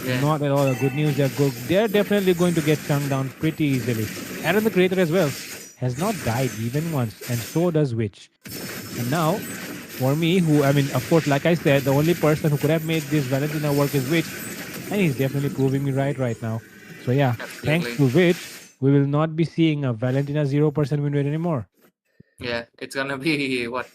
Yeah. Not at all a good news. They're definitely going to get chunked down pretty easily. Aaron the creator as well has not died even once, and so does Witch. And now, for me, of course, like I said, the only person who could have made this Valentina work is Witch, and he's definitely proving me right now. So yeah, thanks to Witch, we will not be seeing a Valentina 0% win rate anymore. Yeah, it's gonna be what?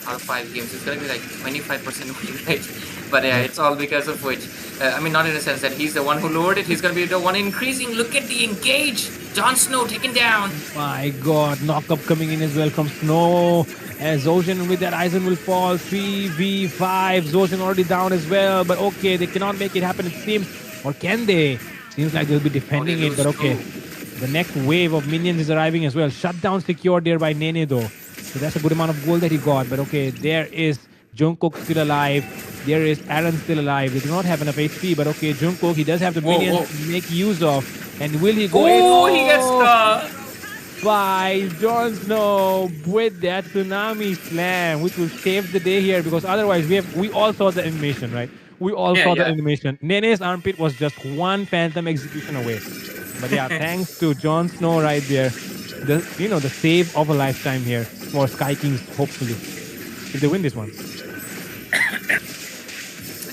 Out of 5 games, it's gonna be like 25% win rate. But yeah, it's all because of Witch. I mean, not in the sense that he's the one who lowered it. He's going to be the one increasing. Look at the engage. Jon Snow taken down. My God, knock-up coming in as well from Snow. And Zoshin with that Aizen will fall. 3v5. Zoshin already down as well. But okay, they cannot make it happen, it seems. Or can they? Seems like they'll be defending it, but okay. The next wave of minions is arriving as well. Shutdown secured there by Nene though. So that's a good amount of gold that he got. But okay, there is Jungkook still alive. There is Aaron still alive. They do not have enough HP, but okay, Jungkook, he does have the minions to make use of. And will he go in? Oh, he gets by Jon Snow with that tsunami slam, which will save the day here, because otherwise we all saw the animation, right? We all saw the animation. Nene's armpit was just one phantom execution away. But yeah, thanks to Jon Snow right there. The save of a lifetime here for Sky Kings, hopefully, if they win this one.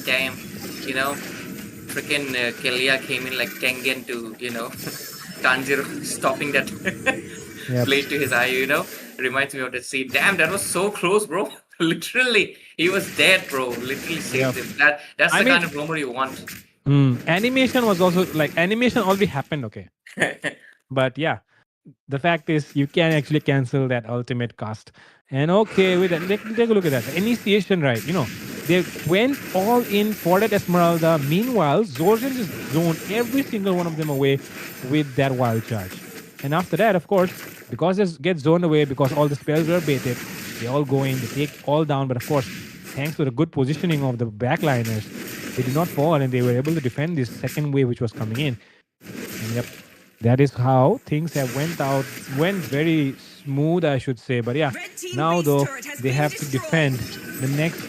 Damn, freaking Kelia came in like Tengen to, Tanjiro stopping that blade to his eye, Reminds me of that scene. Damn, that was so close, bro. Literally, he was dead, bro. Literally saved him. That's the kind of rumor you want. Animation was also animation already happened, okay. But yeah, the fact is you can actually cancel that ultimate cost. And okay, with that, take a look at that. The initiation, right? They went all in for that Esmeralda. Meanwhile, Zorjan just zoned every single one of them away with that wild charge. And after that, of course, because they get zoned away, because all the spells were baited, they all go in, they take all down. But of course, thanks to the good positioning of the backliners, they did not fall and they were able to defend this second wave which was coming in. And yep, that is how things have went very smooth, I should say. But yeah, now though, they have to defend the next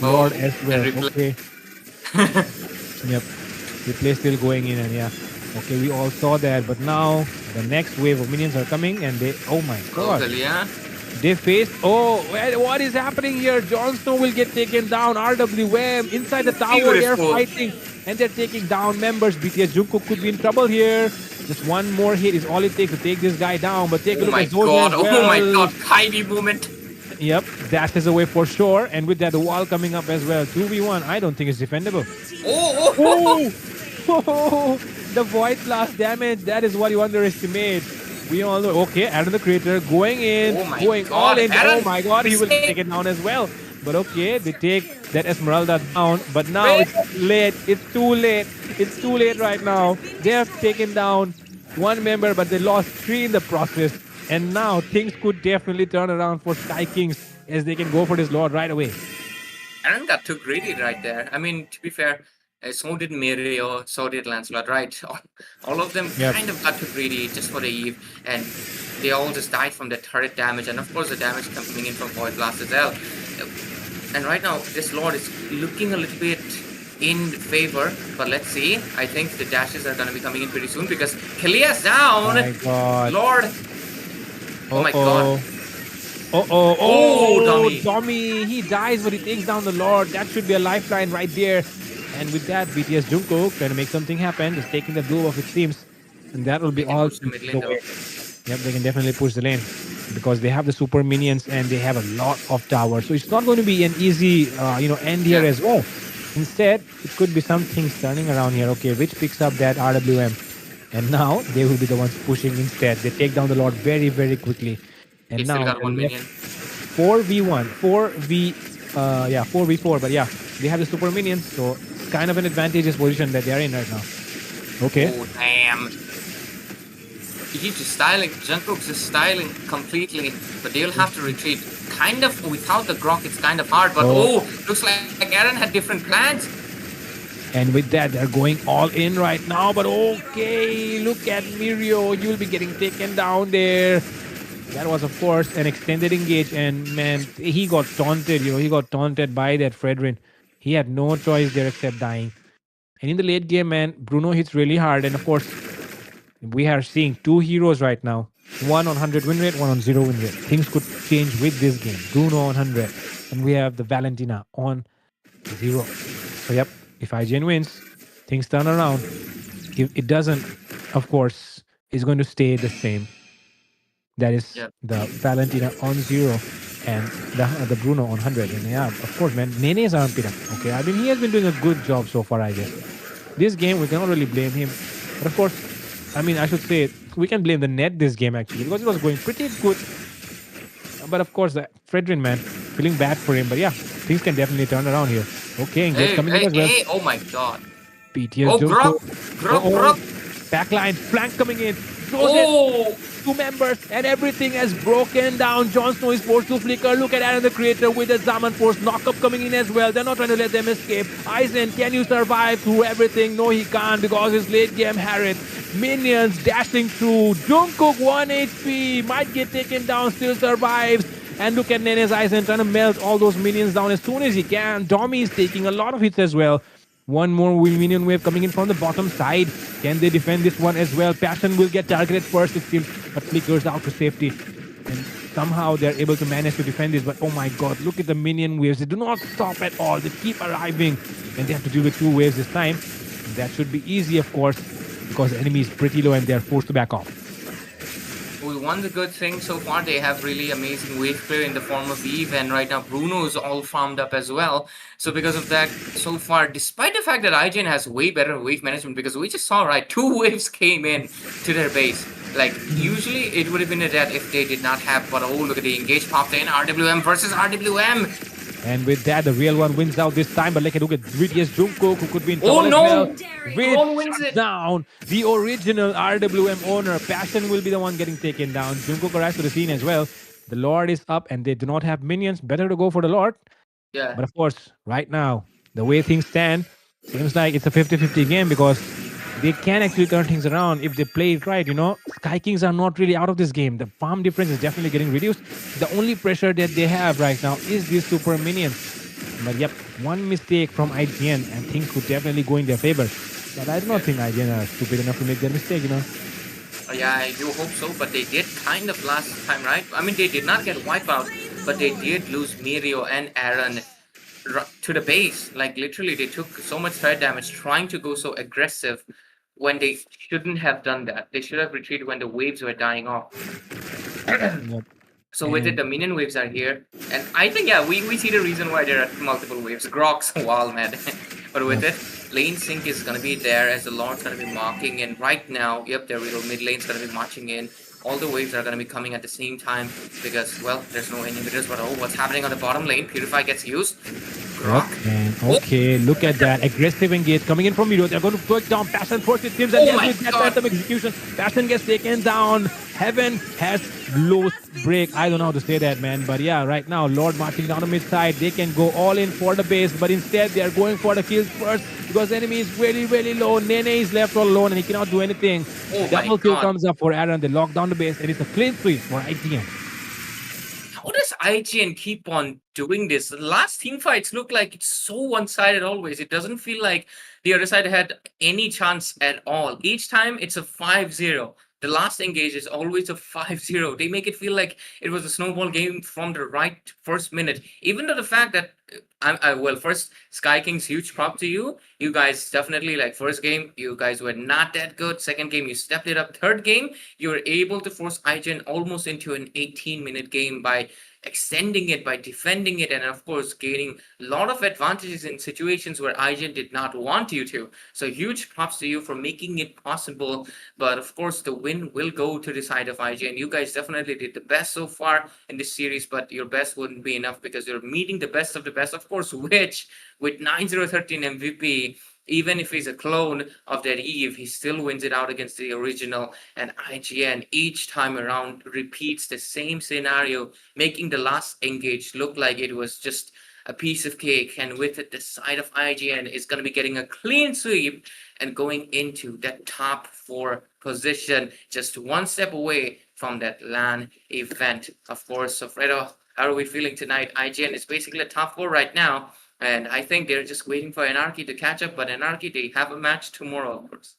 Lord as well. Okay. Yep. Replay still going in, and yeah. Okay, we all saw that, but now the next wave of minions are coming and they, oh my God. They faced, what is happening here? Jon Snow will get taken down. RWM inside the tower, they're fighting and they're taking down members. BTS Jungkook could be in trouble here. Just one more hit is all it takes to take this guy down. But take a look at Zoja. Oh my God, Kylie movement. Yep, dash is away for sure. And with that, the wall coming up as well. 2v1, I don't think it's defendable. The void blast damage, that is what you underestimate. We all know. Okay, Aaron the Creator going in, going all in. Aaron, oh my God, he will take it down as well. But okay, they take that Esmeralda down. But now it's late. It's too late. It's too late right now. They have taken down one member, but they lost 3 in the process. And now things could definitely turn around for Sky Kings as they can go for this Lord right away. Aaron got too greedy right there. I mean, to be fair, so did Mirio, so did Lancelot, right? All of them kind of got too greedy just for the Eve, and they all just died from the turret damage, and of course the damage coming in from Void Blast as well. And right now, this Lord is looking a little bit in favor, but let's see. I think the dashes are going to be coming in pretty soon because Kalia's down. Oh my God. Lord. Oh my God. Tommy, he dies, but he takes down the Lord. That should be a lifeline right there. And with that, BTS Jungkook trying to make something happen, just taking the blue off, it seems. And that will be all. Yep, they can definitely push the lane because they have the super minions and they have a lot of towers. So it's not going to be an easy, end here as well. Instead, it could be some things turning around here. Okay, which picks up that RWM. And now they will be the ones pushing instead. They take down the Lord very, very quickly. And now got one minion. 4v1, 4v4. But yeah, they have the super minions, so it's kind of an advantageous position that they are in right now. Okay. Oh damn! He's just styling. Jungkook's just styling completely, but they'll have to retreat. Kind of without the Grok, it's kind of hard. But looks like Aaron had different plans. And with that, they're going all in right now. But okay, look at Mirio. You'll be getting taken down there. That was, of course, an extended engage. And man, he got taunted. He got taunted by that Fredrin. He had no choice there except dying. And in the late game, man, Bruno hits really hard. And of course, we are seeing 2 heroes right now. One on 100 win rate, one on 0 win rate. Things could change with this game. Bruno on 100. And we have the Valentina on 0. So, yep. If IGN wins, things turn around. If it doesn't, of course, it's going to stay the same. That is the Valentina on 0 and the Bruno on 100. And yeah, of course, man, Nene's armpit up. Okay, I mean, he has been doing a good job so far, I guess. this game we cannot really blame him. But of course, I mean, I should say we can blame the net this game actually because it was going pretty good. But of course, Fredrin, man, feeling bad for him. But yeah, things can definitely turn around here. Okay, Engage Hey, coming in hey, as well. hey! Oh my God! PTS Oh, Junko. Grok, Oh, Grok! backline flank coming in. Throws it. Oh! Two members and everything has broken down. Jon Snow is forced to flicker. Look at Aaron the Creator with the Zaman Force knockup coming in as well. They're not trying to let them escape. Aizen, can you survive through everything? No, he can't because his late game Harriet. Minions dashing through. Jungkook 1 HP. Might get taken down, still survives. And look at Nene's Aizen trying to melt all those minions down as soon as he can. Domi is taking a lot of hits as well. One more minion wave coming in from the bottom side. Can they defend this one as well? Passion will get targeted first, it seems, but flickers out to safety. And somehow they're able to manage to defend this. But oh my god, look at the minion waves. They do not stop at all. They keep arriving. And they have to deal with two waves this time. That should be easy, of course, because the enemy is pretty low and they're forced to back off. Well, one the good thing so far, they have really amazing wave clear in the form of Eve, and right now Bruno is all farmed up as well. So because of that, so far, despite the fact that IGN has way better wave management, because we just saw, right, two waves came in to their base. Like, usually it would have been a death if they did not have, but oh, look at the engage popped in, RWM versus RWM. And with that, the real one wins out this time. But look at BTS Jungkook, who could be in Oh, trouble as no! well. Lone wins With it. down the original RWM owner. Passion will be the one getting taken down. Jungkook arrives to the scene as well. The Lord is up and they do not have minions. Better to go for the Lord. Yeah. But of course, right now, the way things stand, seems like it's a 50-50 game because they can actually turn things around if they play it right. You know, Sky Kings are not really out of this game. The farm difference is definitely getting reduced. The only pressure that they have right now is these super minions. But yep, one mistake from IGN and things could definitely go in their favor. But I do not think IGN are stupid enough to make that mistake, you know. Yeah, I do hope so, but they did kind of last time, right? I mean, they did not get wiped out, but they did lose Mirio and Aaron to the base. Like, literally, they took so much threat damage trying to go so aggressive when they shouldn't have done that. They should have retreated when the waves were dying off. Yep. So with it, the minion waves are here. And I think, yeah, we see the reason why there are multiple waves. Grok's wall, man. But with it, lane sync is going to be there as the Lord's going to be marking. And right now, yep, their little mid lane's going to be marching in. All the waves are going to be coming at the same time because, well, there's no inhibitors. But oh, what's happening on the bottom lane? Purify gets used. Grok. And okay, look at that. Aggressive engage coming in from Miro. They're going to break down Passion first, it seems. And Oh yes, my with that God. random execution, Passion gets taken down. Heaven has lost break. I don't know how to say that, man. But yeah, right now, Lord marching down the mid side. They can go all in for the base, but instead they are going for the kills first because the enemy is really, really low. Nene is left all alone and he cannot do anything. Oh my Double kill God. comes up for Aaron. They lock down the base and it's a clean sweep for ITM. How does IGN keep on doing this? The last team fights look like it's so one-sided always. It doesn't feel like the other side had any chance at all. Each time it's a 5-0. The last engage is always a 5-0. They make it feel like it was a snowball game from the right first minute. Even though the fact that well, first Sky Kings, huge prop to you. You guys definitely, like, first game, you guys were not that good. Second game, you stepped it up. Third game, you were able to force IGN almost into an 18-minute game by extending it, by defending it, and of course gaining a lot of advantages in situations where IGN did not want you to. So huge props to you for making it possible. But of course, the win will go to the side of IGN. You guys definitely did the best so far in this series, but your best wouldn't be enough because you're meeting the best of the best, of course, which with 9-0-13 MVP, even if he's a clone of that Eve, he still wins it out against the original. And IGN each time around repeats the same scenario, making the last engage look like it was just a piece of cake. And with it, the side of IGN is going to be getting a clean sweep and going into that top 4 position, just one step away from that LAN event. Of course, so Fredo, how are we feeling tonight? IGN is basically a top 4 right now. And I think they're just waiting for Anarchy to catch up. But Anarchy, they have a match tomorrow, of course.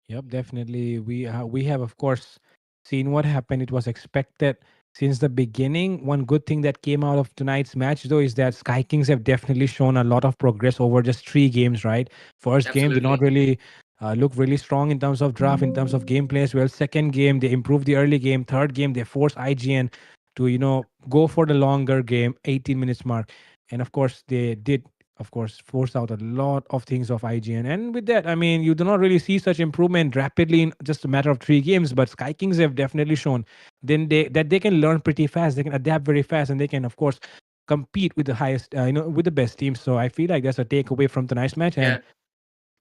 Yep, definitely. We have of course seen what happened. It was expected since the beginning. One good thing that came out of tonight's match, though, is that Sky Kings have definitely shown a lot of progress over just 3 games. Right, first game did not really look really strong in terms of draft, in terms of gameplay as well. Second game they improved the early game. Third game they forced IGN to go for the longer game, 18 minutes mark, and of course they did of course, force out a lot of things of IGN. And with that, I mean, you do not really see such improvement rapidly in just a matter of 3 games. But Sky Kings have definitely shown that they can learn pretty fast. They can adapt very fast, and they can, of course, compete with the highest, with the best teams. So I feel like that's a takeaway from tonight's match. And Yeah.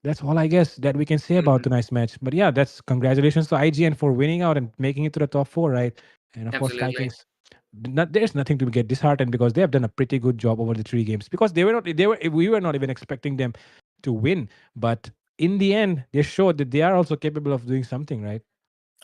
that's all I guess that we can say about tonight's match. But yeah, that's congratulations to IGN for winning out and making it to the top 4, right? And of course, Sky Absolutely. Kings. There's nothing to get disheartened because they have done a pretty good job over the 3 games. Because we were not even expecting them to win, but in the end, they showed that they are also capable of doing something, right?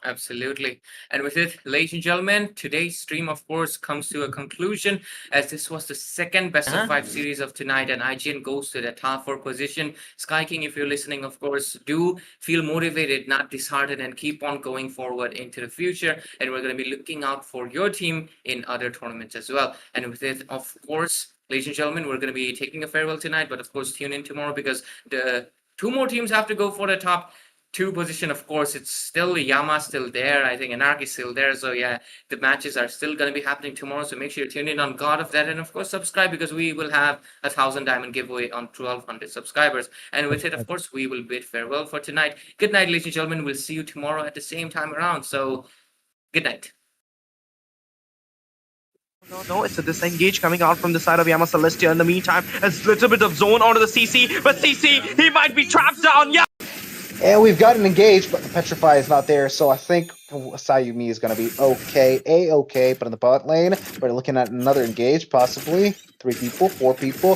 Absolutely. And with it, ladies and gentlemen, today's stream, of course, comes to a conclusion as this was the second best of 5 series of tonight, and IGN goes to the top 4 position. Sky King, if you're listening, of course, do feel motivated, not disheartened, and keep on going forward into the future. And we're going to be looking out for your team in other tournaments as well. And with it, of course, ladies and gentlemen, we're going to be taking a farewell tonight, but of course, tune in tomorrow because the 2 more teams have to go for the top 2 position. Of course, it's still Yama still there. I think Anarchy is still there. So yeah, the matches are still going to be happening tomorrow. So make sure you tune in on God of that, and of course subscribe because we will have 1,000 diamond giveaway on 1,200 subscribers. And with it, of course, we will bid farewell for tonight. Good night, ladies and gentlemen. We'll see you tomorrow at the same time around. So good night. No, it's a disengage coming out from the side of Yama Celestia. In the meantime, a little bit of zone onto the CC, but CC, he might be trapped down. Yeah. And we've got an engage, but the Petrify is not there, so I think Sayumi is going to be okay. A-okay, but in the bot lane, we're looking at another engage, possibly. 3 people, 4 people.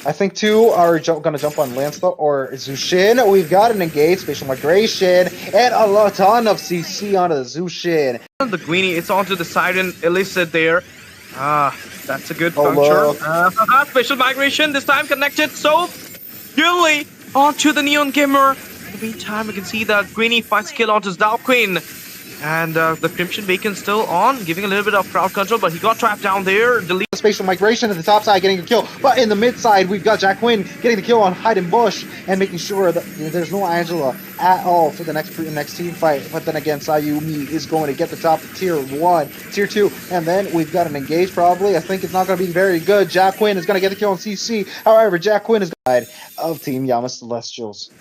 I think 2 are going to jump on Lancelot or Zushin. We've got an engage, spatial migration, and a ton of CC onto the Zushin. The Greenie, it's onto the Siren Illicit there. That's a good Oh, puncture. Special migration, this time connected so purely onto the Neon Gamer. In the meantime, we can see that Greenie finds kill onto his Dow Queen. And the Crimson Bacon still on, giving a little bit of crowd control, but he got trapped down there. Delete. Spatial migration at the top side getting a kill, but in the mid side we've got Jack Quinn getting the kill on Hide and Bush and making sure that there's no Angela at all for the next team fight. But then again, Sayumi is going to get the top of tier 1, tier 2, and then we've got an engage probably. I think it's not going to be very good. Jack Quinn is going to get the kill on CC. However, Jack Quinn is side of Team Yama Celestials.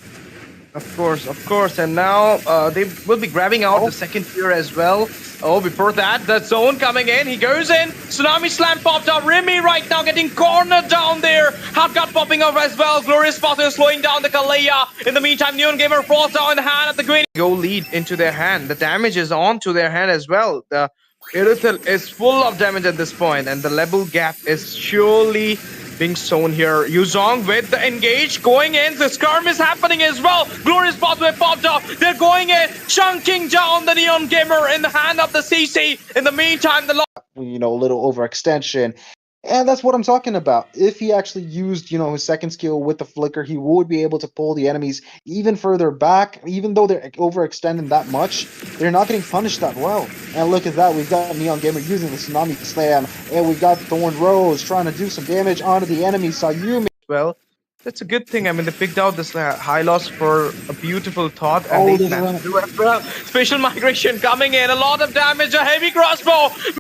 Of course, and now they will be grabbing out the second tier as well. Oh, before that, the zone coming in, he goes in, Tsunami Slam popped up, Remy right now getting cornered down there, Hot Gut popping up as well, Glorious Spotter slowing down the Kalea. In the meantime, Neon Gamer falls down in the hand of the Green. Go lead into their hand, the damage is on to their hand as well. The Irithel is full of damage at this point, and the level gap is surely being sown here. Yuzong with the engage going in. The skirm is happening as well. Glorious Pathway popped up. They're going in, chunking down the Neon Gamer in the hand of the CC. In the meantime, the A little overextension. And that's what I'm talking about. If he actually used, his second skill with the flicker, he would be able to pull the enemies even further back. Even though they're overextending that much, they're not getting punished that well. And look at that, we've got Neon Gamer using the Tsunami Slam, and we've got Thorn Rose trying to do some damage onto the enemy Sayumi. well, that's a good thing. I mean, they picked out this high loss for a beautiful thought, and they managed to do as well. Special migration coming in, a lot of damage, a heavy crossbow.